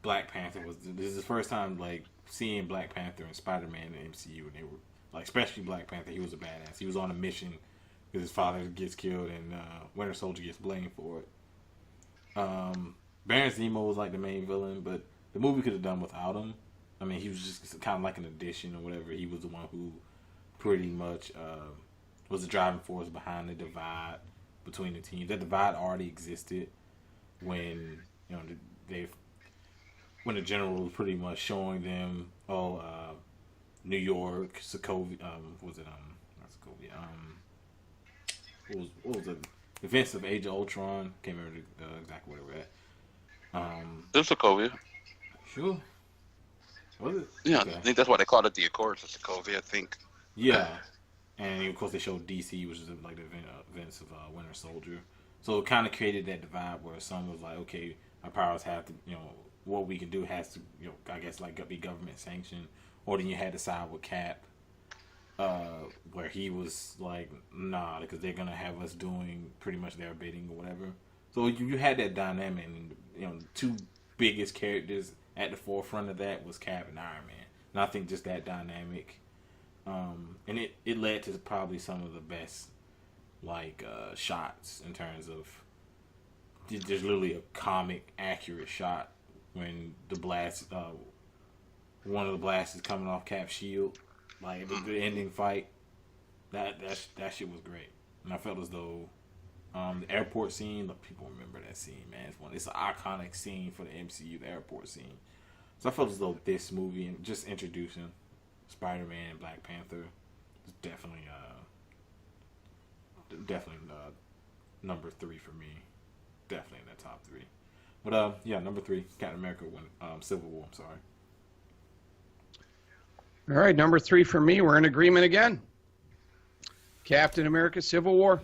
Black Panther this is the first time like seeing Black Panther and Spider-Man in the MCU, and they were like, especially Black Panther. He was a badass. He was on a mission because his father gets killed and Winter Soldier gets blamed for it. Baron Zemo was like the main villain, but the movie could have done without him. I mean, he was just kind of like an addition or whatever. He was the one who pretty much was the driving force behind the divide between the teams. That divide already existed when when the general was pretty much showing them, New York, Sokovia, what was the events of Age of Ultron? Can't remember exactly where they were at. It's Sokovia. Sure. Was it? Yeah, okay. I think that's why they called it the Accords of Sokovia, I think. Yeah. And of course they showed DC, which is like the events of Winter Soldier. So it kind of created that divide where some was like, okay, our powers have to, what we can do has to, I guess like be government sanctioned. Or then you had to side with Cap, where he was like, nah, because they're gonna have us doing pretty much their bidding or whatever. So you had that dynamic, and the two biggest characters at the forefront of that was Cap and Iron Man. And I think just that dynamic, and it led to probably some of the best shots in terms of there's literally a comic accurate shot when the blast, one of the blasts is coming off Cap's shield, like the ending fight. That shit was great, and I felt as though the airport scene. Look, people remember that scene, man. It's an iconic scene for the MCU, the airport scene. So I felt as though this movie and just introducing Spider-Man and Black Panther is definitely number 3 for me. Definitely in the top 3. But yeah, number 3, Captain America: Civil War. I'm sorry. All right, number 3 for me. We're in agreement again. Captain America: Civil War.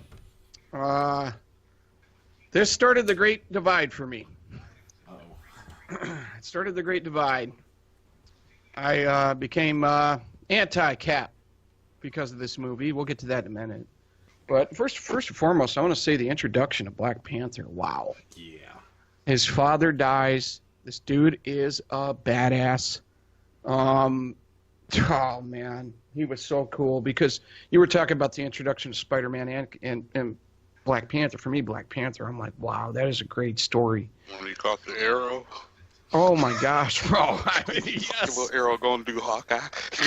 This started the Great Divide for me. It started the Great Divide. I became anti-Cap because of this movie. We'll get to that in a minute. But first and foremost, I want to say the introduction of Black Panther. Wow. Yeah. His father dies. This dude is a badass. Oh, man. He was so cool because you were talking about the introduction of Spider-Man and Black Panther. For me, Black Panther, I'm like, wow, that is a great story. When he caught the arrow. Oh, my gosh, bro. I mean, yes. The little arrow going to do Hawkeye.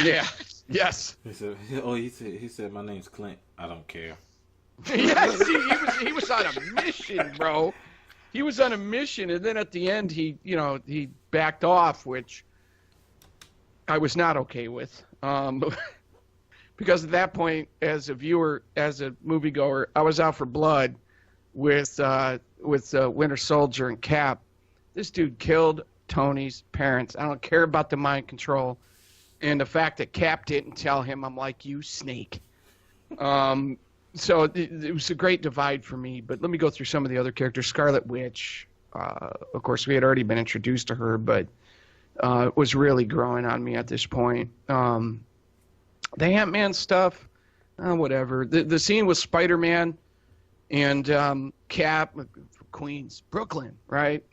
Yeah. Yes. He said, my name's Clint. I don't care. Yes, he was on a mission, bro. He was on a mission, and then at the end, he backed off, which I was not okay with. Because at that point, as a viewer, as a moviegoer, I was out for blood with Winter Soldier and Cap. This dude killed Tony's parents. I don't care about the mind control. And the fact that Cap didn't tell him, I'm like, you snake. So it was a great divide for me. But let me go through some of the other characters. Scarlet Witch, of course, we had already been introduced to her, but it was really growing on me at this point. The Ant-Man stuff, whatever. The scene with Spider-Man and Cap, Queens, Brooklyn, right?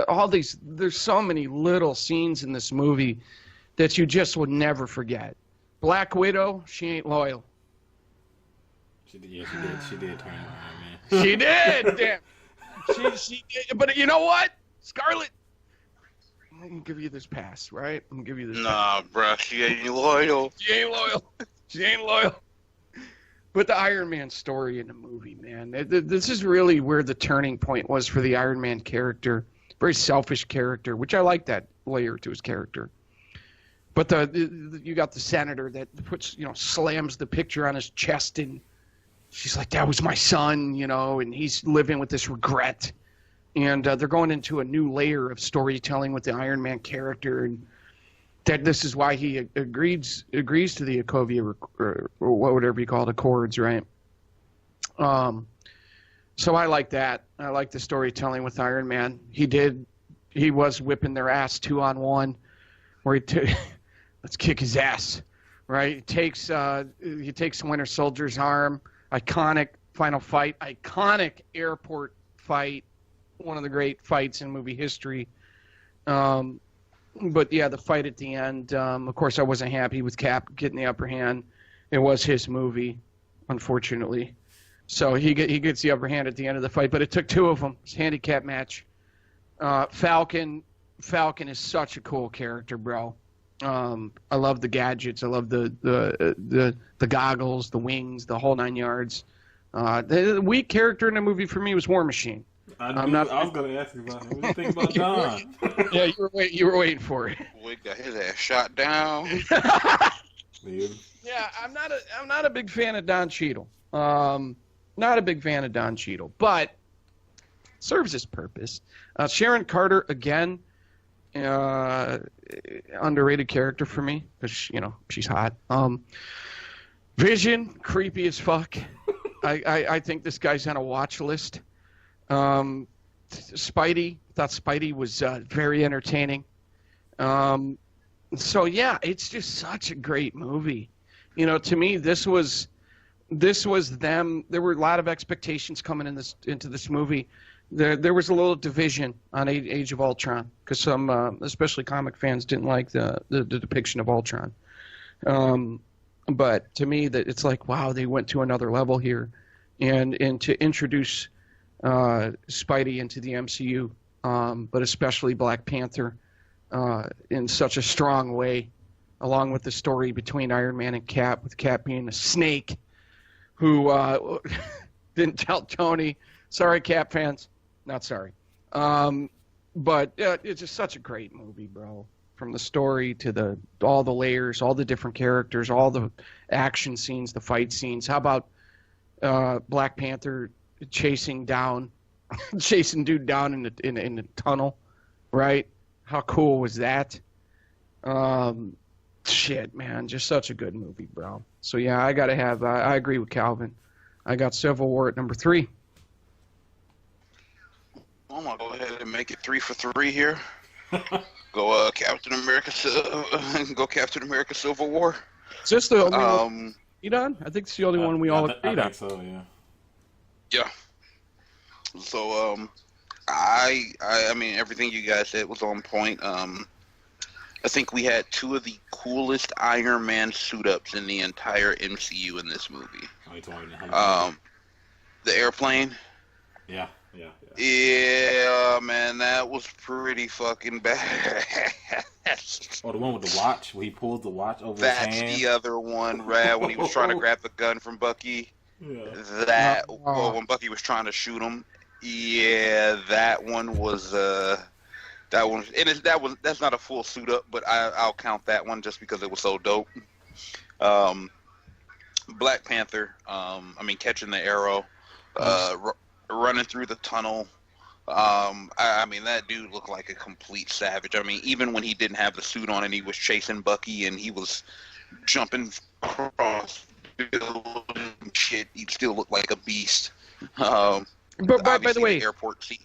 All these, there's so many little scenes in this movie that you just would never forget. Black Widow, she ain't loyal. She did turn around, man. She did, damn. She did. But you know what? Scarlet, I'm going to give you this pass, right? I'm going to give you this pass. Bruh, she ain't loyal. She ain't loyal. She ain't loyal. But the Iron Man story in the movie, man, this is really where the turning point was for the Iron Man character. Very selfish character, which I like that layer to his character. But you got the senator that slams the picture on his chest, and she's like, that was my son, and he's living with this regret. And they're going into a new layer of storytelling with the Iron Man character, and that this is why he agrees to the Sokovia or whatever you call it, Accords, right? So I like that. I like the storytelling with Iron Man. He did he was whipping their ass 2-on-1, where let's kick his ass, right? He takes Winter Soldier's arm, iconic final fight, iconic airport fight, one of the great fights in movie history. But yeah, the fight at the end, of course I wasn't happy with Cap getting the upper hand. It was his movie, unfortunately. So he gets the upper hand at the end of the fight, but it took two of them. It's a handicap match. Falcon is such a cool character, bro. I love the gadgets. I love the goggles, the wings, the whole 9 yards. The weak character in the movie for me was War Machine. I was going to ask you about him. What do you think about Don? Yeah, you were waiting for it. Boy got his ass shot down. Yeah, I'm not a big fan of Don Cheadle. Not a big fan of Don Cheadle, but serves his purpose. Sharon Carter again, underrated character for me because she's hot. Vision, creepy as fuck. I think this guy's on a watch list. Spidey, thought Spidey was very entertaining. So yeah, it's just such a great movie. To me, this was them. There were a lot of expectations coming into this movie. There was a little division on Age of Ultron because some, especially comic fans, didn't like the depiction of Ultron. But to me, that it's like, wow, they went to another level here, and to introduce Spidey into the MCU, but especially Black Panther, in such a strong way, along with the story between Iron Man and Cap, with Cap being a snake who didn't tell Tony. Sorry, Cap fans. Not sorry. But it's just such a great movie, bro. From the story to all the layers, all the different characters, all the action scenes, the fight scenes. How about Black Panther chasing dude down in the tunnel, right? How cool was that? Shit, man, just such a good movie, bro. So yeah, I agree with Calvin. I got Civil War at number 3. I'm gonna go ahead and make it 3 for 3 here. Go Captain America Civil War. Is this the only one you done? I think it's the only one we all agreed on. So yeah. Yeah. So I mean everything you guys said was on point. I think we had 2 of the coolest Iron Man suit-ups in the entire MCU in this movie. The airplane. Yeah. Yeah, man, that was pretty fucking bad. Oh, the one with the watch, where he pulls the watch over his hand? That's the other one, right, when he was trying to grab the gun from Bucky. Yeah. When Bucky was trying to shoot him. Yeah, that one was, that's not a full suit up, but I'll count that one just because it was so dope. Black Panther, catching the arrow, running through the tunnel. I mean, that dude looked like a complete savage. I mean, even when he didn't have the suit on and he was chasing Bucky and he was jumping across building shit, he still looked like a beast. But by the way, airport scene.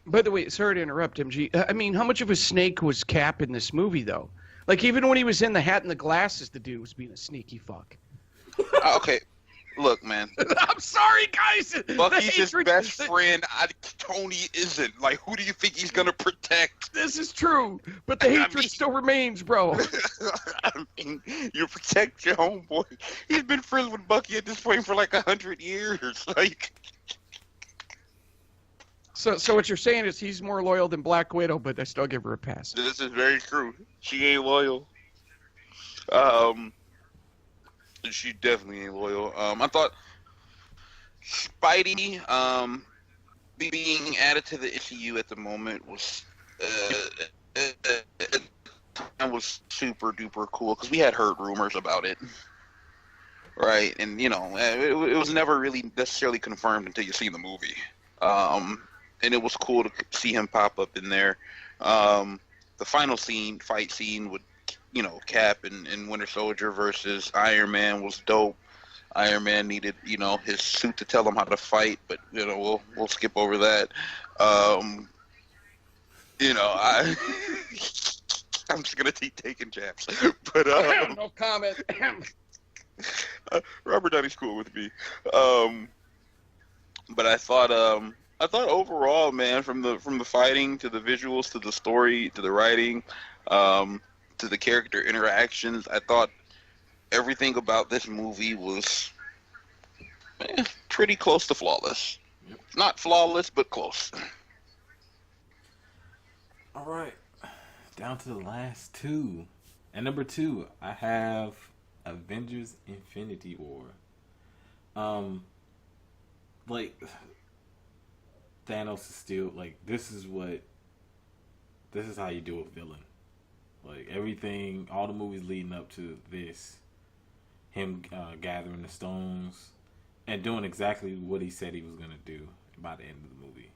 By the way, sorry to interrupt, MG. I mean, how much of a snake was Cap in this movie, though? Like, even when he was in the hat and the glasses, the dude was being a sneaky fuck. Okay. Look, man. I'm sorry, guys. Bucky's his best friend. Tony isn't. Like, who do you think he's gonna protect? This is true, but the hatred still remains, bro. I mean, you protect your homeboy. He's been friends with Bucky at this point for like 100 years. Like. So what you're saying is he's more loyal than Black Widow, but I still give her a pass. This is very true. She ain't loyal. She definitely ain't loyal. I thought Spidey being added to the MCU at the moment was super duper cool because we had heard rumors about it, right? And it was never really necessarily confirmed until you see the movie. And it was cool to see him pop up in there. The final fight scene with Cap and Winter Soldier versus Iron Man was dope. Iron Man needed, his suit to tell him how to fight, but we'll skip over that. You know, I'm just gonna keep taking jabs, but no comment. Robert Downey's cool with me. But I thought overall, man, from the fighting to the visuals to the story to the writing, to the character interactions, I thought everything about this movie was pretty close to flawless. Yep. Not flawless, but close. All right, down to the last two. And number 2, I have Avengers: Infinity War. Like, Thanos is still like, this is how you do a villain. Like, everything, all the movies leading up to this, him gathering the stones and doing exactly what he said he was gonna do by the end of the movie.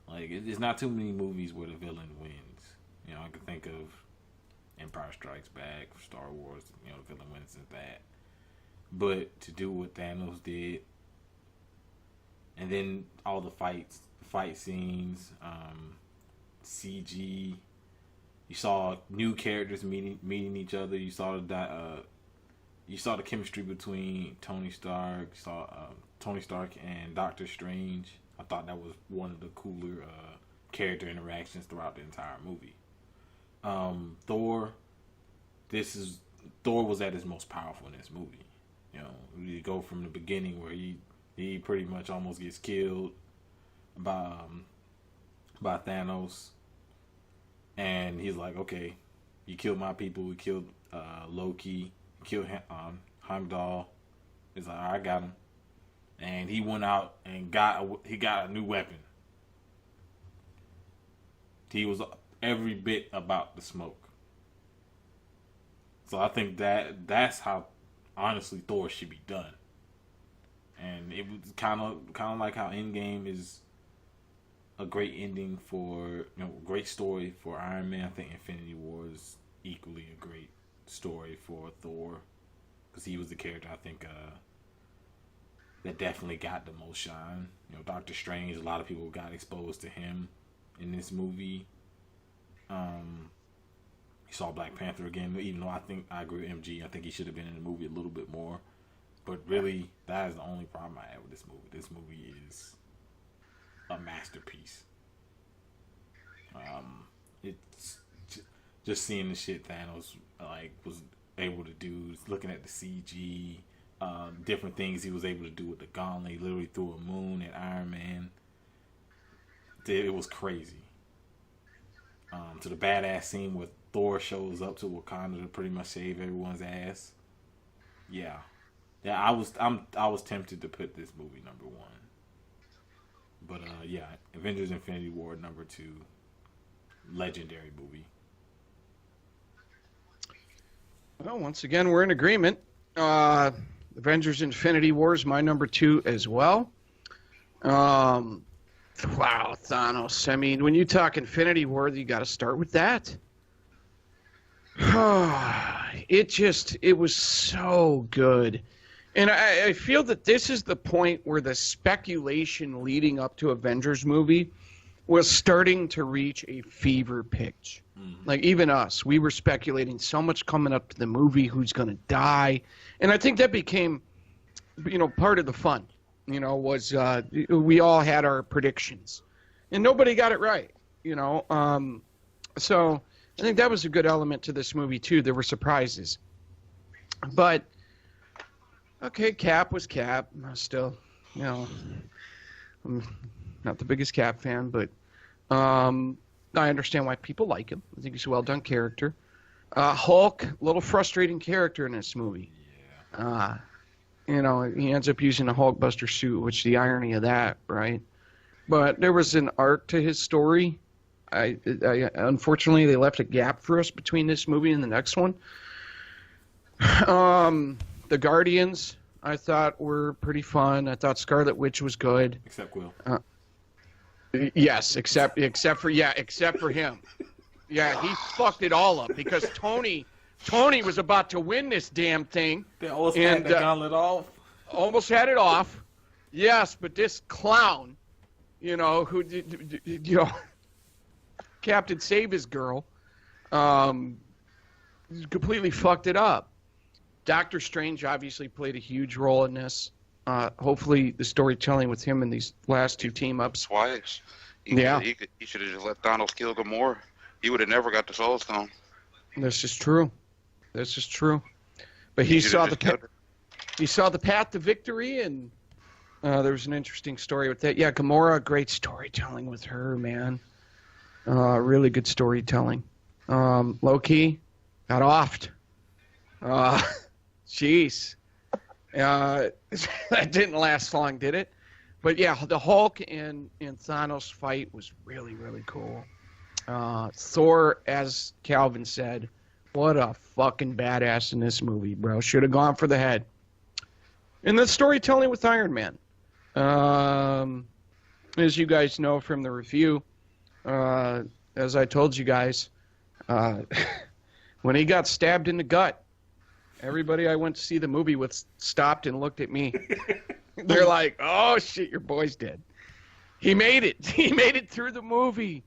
Like, it's not too many movies where the villain wins. You know, I could think of Empire Strikes Back, Star Wars. You know, the villain wins in that. But to do what Thanos did, and then all the fight scenes, CG. You saw new characters meeting each other. You saw the chemistry between Tony Stark. You saw Tony Stark and Doctor Strange. I thought that was one of the cooler character interactions throughout the entire movie. Thor was at his most powerful in this movie. You know, you go from the beginning where he pretty much almost gets killed by Thanos, and he's like, okay, you killed my people. We killed Loki. Killed Heimdall. He's like, I got him, and he went out and got a new weapon. He was every bit about the smoke. So I think that's how, honestly, Thor should be done. And it was kind of like how Endgame is a great ending for, great story for Iron Man. I think Infinity War is equally a great story for Thor, because he was the character I think that definitely got the most shine. Doctor Strange, a lot of people got exposed to him in this movie. You saw Black Panther again, even though I agree with MG. I think he should have been in the movie a little bit more. But really, that is the only problem I have with this movie. This movie is a masterpiece. It's just seeing the shit Thanos was able to do, looking at the CG, different things he was able to do with the gauntlet. He literally threw a moon at Iron Man. It was crazy. To the badass scene where Thor shows up to Wakanda to pretty much save everyone's ass. Yeah, I was tempted to put this movie number 1, but Avengers: Infinity War number 2, legendary movie. Well, once again, we're in agreement. Avengers: Infinity War is my number 2 as well. Wow, Thanos. I mean, when you talk Infinity War, you got to start with that. It was so good. And I feel that this is the point where the speculation leading up to Avengers movie was starting to reach a fever pitch. Mm-hmm. Like, even us, we were speculating so much coming up to the movie, who's going to die. And I think that became, part of the fun. Was we all had our predictions, and nobody got it right. So I think that was a good element to this movie too. There were surprises, but okay, Cap was Cap. Still, I'm not the biggest Cap fan, but I understand why people like him. I think he's a well done character. Hulk, a little frustrating character in this movie. Yeah. He ends up using a Hulkbuster suit, which the irony of that, right? But there was an arc to his story. I unfortunately, they left a gap for us between this movie and the next one. The Guardians, I thought, were pretty fun. I thought Scarlet Witch was good. Except Quill. Yes, except for him. Yeah, he fucked it all up because Tony was about to win this damn thing. They almost had the gauntlet off. Almost had it off. Yes, but this clown, who Captain Save His Girl. Completely fucked it up. Doctor Strange obviously played a huge role in this. Hopefully the storytelling with him in these last two team-ups. Twice. He should have just let Thanos kill Gamora. He would have never got the Soul Stone. This is true. But he saw the path to victory, and there was an interesting story with that. Yeah, Gamora, great storytelling with her, man. Really good storytelling. Low-key, got offed. Jeez. That didn't last long, did it? But yeah, the Hulk and Thanos fight was really, really cool. Thor, as Calvin said, what a fucking badass in this movie, bro. Should have gone for the head. And the storytelling with Iron Man. As you guys know from the review, as I told you guys, when he got stabbed in the gut, everybody I went to see the movie with stopped and looked at me. They're like, oh, shit, your boy's dead. He made it. He made it through the movie.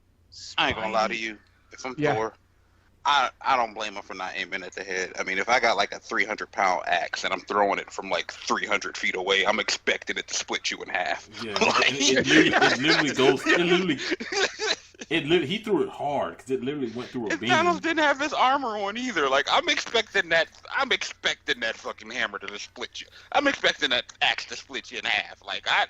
I ain't gonna lie to you. If I'm Thor, I don't blame him for not aiming at the head. I mean, if I got like a 300-pound axe and I'm throwing it from like 300 feet away, I'm expecting it to split you in half. Yeah, it literally goes. He threw it hard because it literally went through a beam. Thanos didn't have his armor on either. Like, I'm expecting that fucking hammer to just split you. I'm expecting that axe to split you in half. Like, I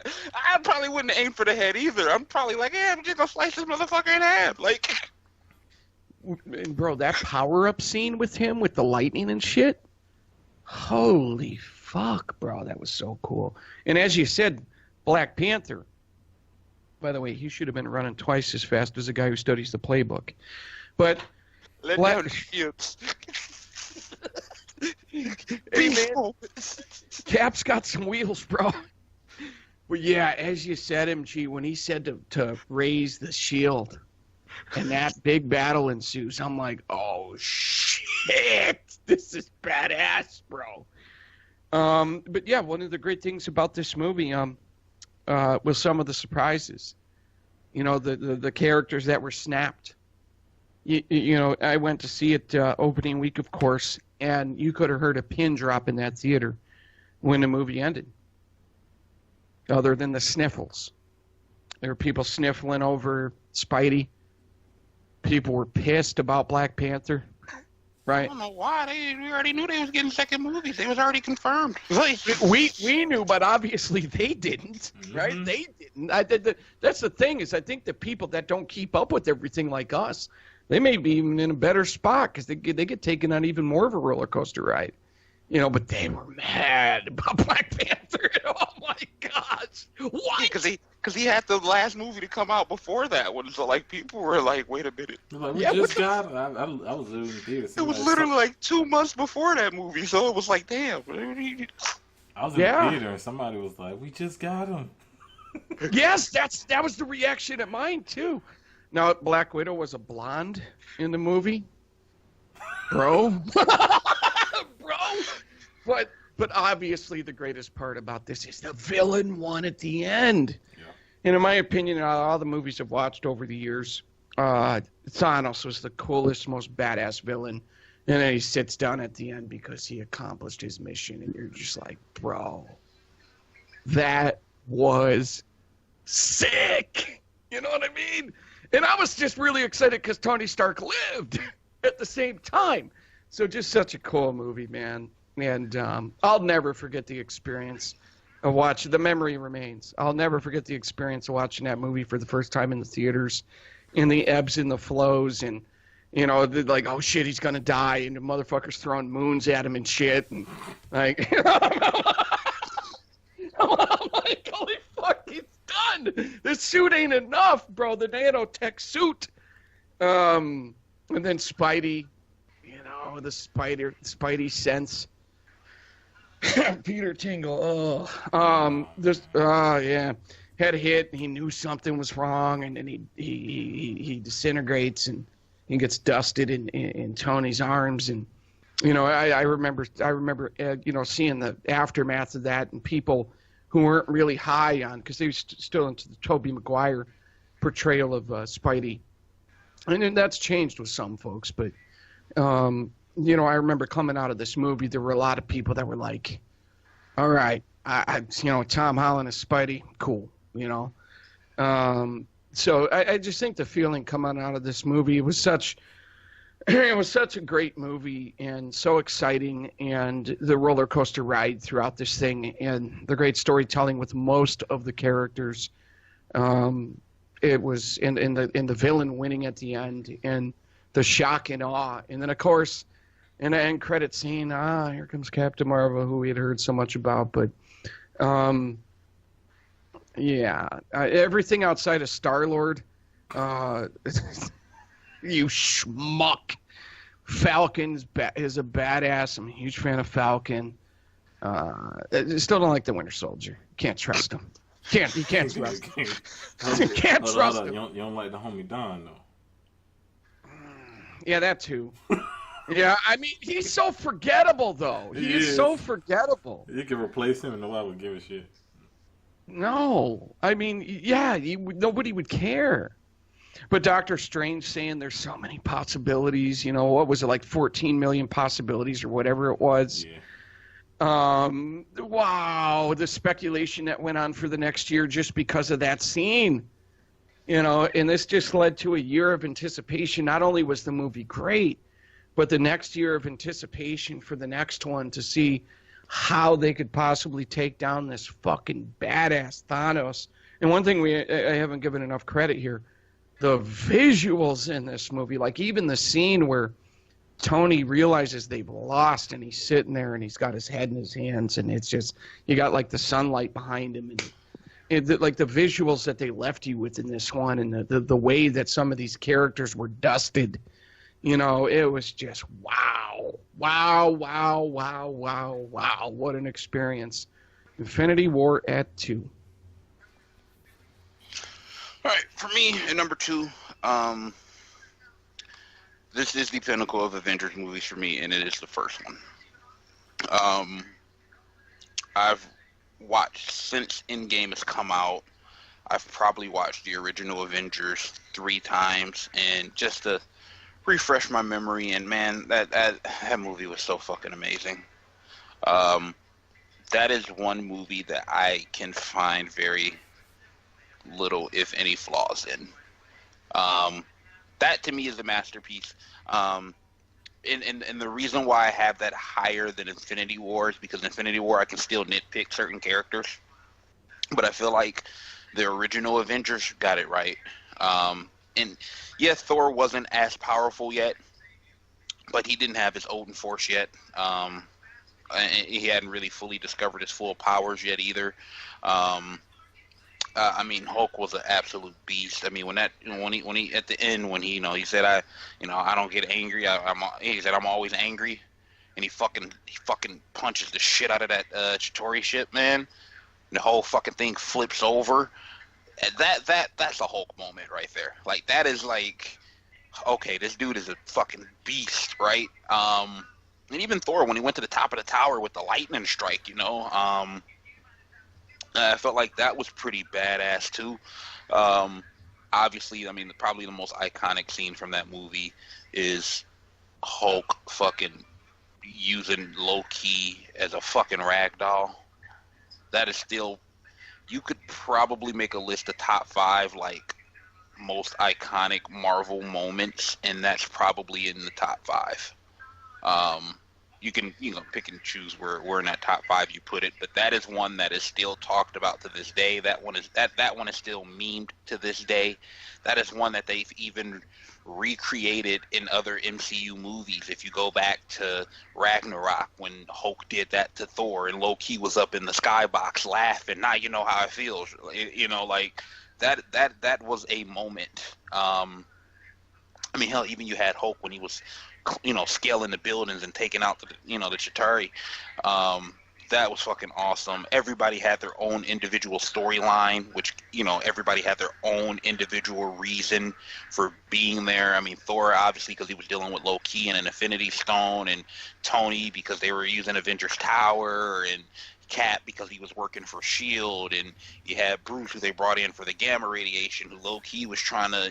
probably wouldn't aim for the head either. I'm probably like, yeah, I'm just gonna slice this motherfucker in half. Like, bro, that power-up scene with him with the lightning and shit. Holy fuck, bro, that was so cool. And as you said, Black Panther. By the way, he should have been running twice as fast as a guy who studies the playbook. But hey, man, Cap's got some wheels, bro. But yeah, as you said, MG, when he said to raise the shield and that big battle ensues, I'm like, oh shit, this is badass, bro. But yeah, one of the great things about this movie, with some of the surprises, you know, the characters that were snapped. You know, I went to see it opening week, of course, and you could have heard a pin drop in that theater when the movie ended. Other than the sniffles, there were people sniffling over Spidey. People were pissed about Black Panther. Right. I don't know why. We already knew they was getting second movies. They was already confirmed. We knew, but obviously they didn't, right? Mm-hmm. They didn't. That's the thing is I think the people that don't keep up with everything like us, they may be even in a better spot because they get taken on even more of a roller coaster ride. You know, but they were mad about Black Panther. Oh, my gosh. Why? Because he had the last movie to come out before that one. So, like, people were like, wait a minute. Like, we just got it. I was literally in the theater. It was literally like 2 months before that movie. So it was like, damn. I was in the theater and somebody was like, we just got him. Yes, that was the reaction at mine, too. Now, Black Widow was a blonde in the movie. Bro. But obviously the greatest part about this is the villain won at the end. Yeah. And in my opinion, out of all the movies I've watched over the years, Thanos was the coolest, most badass villain. And then he sits down at the end because he accomplished his mission. And you're just like, bro, that was sick. You know what I mean? And I was just really excited because Tony Stark lived at the same time. So just such a cool movie, man. And I'll never forget the experience of watching. The memory remains. I'll never forget the experience of watching that movie for the first time in the theaters, and the ebbs and the flows, and you know, like, oh shit, he's gonna die, and the motherfucker's throwing moons at him and shit, and like, I'm like, holy fuck, he's done. This suit ain't enough, bro. The nanotech suit. And then Spidey, you know, the Spidey sense. Peter Tingle, yeah, had a hit. And he knew something was wrong, and then he disintegrates and he gets dusted in Tony's arms. And you know, I remember you know, seeing the aftermath of that and people who weren't really high on because they were still into the Tobey Maguire portrayal of Spidey. And then that's changed with some folks, but you know, I remember coming out of this movie, there were a lot of people that were like, all right, you know, Tom Holland is Spidey, cool, you know. So I just think the feeling coming out of this movie, it was such a great movie and so exciting, and the roller coaster ride throughout this thing, and the great storytelling with most of the characters. It was in the villain winning at the end, and the shock and awe, and then of course, in the end credit scene, here comes Captain Marvel, who we had heard so much about, but everything outside of Star-Lord, you schmuck. Falcon is a badass. I'm a huge fan of Falcon. I still don't like the Winter Soldier. Can't trust him. You can't trust him. You can't trust him. You don't like the homie Don, though. Yeah, that too. Yeah, I mean, he's so forgettable, though. He is so forgettable. You can replace him and nobody would give a shit. No. I mean, yeah, nobody would care. But Doctor Strange saying there's so many possibilities, you know, what was it, like 14 million possibilities or whatever it was? Yeah. Wow, the speculation that went on for the next year just because of that scene. You know, and this just led to a year of anticipation. Not only was the movie great, but the next year of anticipation for the next one to see how they could possibly take down this fucking badass Thanos. And one thing I haven't given enough credit here, the visuals in this movie, like even the scene where Tony realizes they've lost and he's sitting there and he's got his head in his hands, and it's just, you got like the sunlight behind him, and like the visuals that they left you with in this one, and the way that some of these characters were dusted, you know, it was just wow, what an experience. Infinity War at 2. All right, for me, at number 2, this is the pinnacle of Avengers movies for me, and it is the first one. I've watched since Endgame has come out. I've probably watched the original Avengers 3 times, and just to refresh my memory, and man, that movie was so fucking amazing. That is one movie that I can find very little, if any, flaws in. That to me is a masterpiece. And the reason why I have that higher than Infinity War is because in Infinity War I can still nitpick certain characters, but I feel like the original Avengers got it right. And yeah, Thor wasn't as powerful yet, but he didn't have his Odin Force yet. And he hadn't really fully discovered his full powers yet either. I mean, Hulk was an absolute beast. I mean, when he at the end, when he, he said, I don't get angry. He said, I'm always angry, and he fucking punches the shit out of that Chitauri ship, man. And the whole fucking thing flips over. And that's a Hulk moment right there. Like, that is like, okay, this dude is a fucking beast, right? And even Thor, when he went to the top of the tower with the lightning strike, I felt like that was pretty badass too. Obviously, I mean, probably the most iconic scene from that movie is Hulk fucking using Loki as a fucking rag doll. That is still, you could probably make a list of top 5 like most iconic Marvel moments, and that's probably in the top 5. You can pick and choose where in that top 5 you put it, but that is one that is still talked about to this day. That one is still memed to this day. That is one that they've even recreated in other MCU movies. If you go back to Ragnarok, when Hulk did that to Thor and Loki was up in the skybox laughing, now you know how it feels. Like that was a moment. I mean, hell, even you had Hulk when he was scaling the buildings and taking out the Chitauri. That was fucking awesome. Everybody had their own individual storyline, which, everybody had their own individual reason for being there. I mean, Thor, obviously, because he was dealing with Loki and an Infinity Stone, and Tony, because they were using Avengers Tower, and Cap, because he was working for S.H.I.E.L.D., and you had Bruce, who they brought in for the gamma radiation, who low-key was trying to,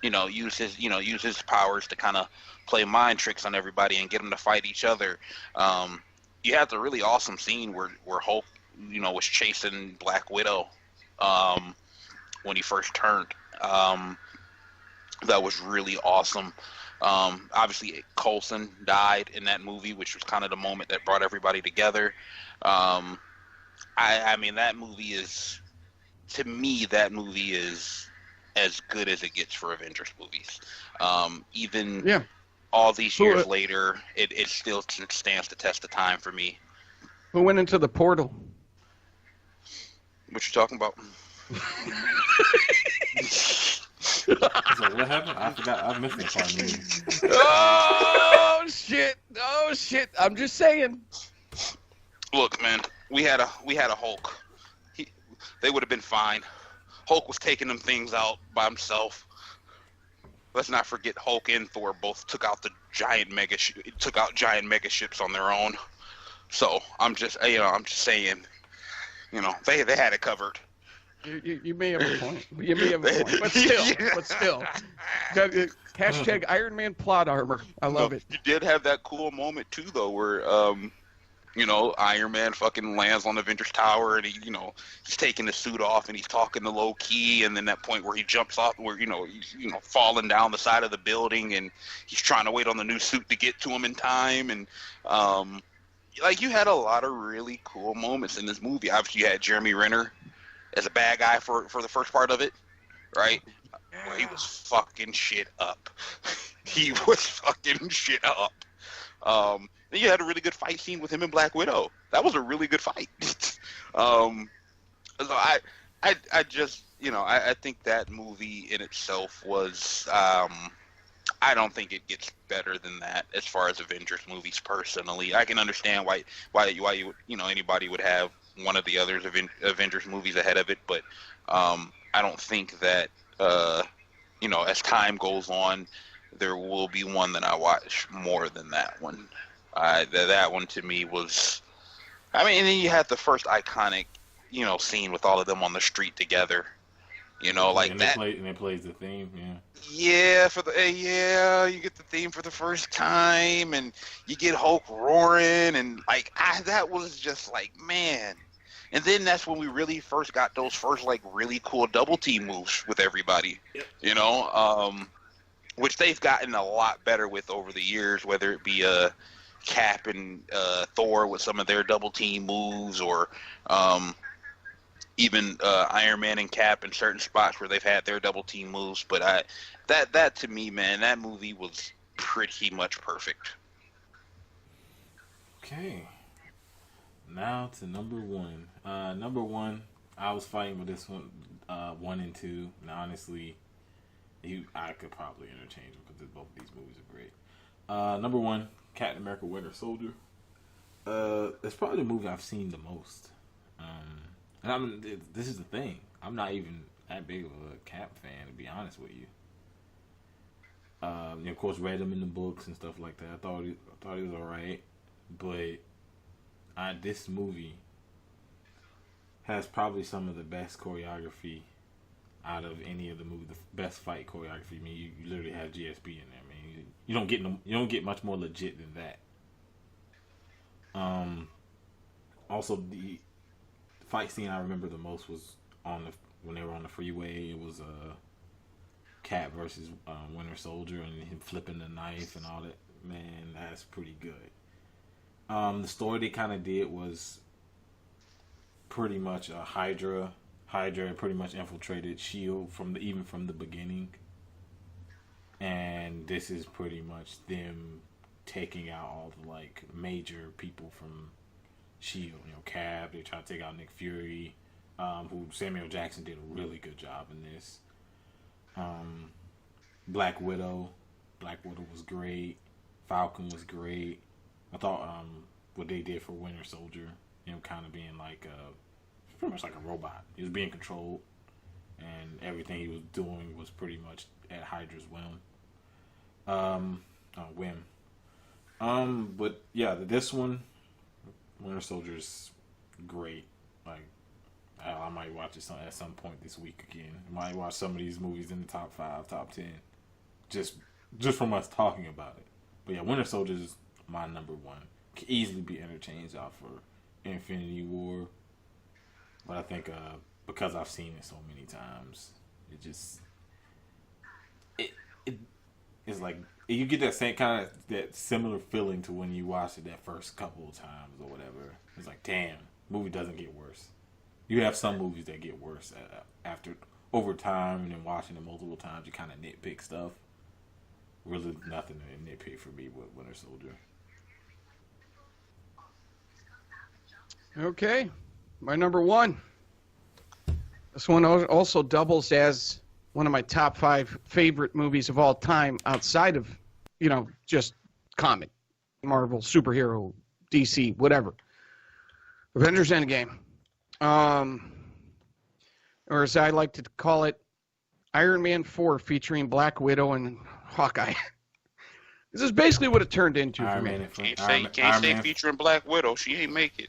use his powers to kind of play mind tricks on everybody and get them to fight each other. You had the really awesome scene where Hulk, was chasing Black Widow when he first turned. That was really awesome. Obviously, Coulson died in that movie, which was kind of the moment that brought everybody together. I mean, that movie is, to me, as good as it gets for Avengers movies. Even all these years later, it still stands the test of time for me. Who went into the portal? What you talking about? So what happened? I forgot. I missed that part of the movie. Oh shit! Oh shit! I'm just saying. Look, man, we had a Hulk. They would have been fine. Hulk was taking them things out by himself. Let's not forget Hulk and Thor both took out giant mega ships on their own. So I'm just saying, they had it covered. You may have a point. You may have a point, but still. Hashtag Iron Man plot armor. I love it. You did have that cool moment too, though, where Iron Man fucking lands on Avengers Tower and he's taking the suit off and he's talking to Loki, and then that point where he jumps off, where he's falling down the side of the building and he's trying to wait on the new suit to get to him in time, and you had a lot of really cool moments in this movie. Obviously, you had Jeremy Renner as a bad guy for the first part of it, right? Where he was fucking shit up. He was fucking shit up. Then you had a really good fight scene with him and Black Widow. That was a really good fight. So I think that movie in itself was, I don't think it gets better than that as far as Avengers movies. Personally, I can understand why you anybody would have one of the others Avengers movies ahead of it, but I don't think that as time goes on, there will be one that I watch more than that one. That one to me was, and then you had the first iconic, scene with all of them on the street together, like and that. And it plays the theme, yeah. Yeah, you get the theme for the first time, and you get Hulk roaring, and that was just like, man. And then that's when we really first got those first really cool double team moves with everybody, which they've gotten a lot better with over the years, whether it be Cap and Thor with some of their double team moves, or even Iron Man and Cap in certain spots where they've had their double team moves. But that to me, man, that movie was pretty much perfect. Okay. Now to number one. Number one, I was fighting with this one, 1 and 2. And honestly, I could probably interchange them because both of these movies are great. Number one, Captain America: Winter Soldier. It's probably the movie I've seen the most. And this is the thing. I'm not even that big of a Cap fan, to be honest with you. Of course, read him in the books and stuff like that. I thought he was alright, but this movie has probably some of the best choreography out of any of the movies. The best fight choreography. You literally have GSP in there, man. You don't get much more legit than that. Also, the fight scene I remember the most was when they were on the freeway. It was Cap versus Winter Soldier, and him flipping the knife and all that. Man, that's pretty good. The story they kind of did was pretty much a Hydra. Hydra pretty much infiltrated S.H.I.E.L.D. even from the beginning. And this is pretty much them taking out all the major people from S.H.I.E.L.D. Cap, they tried to take out Nick Fury, who Samuel Jackson did a really good job in this. Black Widow was great. Falcon was great. I thought what they did for Winter Soldier, kind of being pretty much like a robot. He was being controlled, and everything he was doing was pretty much at Hydra's whim. But yeah, this one, Winter Soldier's great. I might watch it at some point this week again. I might watch some of these movies in the top 5, top 10. just from us talking about it. But yeah, Winter Soldier is my number one. Can easily be interchanged out for Infinity War. But I think because I've seen it so many times, it's like you get that same kind of that similar feeling to when you watch it that first couple of times or whatever. It's like, damn, movie doesn't get worse. You have some movies that get worse after over time, and then watching it multiple times, you kind of nitpick stuff. Really, nothing to nitpick for me with Winter Soldier. Okay, my number one. This one also doubles as one of my top 5 favorite movies of all time outside of, just comic, Marvel, superhero, DC, whatever. Avengers Endgame. Or as I like to call it, Iron Man 4 featuring Black Widow and Hawkeye. This is basically what it turned into for me. Can't say featuring Black Widow. She ain't make it.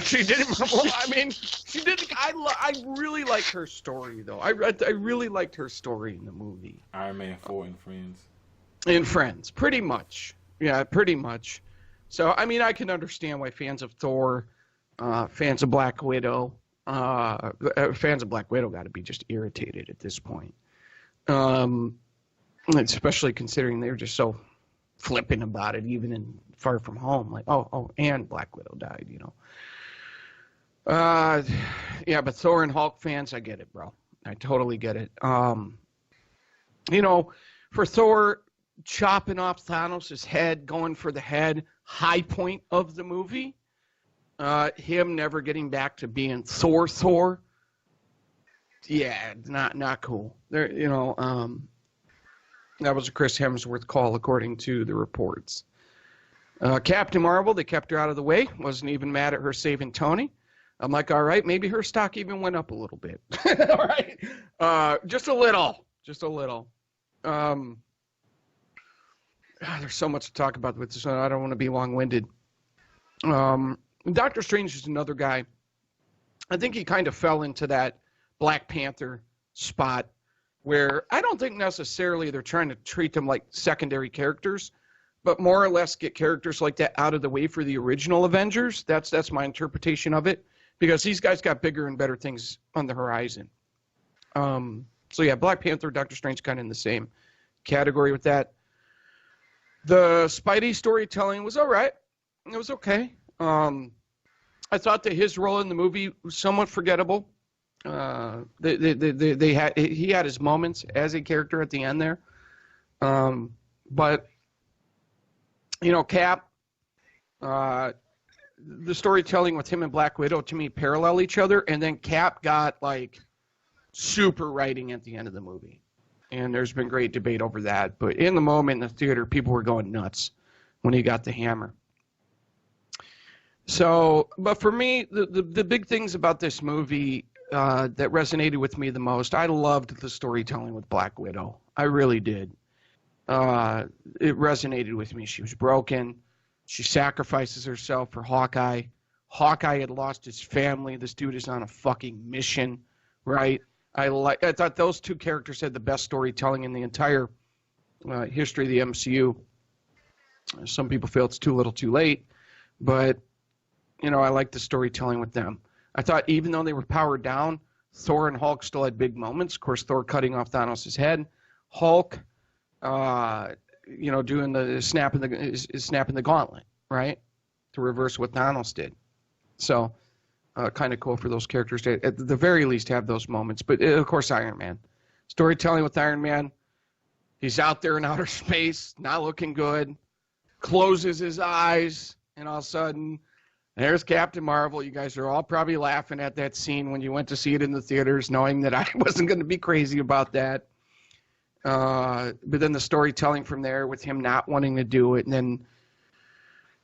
She didn't. Well, I mean, she didn't. I really like her story, though. I really liked her story in the movie. Iron Man 4 and Friends. And Friends, pretty much. Yeah, pretty much. So, I mean, I can understand why fans of Thor, fans of Black Widow, fans of Black Widow got to be just irritated at this point. Especially considering they were just so flippant about it, even in Far From Home, like, oh, and Black Widow died, Yeah, but Thor and Hulk fans, I get it, bro. I totally get it. For Thor chopping off Thanos' head, going for the head, high point of the movie. Him never getting back to being Thor. Yeah, not cool. There, that was a Chris Hemsworth call, according to the reports. Captain Marvel, they kept her out of the way. Wasn't even mad at her saving Tony. I'm like, all right, maybe her stock even went up a little bit. All right, just a little. There's so much to talk about with this one. I don't want to be long-winded. Doctor Strange is another guy. I think he kind of fell into that Black Panther spot where I don't think necessarily they're trying to treat them like secondary characters, but more or less get characters like that out of the way for the original Avengers. That's my interpretation of it, because these guys got bigger and better things on the horizon. So yeah, Black Panther, Doctor Strange, kind of in the same category with that. The Spidey storytelling was all right. It was okay. I thought that his role in the movie was somewhat forgettable. He had his moments as a character at the end there. But Cap, the storytelling with him and Black Widow to me parallel each other, and then Cap got like super writing at the end of the movie. And there's been great debate over that. But in the moment in the theater, people were going nuts when he got the hammer. So, but for me, the big things about this movie that resonated with me the most, I loved the storytelling with Black Widow. I really did. It resonated with me. She was broken. She sacrifices herself for Hawkeye. Hawkeye had lost his family. This dude is on a fucking mission, right? I thought those two characters had the best storytelling in the entire history of the MCU. Some people feel it's too little too late, but I like the storytelling with them. I thought even though they were powered down, Thor and Hulk still had big moments. Of course, Thor cutting off Thanos' head. Hulk, doing the snapping the gauntlet, right? To reverse what Thanos did. So, kind of cool for those characters to, at the very least, have those moments. But, of course, Iron Man. Storytelling with Iron Man. He's out there in outer space, not looking good. Closes his eyes, and all of a sudden, there's Captain Marvel. You guys are all probably laughing at that scene when you went to see it in the theaters, knowing that I wasn't going to be crazy about that. But then the storytelling from there with him not wanting to do it, and then,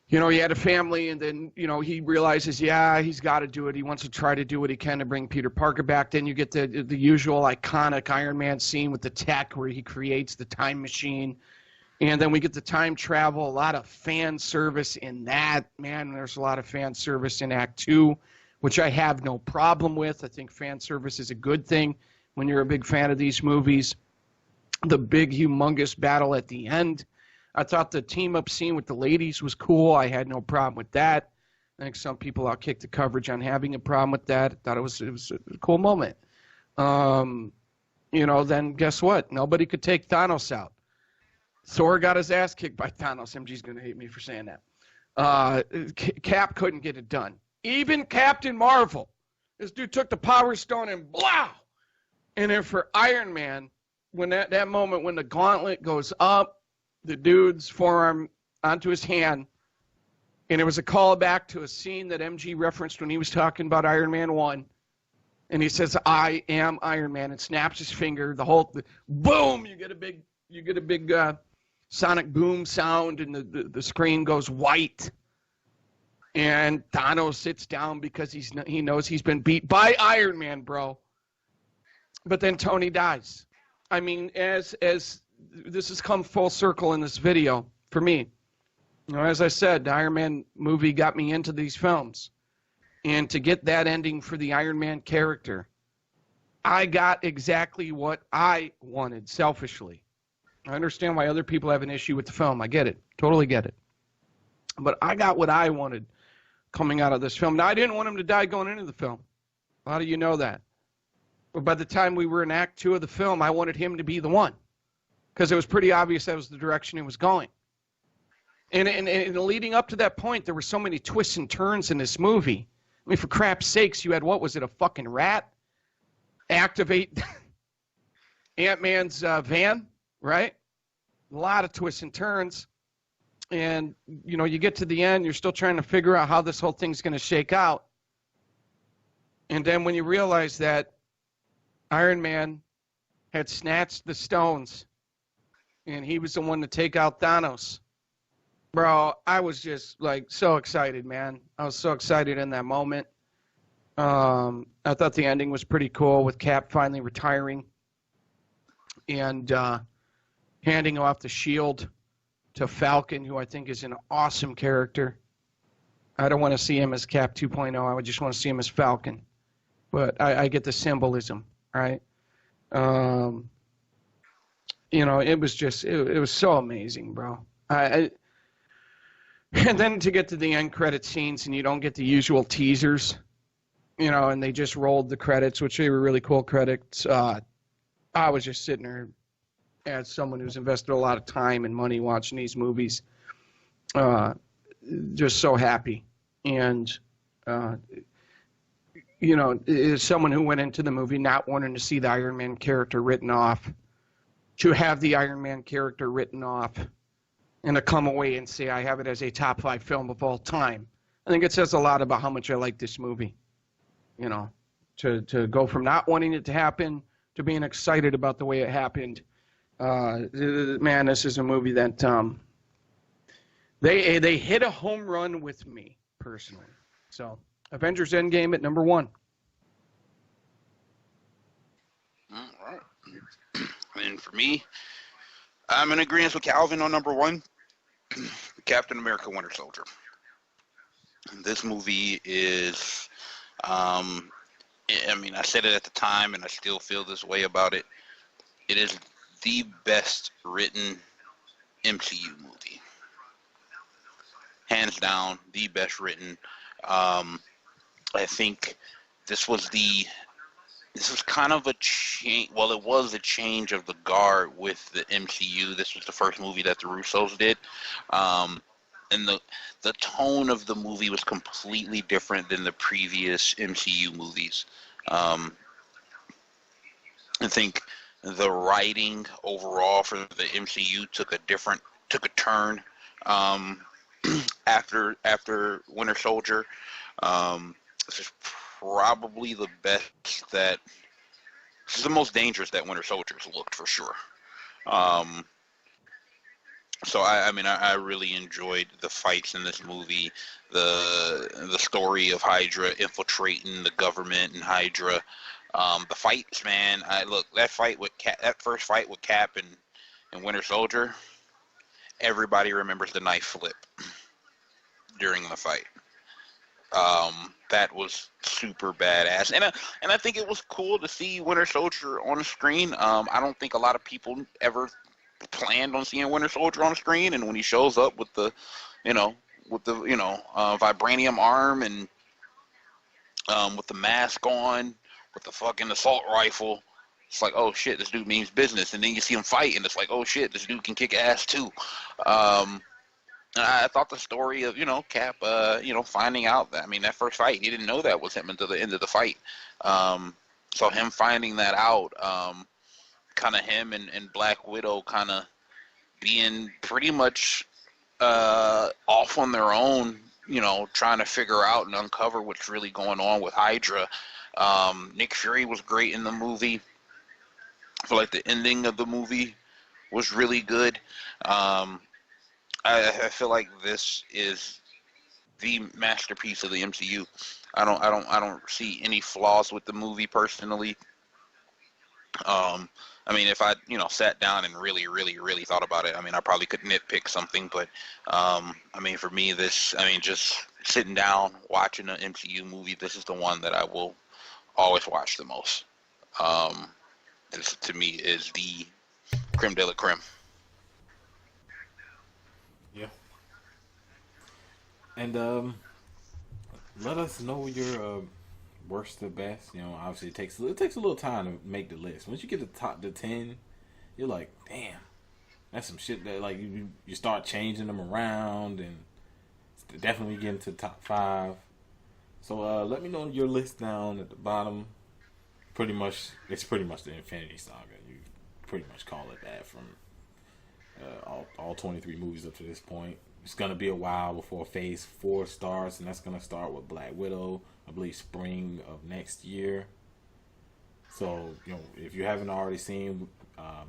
he had a family, and then, he realizes, yeah, he's got to do it. He wants to try to do what he can to bring Peter Parker back. Then you get the usual iconic Iron Man scene with the tech where he creates the time machine. And then we get the time travel, a lot of fan service in that. Man, there's a lot of fan service in Act 2, which I have no problem with. I think fan service is a good thing when you're a big fan of these movies. the big, humongous battle at the end. I thought the team-up scene with the ladies was cool. I had no problem with that. I think some people outkicked the coverage on having a problem with that. I thought it was a cool moment. Then guess what? Nobody could take Thanos out. Thor got his ass kicked by Thanos. MG's going to hate me for saying that. Cap couldn't get it done. Even Captain Marvel. This dude took the Power Stone and blah! And then for Iron Man, when that moment when the gauntlet goes up, the dude's forearm onto his hand, and it was a callback to a scene that MG referenced when he was talking about Iron Man 1. And he says, "I am Iron Man," and snaps his finger. Boom! You get a big sonic boom sound, and the screen goes white. And Thanos sits down because he knows he's been beat by Iron Man, bro. But then Tony dies. I mean, as this has come full circle in this video for me. As I said, the Iron Man movie got me into these films. And to get that ending for the Iron Man character, I got exactly what I wanted, selfishly. I understand why other people have an issue with the film. I get it. Totally get it. But I got what I wanted coming out of this film. Now, I didn't want him to die going into the film. A lot of you know that. But by the time we were in Act 2 of the film, I wanted him to be the one. Because it was pretty obvious that was the direction it was going. And leading up to that point, there were so many twists and turns in this movie. I mean, for crap's sakes, you had, what was it, a fucking rat? Activate Ant-Man's van, right? A lot of twists and turns. And, you get to the end, you're still trying to figure out how this whole thing's going to shake out. And then when you realize that Iron Man had snatched the stones and he was the one to take out Thanos, bro, I was just, so excited, man. I was so excited in that moment. I thought the ending was pretty cool with Cap finally retiring and handing off the shield to Falcon, who I think is an awesome character. I don't want to see him as Cap 2.0. I would just want to see him as Falcon. But I get the symbolism, right? It was just, it was so amazing, bro. And then to get to the end credit scenes and you don't get the usual teasers, and they just rolled the credits, which they were really cool credits. I was just sitting there as someone who's invested a lot of time and money watching these movies, just so happy. And, as someone who went into the movie not wanting to see the Iron Man character written off, to have the Iron Man character written off, and to come away and say I have it as a top 5 film of all time. I think it says a lot about how much I like this movie. To go from not wanting it to happen to being excited about the way it happened. Man, this is a movie that they hit a home run with me personally. So, Avengers Endgame at number 1. All right. And for me, I'm in agreement with Calvin on number 1. Captain America Winter Soldier. This movie is, I said it at the time and I still feel this way about it. It is the best written MCU movie. Hands down, the best written. I think this was kind of a change. Well, it was a change of the guard with the MCU. This was the first movie that the Russos did. And the tone of the movie was completely different than the previous MCU movies. I think the writing overall for the MCU took a turn after Winter Soldier. This is probably the best this is the most dangerous that Winter Soldier's looked for sure. So I really enjoyed the fights in this movie, the story of Hydra infiltrating the government and Hydra, the fights, man. That first fight with Cap and Winter Soldier, everybody remembers the knife flip during the fight. That was super badass, and I think it was cool to see Winter Soldier on the screen. I don't think a lot of people ever planned on seeing Winter Soldier on the screen, and when he shows up with the, vibranium arm and with the mask on, with the fucking assault rifle, it's like, oh shit, this dude means business. And then you see him fight, and it's like, oh shit, this dude can kick ass too. I thought the story of, Cap, finding out that, that first fight, he didn't know that was him until the end of the fight. So him finding that out, kind of him and Black Widow kind of being pretty much off on their own, trying to figure out and uncover what's really going on with Hydra. Nick Fury was great in the movie. I feel like the ending of the movie was really good. I feel like this is the masterpiece of the MCU. I don't see any flaws with the movie personally. If I sat down and really, really, really thought about it, I probably could nitpick something, but for me, just sitting down watching an MCU movie, this is the one that I will always watch the most. This to me is the creme de la creme. Yeah. And let us know your worst to best. Obviously it takes a little time to make the list. Once you get the 10, you're like, damn, that's some shit that like you start changing them around, and definitely get into the top 5. So let me know your list down at the bottom. It's pretty much the Infinity Saga. You pretty much call it that from all 23 movies up to this point. It's gonna be a while before Phase 4 starts, and that's gonna start with Black Widow, I believe spring of next year. So if you haven't already seen,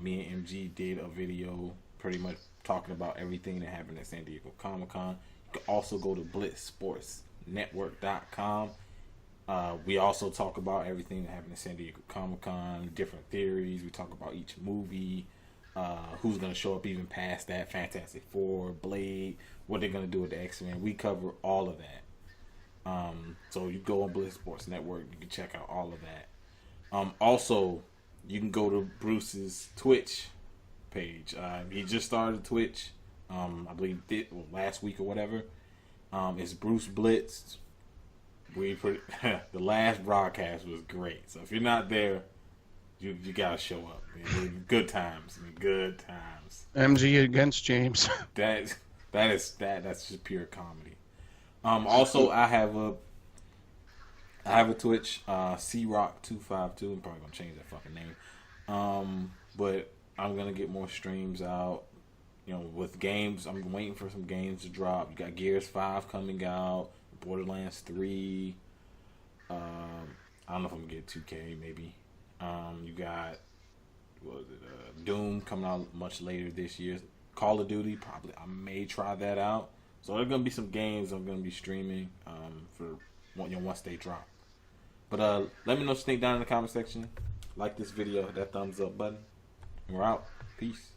me and MG did a video pretty much talking about everything that happened at San Diego Comic-Con. You can also go to blitzsportsnetwork.com. We also talk about everything that happened at San Diego Comic-Con, different theories. We talk about each movie, who's going to show up even past that, Fantastic Four, Blade, what they're going to do with the X-Men. We cover all of that. So you go on Blitz Sports Network, you can check out all of that. Also, you can go to Bruce's Twitch page. He just started Twitch, I believe last week or whatever. It's Bruce Blitz. The last broadcast was great. So if you're not there, you gotta show up. Good times. Good times. MG against James. That's just pure comedy. Also, I have a Twitch, CRock252. I'm probably gonna change that fucking name. But I'm gonna get more streams out. With games, I'm waiting for some games to drop. You got Gears 5 coming out, Borderlands 3. I don't know if I'm gonna get 2K maybe. You got Doom coming out much later this year. Call of Duty, probably I may try that out. So there's gonna be some games I'm gonna be streaming for once they drop. But let me know what you think down in the comment section. Like this video, hit that thumbs up button. And we're out. Peace.